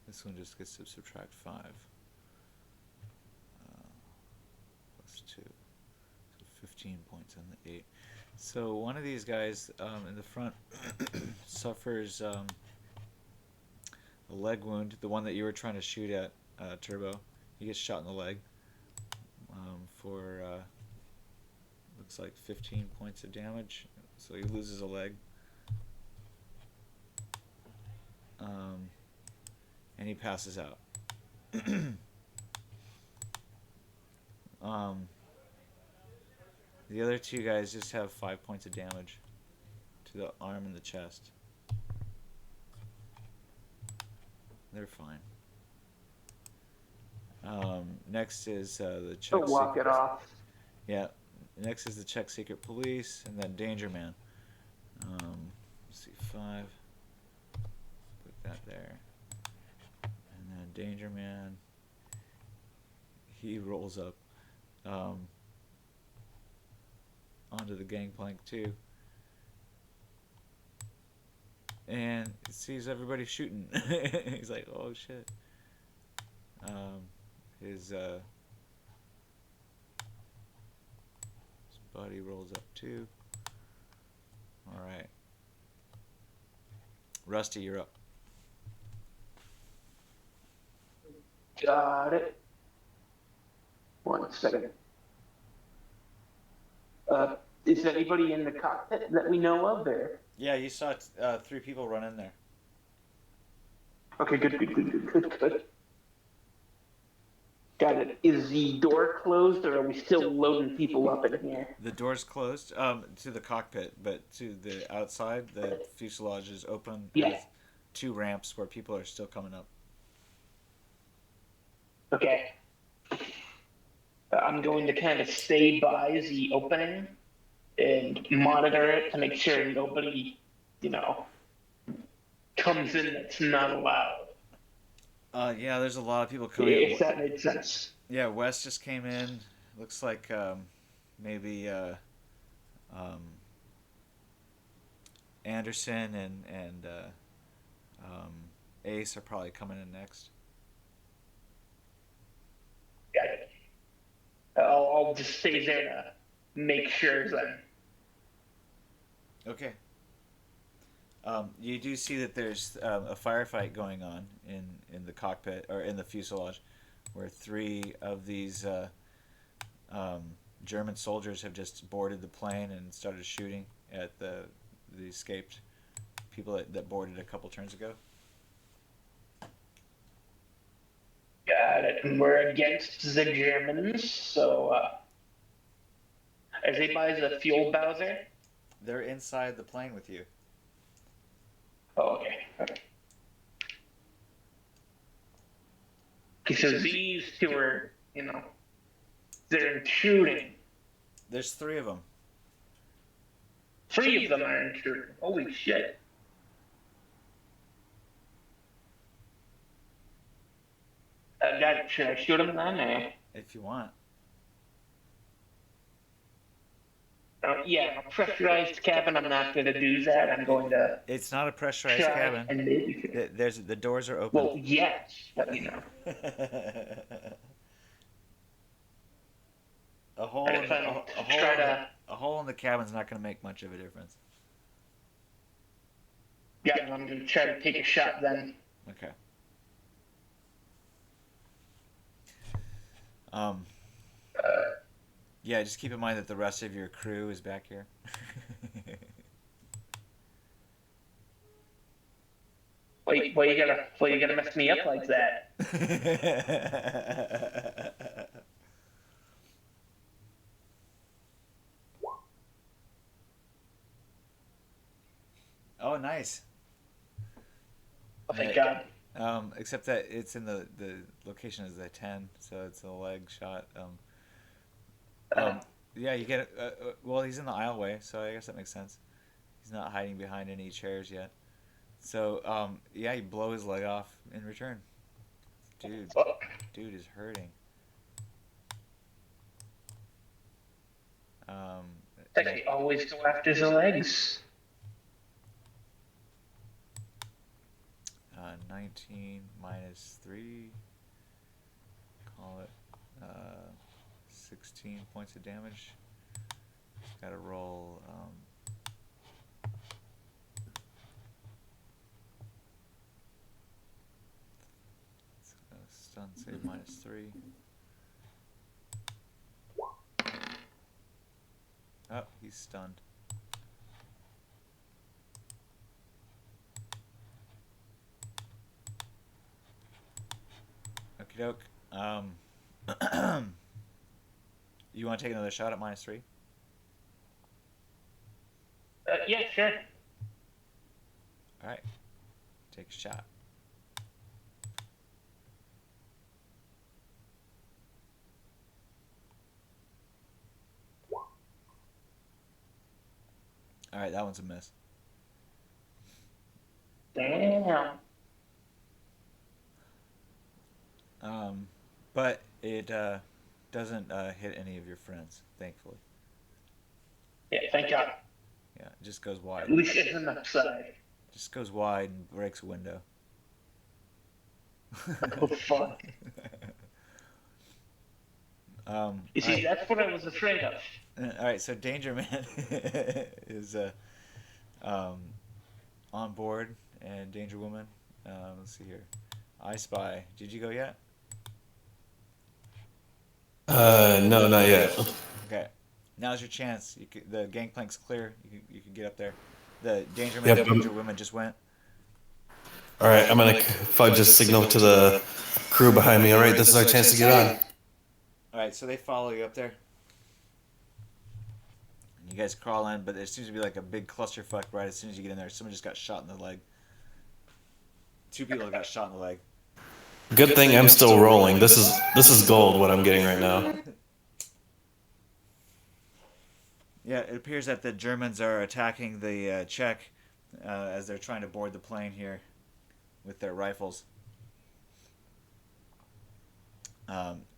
This one just gets to subtract 5. Plus 2. So 15 points on the 8. So one of these guys in the front suffers a leg wound. The one that you were trying to shoot at, Turbo. He gets shot in the leg for, looks like 15 points of damage. So he loses a leg. And he passes out. The other two guys just have 5 points of damage to the arm and the chest. They're fine. Next is the Czech. So walk it off. Yeah. Next is the Czech Secret Police, and then Danger Man. Let's see, 5. Put that there. And then Danger Man. He rolls up onto the gangplank too, and sees everybody shooting. He's like, "Oh shit!" His buddy rolls up too. All right, Rusty, you're up. Got it. 1 second. Is anybody in the cockpit that we know of there? Yeah, you saw 3 people run in there. Okay, good. Got it. Is the door closed, or are we still loading people up in here? The door's closed to the cockpit, but to the outside, the fuselage is open. Yeah. Has two ramps where people are still coming up. Okay. I'm going to kind of stay by the opening and monitor it to make sure nobody, comes in that's not allowed. Yeah, there's a lot of people coming If in. that makes sense. Yeah, Wes just came in. Looks like maybe Anderson and Ace are probably coming in next. Got it. I'll just stay there to make sure then. Okay. You do see that there's a firefight going on in the cockpit or in the fuselage, where three of these German soldiers have just boarded the plane and started shooting at the escaped people that boarded a couple turns ago. Got it. And we're against the Germans, so as they buy the fuel Bowser. They're inside the plane with you. Oh, okay. Okay, so these two are, they're intruding. There's three of them. 3 of them are intruding. Holy shit. Should I shoot them then? Or? If you want. Yeah, a pressurized cabin, I'm not going to do that. I'm going to. It's not a pressurized try cabin. And maybe. The doors are open. Well, yes, but A hole in a hole in the cabin's not going to make much of a difference. Yeah, I'm going to try to take a shot then. Okay. Yeah, just keep in mind that the rest of your crew is back here. Why you gotta mess me up like that? Oh, nice. Oh, thank God. Except that it's in the location is a 10, so it's a leg shot. Yeah, you get it. Well, he's in the aisleway, so I guess that makes sense. He's not hiding behind any chairs yet. So, yeah, you blow his leg off in return. Dude is hurting. They always go after the legs. 19 minus 3. Call it 16 points of damage. Got to roll. Stun save minus 3. Oh, he's stunned. Okie doke. You want to take another shot at minus 3? Yeah, sure. Alright. Take a shot. Alright, that one's a miss. Damn. But it doesn't hit any of your friends, thankfully. Yeah, thank God. Yeah, it just goes wide. At least it's an upside. Just goes wide and breaks a window. Oh, fuck. You see, that's what I was afraid of. Alright, so Danger Man is on board, and Danger Woman. Let's see here. I Spy. Did you go yet? No, not yet. Okay. Now's your chance. The gangplank's clear. You can get up there. The Danger Man and Danger Woman just went. All right, I'm gonna fudge a signal to the crew behind me. All right, this is our chance to get on. All right, so they follow you up there. And you guys crawl in, but there seems to be like a big clusterfuck right as soon as you get in there. Someone just got shot in the leg. 2 people got shot in the leg. Good thing I'm still rolling. This is gold. What I'm getting right now. Yeah, it appears that the Germans are attacking the Czech as they're trying to board the plane here with their rifles.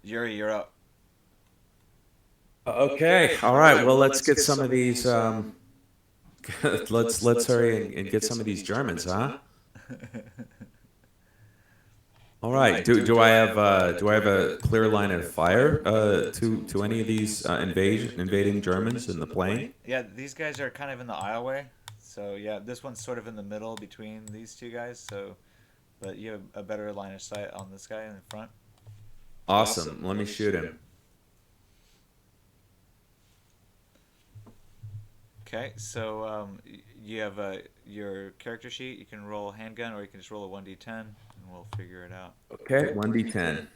Yuri, you're up. Okay. All right. Well, let's get some of these. Let's hurry and get some of these Germans, huh? All right. Do I have a clear line of fire to any of these invading Germans in the plane? Yeah, these guys are kind of in the aisleway. So yeah, this one's sort of in the middle between these 2 guys. So, but you have a better line of sight on this guy in the front. Awesome. Let me shoot him. Okay, so you have your character sheet. You can roll a handgun, or you can just roll a 1d10, and we'll figure it out. Okay. 1d10.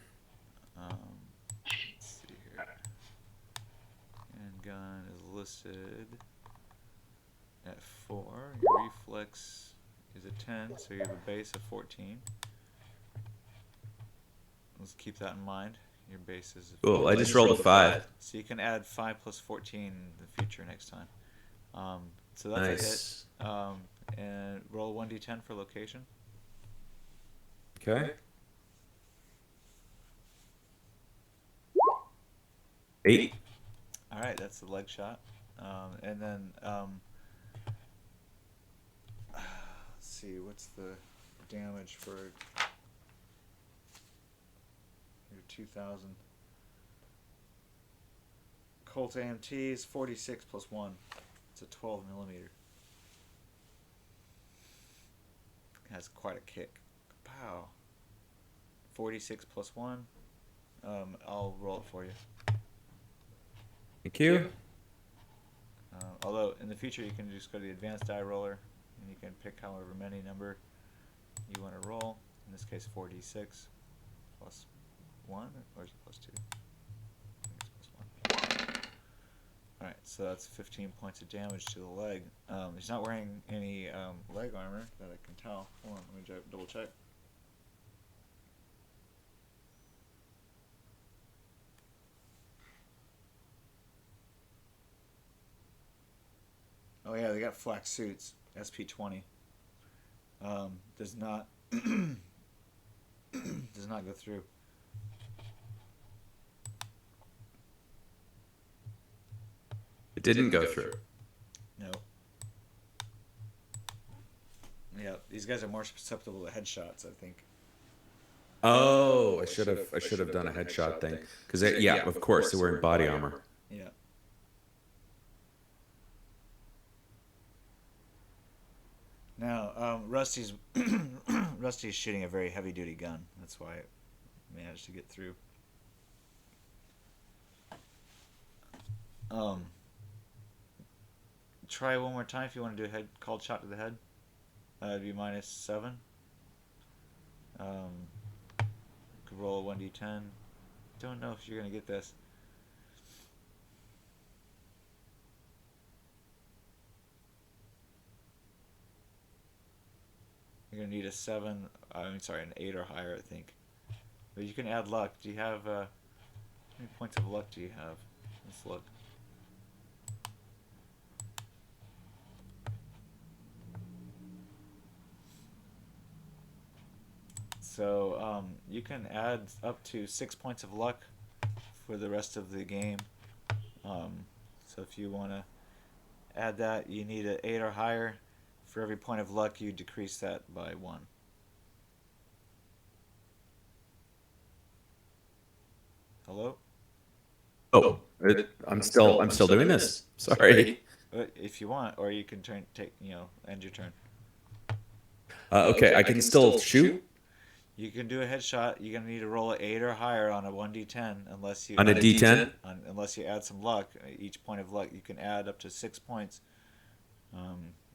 Let's see here. Handgun is listed at 4. Your reflex is a 10, so you have a base of 14. Let's keep that in mind. Your base is. Cool. I just rolled a 5. So you can add 5 plus 14 in the future next time. So that's Nice. a hit. And roll 1d10 for location. Okay. 8. All right, that's the leg shot. And then let's see, what's the damage for your 2000? Colt AMT is 46 plus 1. It's a 12 millimeter. Has quite a kick. Pow. 46 plus 1. I'll roll it for you. Thank you. Although in the future you can just go to the advanced die roller and you can pick however many number you want to roll. In this case 4d6 plus 1, or is it plus 2? I think it's plus 1. Alright, so that's 15 points of damage to the leg. He's not wearing any leg armor that I can tell. Hold on, let me double check. Oh yeah, they got flak suits. SP20. Does not does not go through. It didn't go through. No. Yeah, these guys are more susceptible to headshots, I think. Oh, I should have done a headshot thing because yeah, of course they're wearing body armor. Yeah. Now, Rusty's shooting a very heavy-duty gun. That's why it managed to get through. Try one more time if you want to do a head called shot to the head. That'd be -7. Could roll a 1d10. Don't know if you're gonna get this. You're gonna need a 7. An 8 or higher, I think. But you can add luck. Do you have how many points of luck do you have? Let's look. So you can add up to 6 points of luck for the rest of the game. So if you want to add that, you need an 8 or higher. For every point of luck, you decrease that by 1. Hello? Oh, I'm still doing this. Sorry. If you want, or you can end your turn. Okay, I can still shoot You can do a headshot. You're gonna need to roll an 8 or higher on a 1d10, unless you on a D10. unless you add some luck. Each point of luck you can add up to 6 points.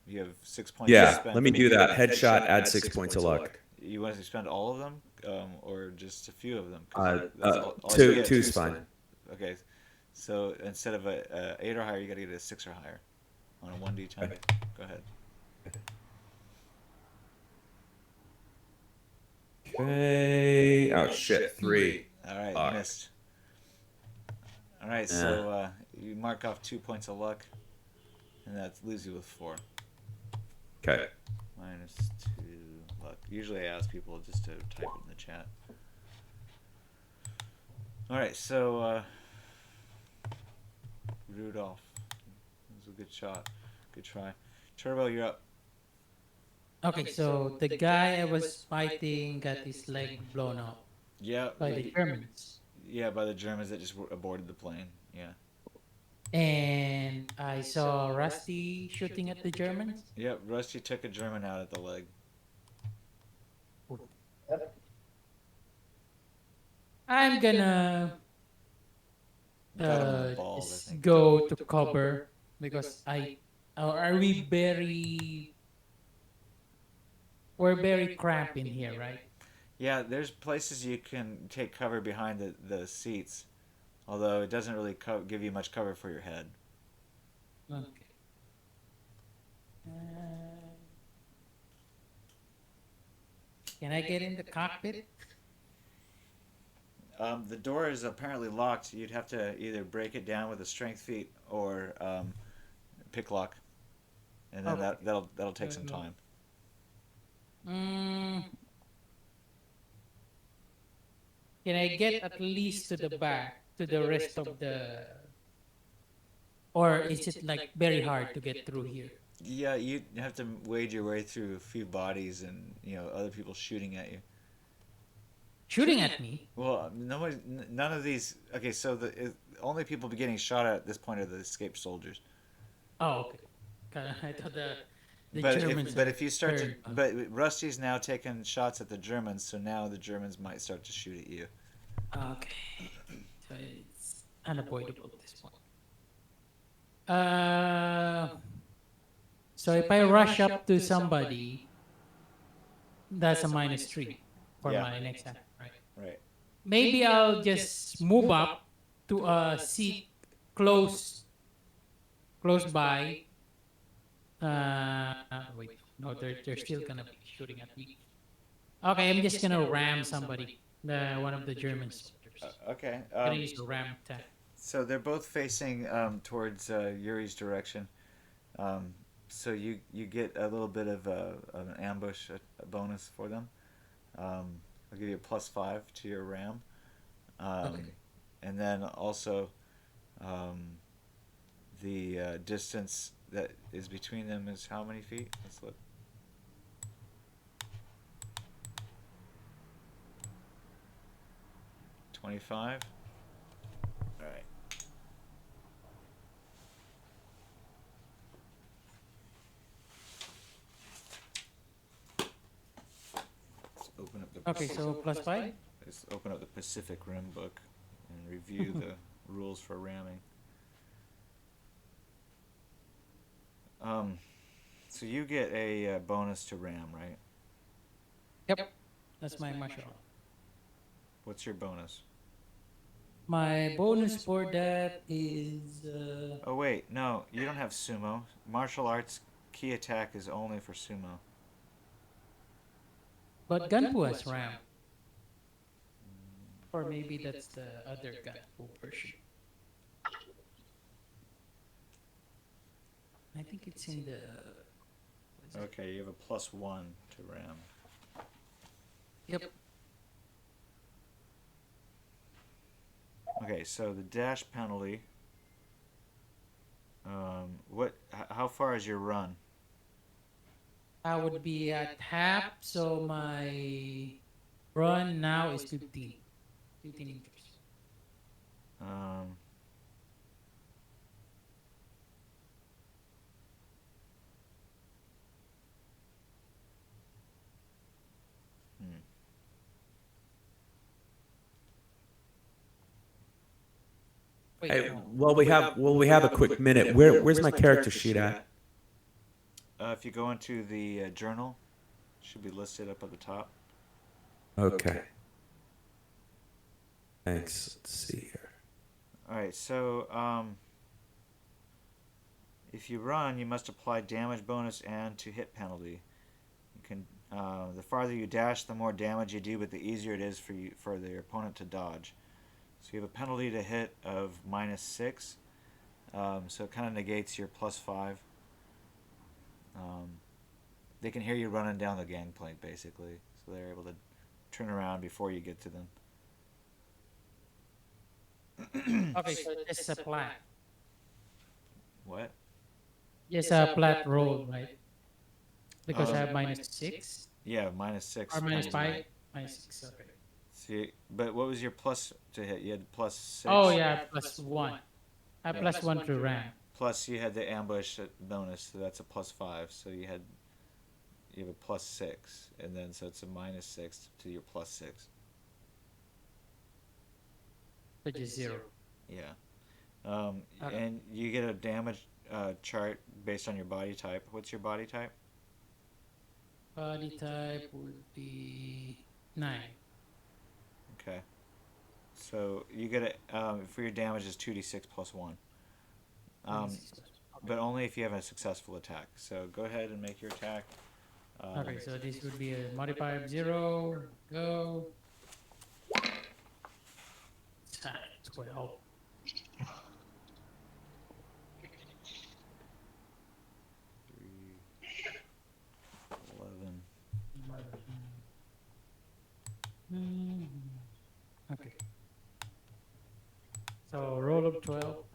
You have 6 points. Yeah, to spend. let me do that. Headshot, add 6 points of luck. You want to spend all of them, or just a few of them? Two's fine. Okay, so instead of a 8 or higher, you got to get a 6 or higher on a 1d10. Okay. Go ahead. Okay. Oh shit, 3. All right, Fuck. missed. All right, so you mark off 2 points of luck, and that leaves you with 4. Okay. Minus 2 luck. Usually I ask people just to type it in the chat. All right, so Rudolph. That was a good shot. Good try. Turbo, you're up. Okay, so the guy I was fighting got his leg blown off Yeah, by the Germans. yeah, by the Germans that just aborted the plane. Yeah. And I saw Rusty shooting at the Germans. Yep, Rusty took a German out at the leg. I'm gonna Got him in the balls, I just think. go to cover because are we we're very cramped in here, right? Yeah, there's places you can take cover behind the seats, although it doesn't really give you much cover for your head. Okay. Can I get in the cockpit? The door is apparently locked. You'd have to either break it down with a strength feat or pick lock, and then Okay. that'll take some time. Can I get at least to the back, to the rest of the... Or is it like very hard to get through here? Yeah, you have to wade your way through a few bodies and other people shooting at you. Shooting at me? Well, none of these. Okay, so the only people getting shot at this point are the escaped soldiers. Oh, okay. I thought the But Germans. if you start to, but Rusty's now taking shots at the Germans, so now the Germans might start to shoot at you. Okay. So it's unavoidable at this point. So if I rush up to somebody, that's a -3 for Yeah. my next act, right? Right. Maybe I'll just move up to a seat close by. Wait, no, they're still gonna be shooting at me. Okay, I'm just gonna ram somebody, one of the German soldiers. Okay. Gonna use the ram attack. So they're both facing towards Yuri's direction. So you get a little bit of an ambush, a bonus for them. I'll give you a +5 to your ram. Okay. And then also the distance that is between them is how many feet? Let's look. $25. All right. Let's open up the. Okay, so +5. Let's open up the Pacific Rim book and review the rules for ramming. So you get a bonus to ram, right? Yep, that's my martial art. What's your bonus? My bonus for that is Oh wait, no, you don't have sumo. Martial arts key attack is only for sumo. but Gunpu has ram. Or maybe that's the other Gunpu version. I think it's in the... Okay, you have a +1 to ram. Yep. Okay, so the dash penalty. How far is your run? I would be at half, so my run now is 15 meters. Um, Wait, Hey, no. well, we have a quick minute. Where's my character sheet at? if you go into the journal, it should be listed up at the top. Okay. Thanks. Let's see here. All right. So if you run, you must apply damage bonus and to hit penalty. You can. The farther you dash, the more damage you do, but the easier it is for the opponent to dodge. So you have a penalty to hit of -6. So it kind of negates your +5. They can hear you running down the gangplank, basically. So they're able to turn around before you get to them. Okay, so it's a flat. What? Yes, a flat roll, right? Because I have -6 Yeah, -6. or -5, -6. Okay. See, but what was your plus to hit? You had +6. Oh yeah, +1. I have Yeah. +1 to ram. Plus you had the ambush bonus, so that's a +5. So you have a +6, and then so it's a -6 to your +6. Which is 0. Yeah. Okay. And you get a damage chart based on your body type. What's your body type? Body type would be 9. Okay. So you get a for your damage is 2d6 plus 1. But only if you have a successful attack. So go ahead and make your attack. Okay, so this would be a modifier of 0. Go. 12. 11. Okay. So roll of 12.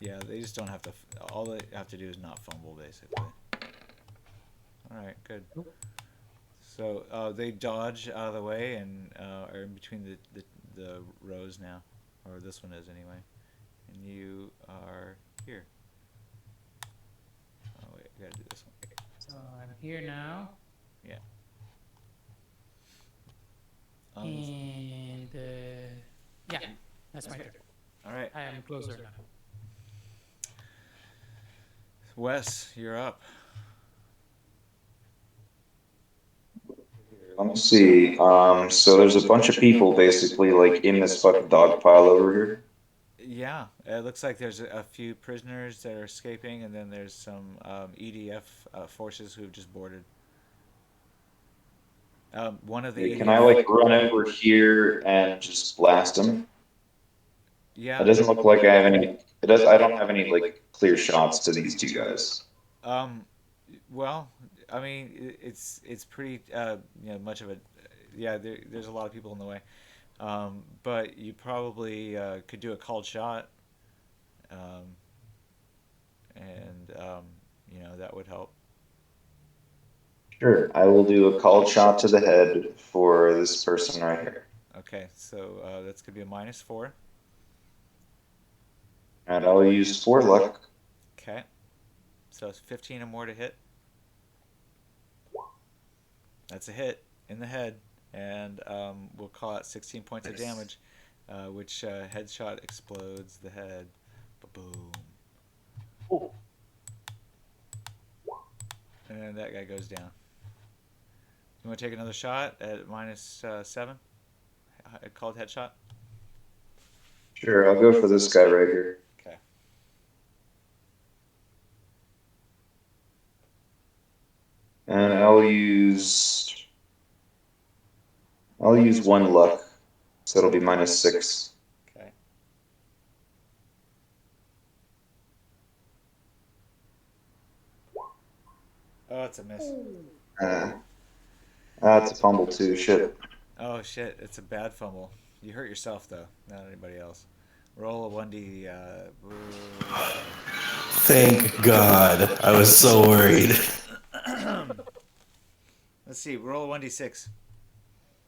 Yeah, they just don't have to. All they have to do is not fumble, basically. All right, good. So they dodge out of the way and are in between the rows now, or this one is anyway. And you are here. Oh wait, I gotta do this one. So I'm here now. Yeah. And yeah, that's my turn. All right, I am closer now. Wes, you're up. Let me see. So there's a bunch of people basically like in this fucking dog pile over here. Yeah, it looks like there's a few prisoners that are escaping, and then there's some EDF forces who've just boarded. One of the Hey, EDF. can I like run over here and just blast them? Yeah. It doesn't look like I have any. It does. I don't have any like clear shots to these two guys. Well, I mean, it's pretty much of a yeah. There's a lot of people in the way, but you probably could do a called shot, and that would help. Sure, I will do a called shot to the head for this person right here. Okay, so that's gonna be a -4. And I'll use 4 luck. Okay, so it's 15 or more to hit. That's a hit in the head, and we'll call it 16 points of damage, which headshot explodes the head. Boom. Oh. And that guy goes down. You want to take another shot at -7? Called headshot? Sure, I'll go for this guy right here. Okay. And I'll use 1 luck. So it'll be -6. Okay. Oh, it's a miss. That's a fumble too. Shit. Oh shit, it's a bad fumble. You hurt yourself though, not anybody else. Roll a 1d. Thank God. I was so worried. Let's see. Roll a 1d6.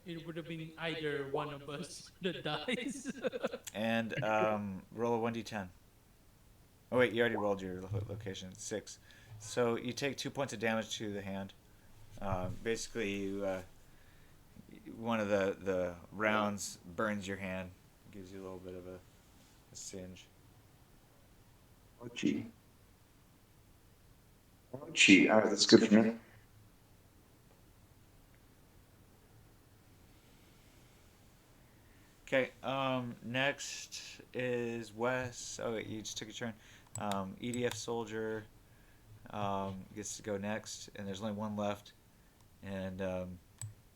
It would have been either one of us that dies. And roll a 1d10. Oh wait, you already rolled your location. 6. So you take 2 points of damage to the hand. Basically, one of the rounds burns your hand, gives you a little bit of a singe. Oh gee. Oh gee. All right, that's good for me. Okay. Next is Wes. Oh, wait, you just took your turn. EDF soldier gets to go next, and there's only one left, and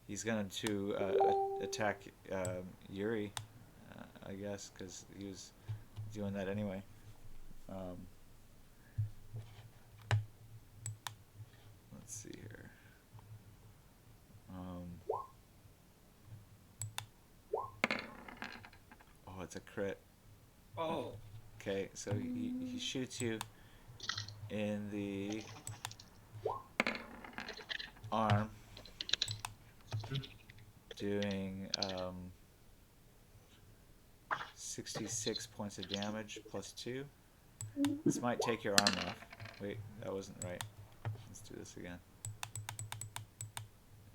he's going to attack Yuri, I guess, because he was doing that anyway. Let's see here. Oh, it's a crit. Oh. Okay, so he shoots you in the arm, doing 66 points of damage plus 2. This might take your arm off. Wait, that wasn't right. Let's do this again.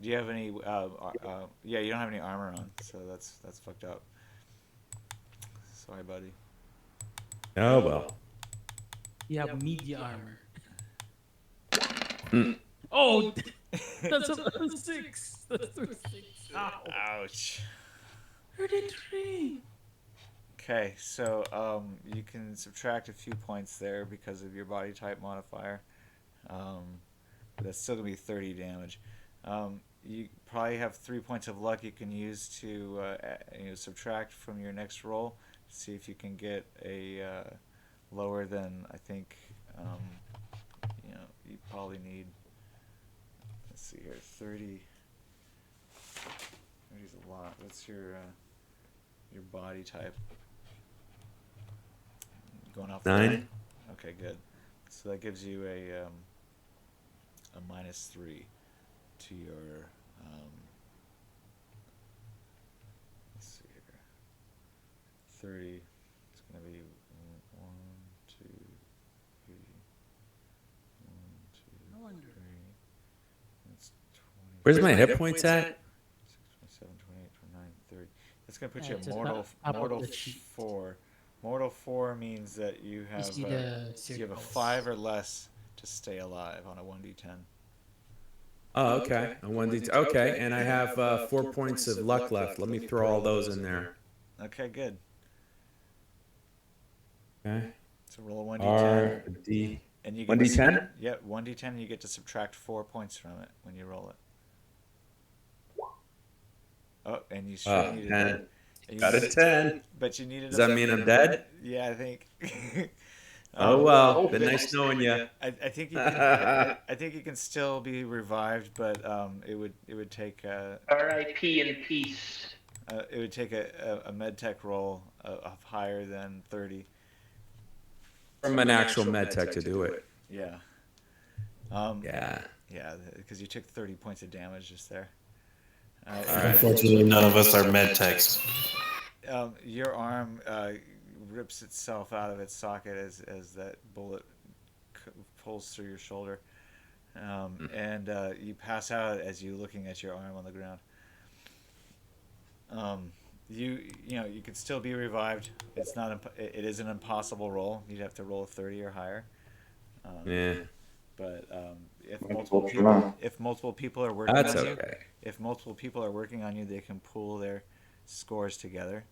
Do you have any? Yeah, you don't have any armor on, so that's fucked up. Sorry, buddy. Oh well. You have media armor. Mm. Oh, that's a plus 6. That's a 6. Ow. Ouch. 33. Okay, so you can subtract a few points there because of your body type modifier. But that's still gonna be 30 damage. You probably have 3 points of luck you can use to subtract from your next roll. See if you can get a lower than I think. You probably need. Let's see here, 30. 30 is a lot. What's your body type? Going off 9. Okay, good. So that gives you a -3 to your. Let's see here. 30. It's gonna be 1, 2, 3. 1, 2, No wonder. 3. That's 20. Where's my hit points at? 6, 27, 28, 29, 30. That's gonna put Yeah, you it's at at mortal about the sheet. 4. Mortal 4 means that you have see the you have a circles. 5 or less to stay alive on a 1d10. Oh, okay. A 1d. Okay, and I have 4 points of luck left. Let me throw all those in there. Okay, good. Okay. So roll a 1d10. R D. And you get 1d10? Yeah, 1d10, and you get to subtract 4 points from it when you roll it. Oh, and you sure needed 10. that. And you Got a needed- 10. But you needed. Does that mean I'm dead? Yeah, I think. Oh well. Been nice knowing you. I think you can. I think you can still be revived, but it would take R.I.P. in peace. it would take a med tech roll of higher than 30. From an actual med tech to do it. Yeah. Yeah. Yeah, because you took 30 points of damage just there. Unfortunately, none of us are med techs. Your arm rips itself out of its socket as that bullet pulls through your shoulder, and you pass out as you looking at your arm on the ground. You could still be revived. It's not. It is an impossible roll. You'd have to roll a 30 or higher. Yeah. But if Multiple multiple people are working That's on you, okay. if multiple people are working on you, they can pool their scores together.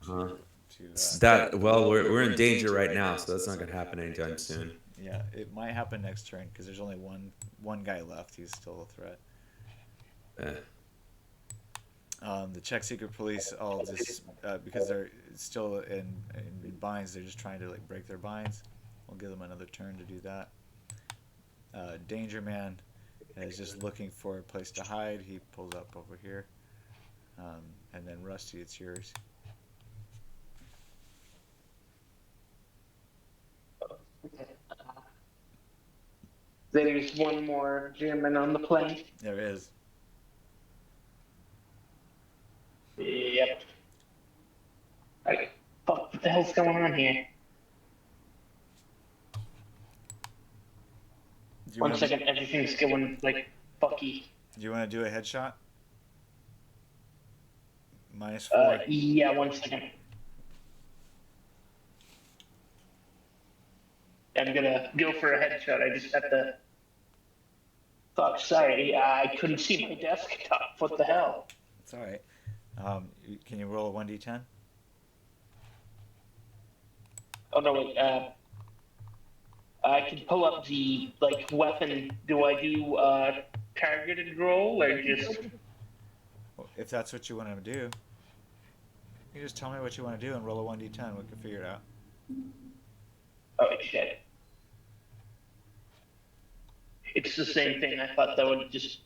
Uh-huh. To We're in danger right now, so that's not gonna happen anytime soon. yeah, it might happen next turn because there's only one guy left. He's still a threat. Yeah. The Czech secret police all just because they're still in binds, they're just trying to break their binds. We'll give them another turn to do that. Danger Man is just looking for a place to hide. He pulls up over here, and then Rusty, it's yours. There's one more German on the plane. There is. Yep. Like, fuck, what the hell's going on here? Do you One wanna- second, everything's going, fucky. Do you want to do a headshot? -4. Yeah, 1 second. I'm gonna go for a headshot. I just have to. Fuck, sorry, I couldn't see my desktop. What the hell? It's all right. Can you roll a 1d10? Oh no, wait. I can pull up the weapon. Do I do targeted roll or just? Well, if that's what you want to do, you just tell me what you want to do and roll a 1d10. We can figure it out. Oh shit! It's the same thing. I thought that would just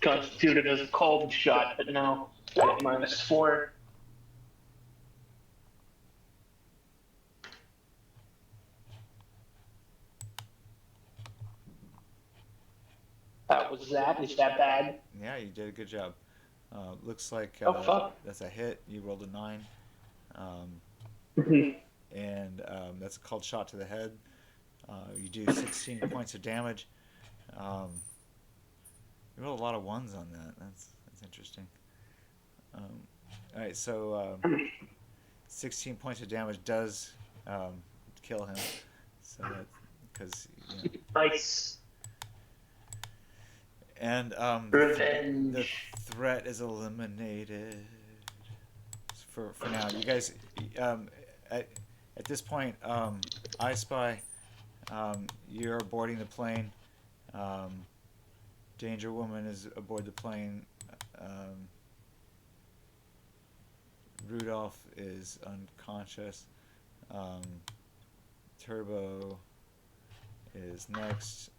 constitute it as a cold shot, but no, I get -4. Was that? Is that bad? Yeah, you did a good job. Looks like Oh fuck. that's a hit. You rolled a 9. Um, and that's a cold shot to the head. You do 16 points of damage. Um, you rolled a lot of ones on that. That's interesting. All right, so 16 points of damage does kill him. So that because Nice. and Revenge. the threat is eliminated for now. You guys, at this point, I Spy, you're boarding the plane. Danger Woman is aboard the plane. Rudolph is unconscious. Turbo is next.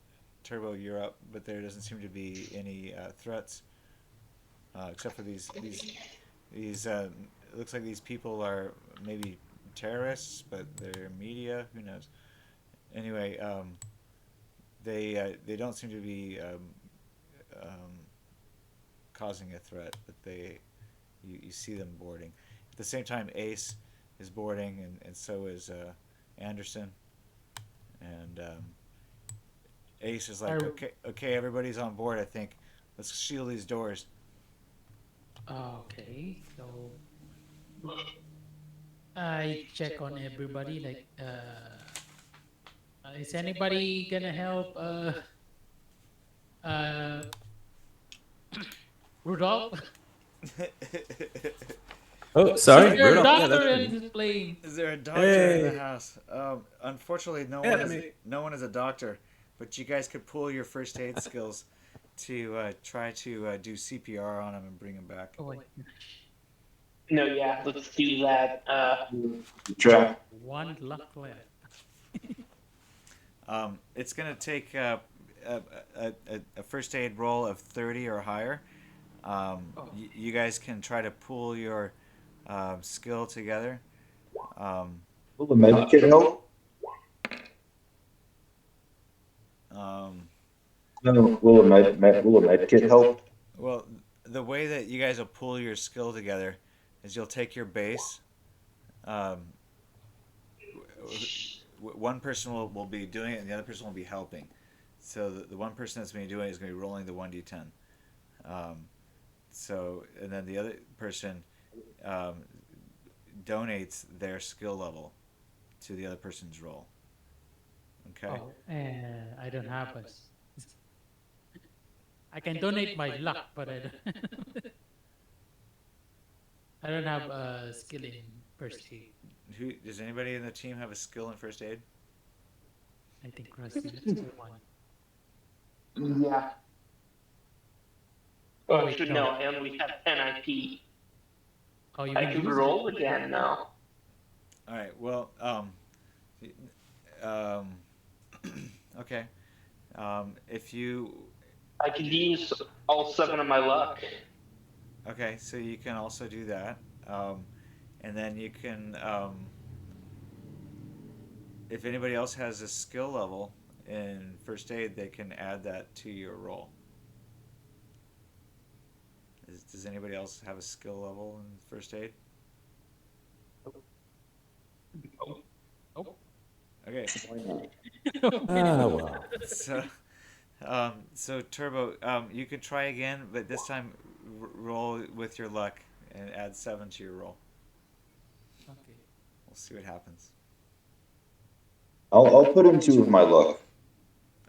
Turbo, you're up, but there doesn't seem to be any threats except for these. It looks like these people are maybe terrorists, but they're media. Who knows? Anyway, they don't seem to be causing a threat, but you see them boarding. At the same time, Ace is boarding, and so is Anderson. And Ace is like, okay, everybody's on board. I think let's shield these doors. Okay, so I check on everybody. Is anybody gonna help? Rudolph? Oh, sorry, Is there a Rudolph. Yeah, doctor that's in this plane? Is there a doctor in the Hey. house? Unfortunately, Yeah, no one is a doctor, but you guys could pull your first aid skills to try to do CPR on him and bring him back. Oh wait, No, yeah, let's do that. Try. one luck left. It's gonna take a first aid roll of 30 or higher. You guys can try to pool your skill together. Will the med kit help? No, will a med kit help? Well, the way that you guys will pool your skill together is you'll take your base. One person will be doing it, and the other person will be helping. So the one person that's going to be doing it is going to be rolling the 1d10. And then the other person donates their skill level to the other person's roll. Okay. Oh, I don't have a. I can donate my luck, but I don't. I don't have a skill in first aid. Who does anybody in the team have a skill in first aid? I think Rusty is the one. Yeah. Oh, Oh, wait, no, I only have 10 IP. Oh, you I can can use roll again now. All right. Well, okay. If you I can use all 7 of my luck. okay, so you can also do that, and then you can. If anybody else has a skill level in first aid, they can add that to your roll. Does anybody else have a skill level in first aid? Oh. Okay. Oh well. So Turbo, you can try again, but this time roll with your luck and add 7 to your roll. Okay. We'll see what happens. I'll put in 2 of my luck.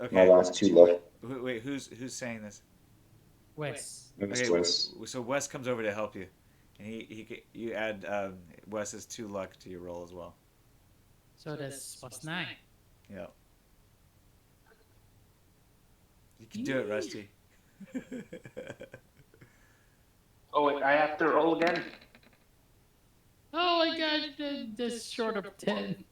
Okay. My last 2 luck. Wait, who's saying this? Wes. Okay, Wes. so Wes comes over to help you. And you add Wes's 2 luck to your roll as well. So that's +9. Yeah. You can do it, Rusty. Oh wait, I have to roll again. Oh my gosh, that's short of 10.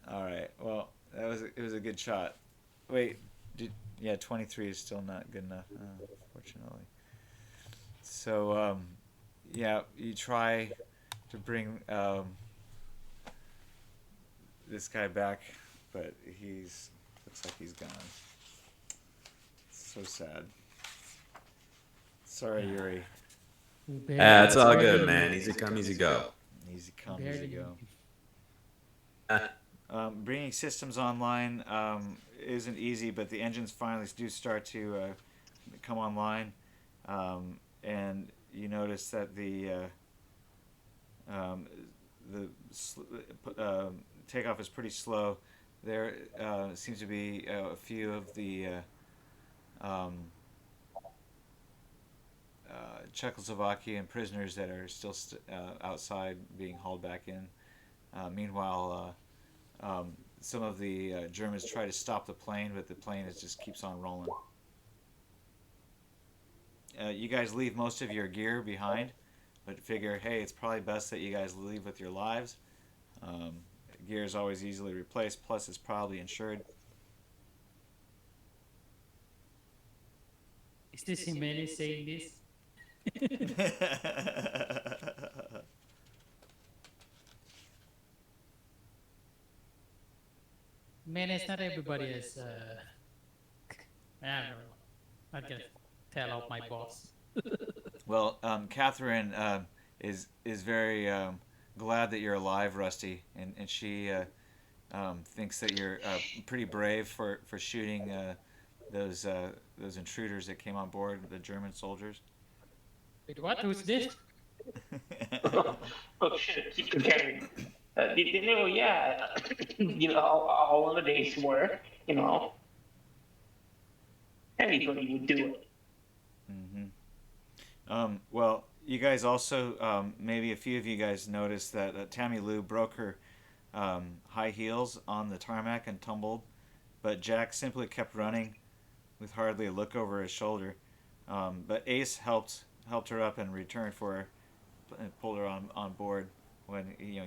All right. Well, it was a good shot. Wait, yeah, 23 is still not good enough, unfortunately. So yeah, you try to bring this guy back, but looks like he's gone. So sad. Sorry, Yuri. It's all good, man. Easy come, easy go. Easy come, easy go. Bringing systems online isn't easy, but the engines finally do start to come online, and you notice that the takeoff is pretty slow. There seems to be a few of the Czechoslovakian prisoners that are still outside being hauled back in. Meanwhile, some of the Germans try to stop the plane, but the plane just keeps on rolling. You guys leave most of your gear behind, but figure, hey, it's probably best that you guys leave with your lives. Gear is always easily replaced, plus it's probably insured. Is this Jimenez saying this? Jimenez, not everybody is. I don't know. I'm gonna tell off my boss. Well, Catherine is very glad that you're alive, Rusty, and she thinks that you're pretty brave for shooting those intruders that came on board, the German soldiers. Wait, what? Who's this? Oh shit, keep carrying. You know, yeah, all of the day's work, anybody would do it. Well, you guys also, maybe a few of you guys noticed that Tammy Lou broke her high heels on the tarmac and tumbled, but Jack simply kept running with hardly a look over his shoulder. But Ace helped her up and returned for her and pulled her on board when he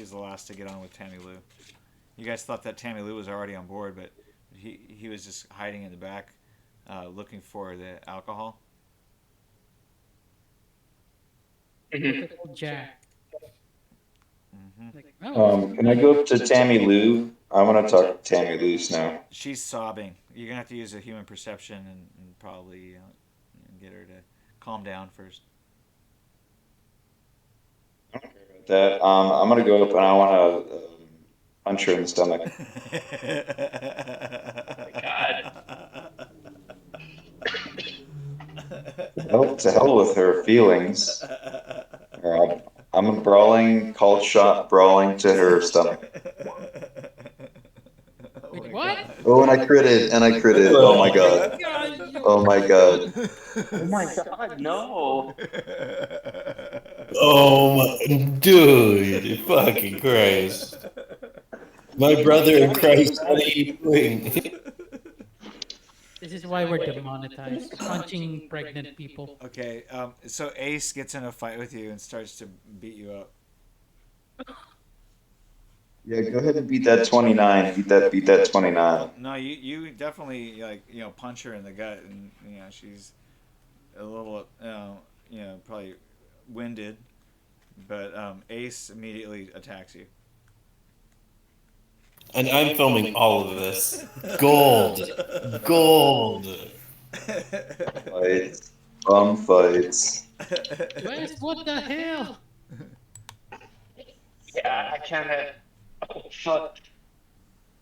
was the last to get on with Tammy Lou. You guys thought that Tammy Lou was already on board, but he was just hiding in the back, looking for the alcohol. Jack. Mm-hmm. Can I go up to Tammy Lou? I want to talk to Tammy Lou's now. She's sobbing. You're gonna have to use a human perception and probably get her to calm down first. That I'm gonna go up and I want to punch her in the stomach. To hell with her feelings. I'm brawling, called shot, brawling to her stomach. Wait, what? Oh, and I critted. Oh my god. Oh my god. Oh my god, no. Oh my, dude, fucking Christ. My brother in Christ, what are you doing? This is why we're demonetized. Punching pregnant people. Okay, so Ace gets in a fight with you and starts to beat you up. Yeah, go ahead and beat that 29. Beat that 29. No, you definitely punch her in the gut, and she's a little probably winded, but Ace immediately attacks you. And I'm filming all of this. Gold. Fights. Fights. Wes, what the hell? Yeah, I kind of. Oh, fuck.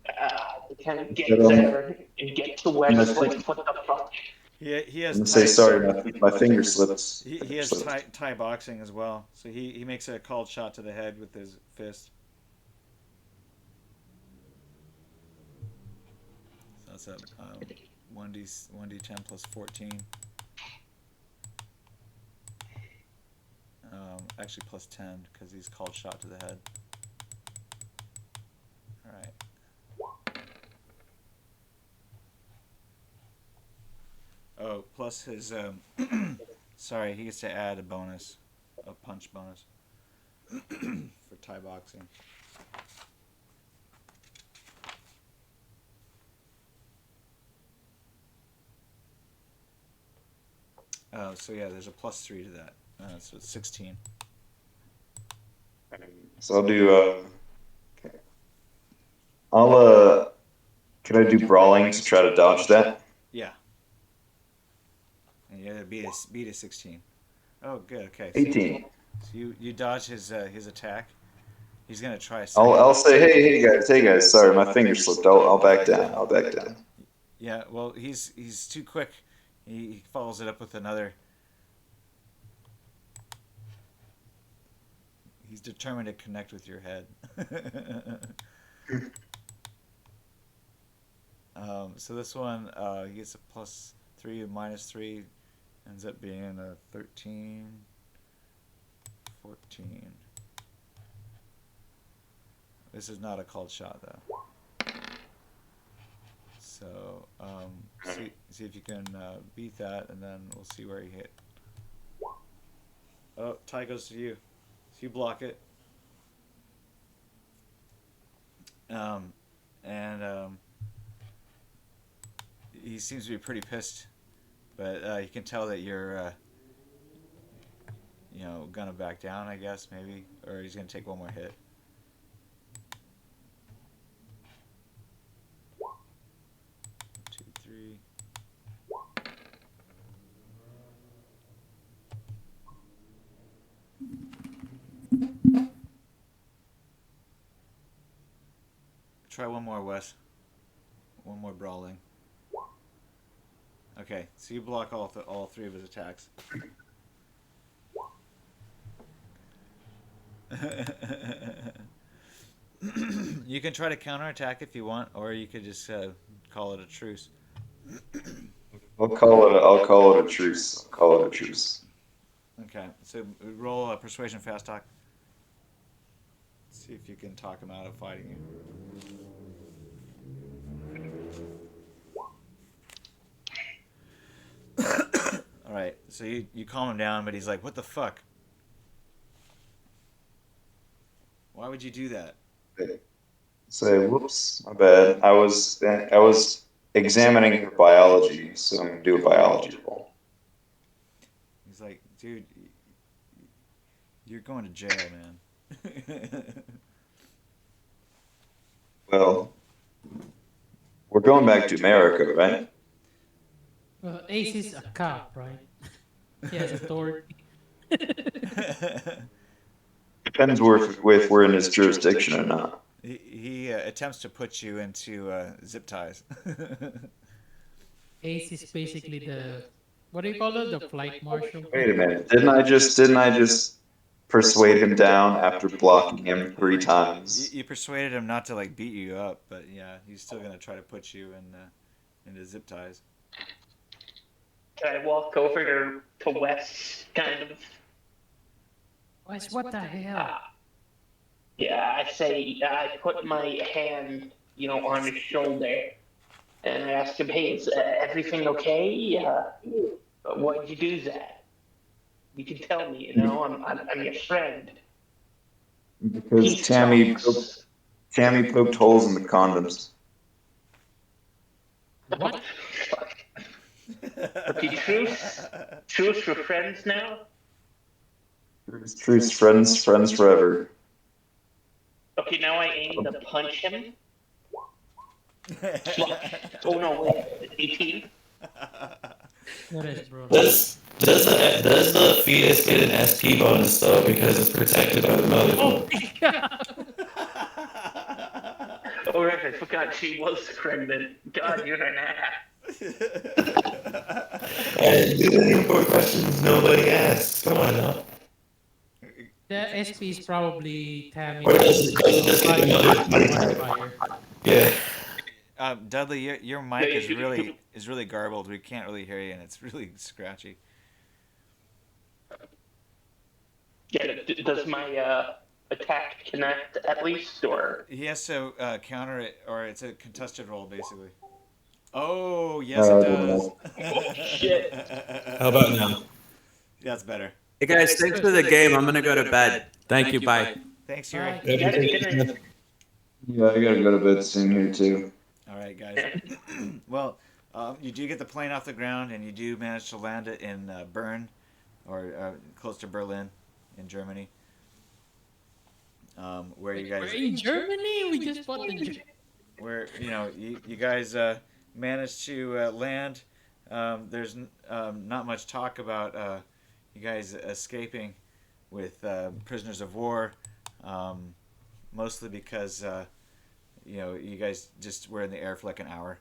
I kind of get there and get to Wes, like, what the fuck? He has. I'm say sorry, my finger slips. He has Thai boxing as well, so he makes a called shot to the head with his fist. So that's a 1d10 plus 14. Actually plus 10 because he's called shot to the head. All right. Oh, plus his sorry, he gets to add a bonus, a punch bonus for Thai boxing. Oh, so yeah, there's a plus 3 to that. So it's 16. So I'll do. Okay. Can I do brawling to try to dodge that? Yeah. And you gotta beat a 16. Oh, good. Okay. 18. So you dodge his attack. He's gonna try. I'll say, hey guys, sorry, my finger slipped. I'll back down. I'll back down. Yeah. Well, he's too quick. He follows it up with another. He's determined to connect with your head. So this one, he gets a plus 3 and minus 3, ends up being a 13, 14. This is not a called shot though. So see if you can beat that, and then we'll see where you hit. Oh, Ty goes to you. So you block it. He seems to be pretty pissed, but you can tell that you're, gonna back down, I guess, maybe, or he's gonna take one more hit. Two, three. Try one more, Wes. One more brawling. Okay, so you block all 3 of his attacks. You can try to counterattack if you want, or you could just call it a truce. I'll call it a truce. I'll call it a truce. Okay, so roll a persuasion fast talk. See if you can talk him out of fighting you. All right, so you calm him down, but he's like, "What the fuck? Why would you do that?" Say, whoops, my bad. I was examining her biology, so I'm gonna do a biology roll. He's like, "Dude, you're going to jail, man." Well, we're going back to America, right? Ace is a cop, right? He has authority. Depends if we're in his jurisdiction or not. He attempts to put you into zip ties. Ace is basically the, what do you call it? The flight marshal. Wait a minute. Didn't I just persuade him down after blocking him 3 times? You persuaded him not to like beat you up, but yeah, he's still gonna try to put you into zip ties. Can I walk over to Wes, kind of? Wes, what the hell? Yeah, I put my hand, on his shoulder, and I asked him, "Hey, is everything okay? Why'd you do that? You can tell me, I'm your friend." Because Tammy poked holes in the condoms. What? Okay, truce, we're friends now? Truce, friends forever. Okay, now I aim to punch him. Oh no, wait, 18? What is, bro? Does the fetus get an SP bonus though because it's protected by the mother? Oh my god! Oh right, I forgot she was pregnant. God, you're an ass. And do any more questions nobody asked? Come on now. The SP is probably Tammy. Or does it just get another? Modifier. Yeah. Dudley, your mic is really garbled. We can't really hear you, and it's really scratchy. Yeah, does my attack connect at least, or? He has to counter it, or it's a contested roll, basically. Oh, yes, it does. Oh, shit. How about now? That's better. Hey guys, thanks for the game. I'm gonna go to bed. Thank you. Bye. Thanks, Yuri. Bye. Good night. Yeah, I gotta go to bed soon here too. All right, guys. Well, you do get the plane off the ground, and you do manage to land it in Bern, or close to Berlin, in Germany. Where you guys, We're in Germany. We just bought the. where you guys managed to land. There's not much talk about you guys escaping with prisoners of war, mostly because you guys just were in the air for like an hour,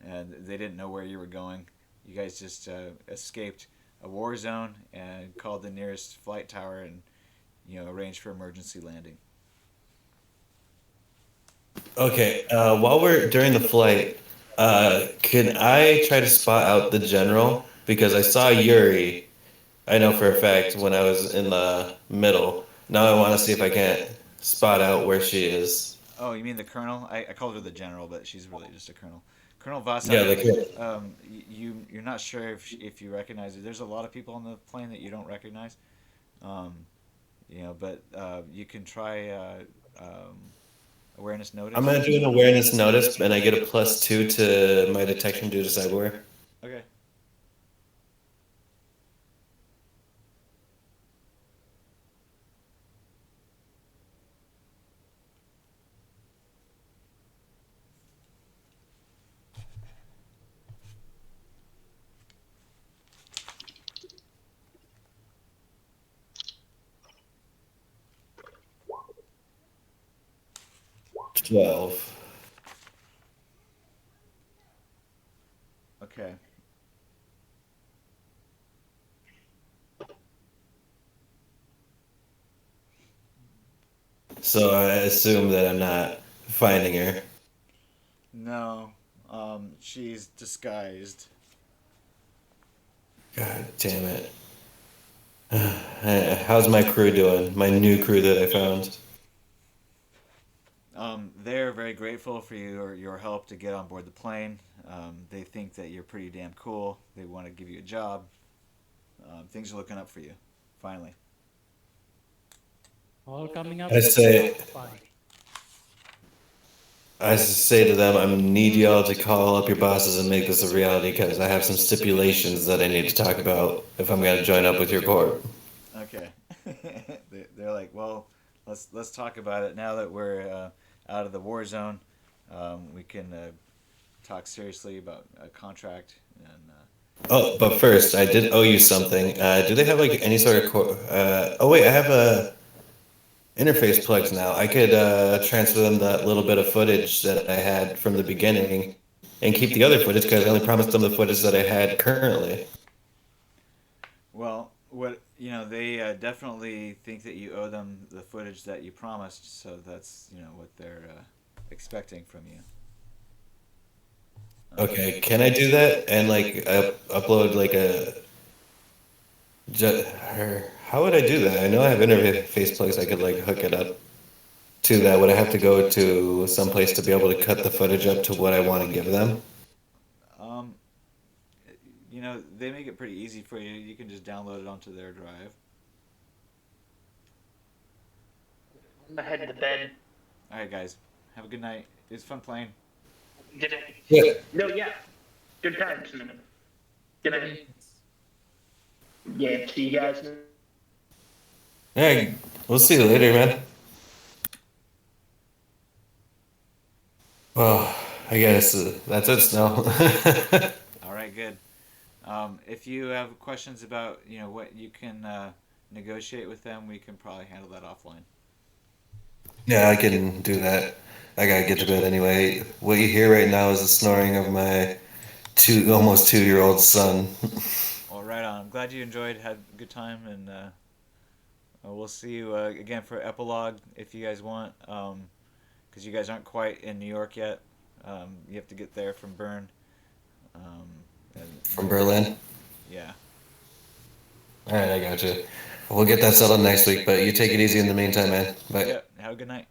and they didn't know where you were going. You guys just escaped a war zone and called the nearest flight tower and arranged for emergency landing. Okay, while we're during the flight, can I try to spot out the general? Because I saw Yuri, I know for a fact, when I was in the middle. Now I want to see if I can't spot out where she is. Oh, you mean the colonel? I called her the general, but she's really just a colonel. Colonel Vasa. Yeah, the You're not sure if you recognize her. There's a lot of people on the plane that you don't recognize. But you can try awareness notice. I'm gonna do an awareness notice, and I get a +2 to my detection due to cyberware. Okay. Twelve. Okay. So I assume that I'm not finding her. No. She's disguised. God damn it. How's my crew doing? My new crew that I found. They're very grateful for your help to get on board the plane. They think that you're pretty damn cool. They want to give you a job. Things are looking up for you, finally. All coming up. I say- Fine. I say to them, I need y'all to call up your bosses and make this a reality because I have some stipulations that I need to talk about if I'm going to join up with your corp. Okay. They're like, well, let's talk about it now that we're out of the war zone. We can talk seriously about a contract and. Oh, but first, I did owe you something. Do they have like any sort of? Oh wait, I have a interface plugs now. I could transfer them that little bit of footage that I had from the beginning, and keep the other footage because I only promised them the footage that I had currently. Well, they definitely think that you owe them the footage that you promised, so that's what they're expecting from you. Okay, can I do that and like upload like a? How would I do that? I know I have interface plugs. I could like hook it up to that. Would I have to go to some place to be able to cut the footage up to what I want to give them? Um, they make it pretty easy for you. You can just download it onto their drive. I'm gonna head to bed. All right, guys, have a good night. It was fun playing. Good night. Yeah. No, yeah. Good times, man. Good night. Yeah, see you guys. Hey, we'll see you later, man. Well, I guess that's it, Snow. All right, good. If you have questions about what you can negotiate with them, we can probably handle that offline. Yeah, I can do that. I gotta get to bed anyway. What you hear right now is the snoring of my almost 2-year-old son. Well, right on. I'm glad you enjoyed, had a good time, and we'll see you again for epilogue if you guys want, because you guys aren't quite in New York yet. You have to get there from Bern. From Berlin. Yeah. All right, I got you. We'll get that settled next week, but you take it easy in the meantime, man. Bye. Yeah. Have a good night.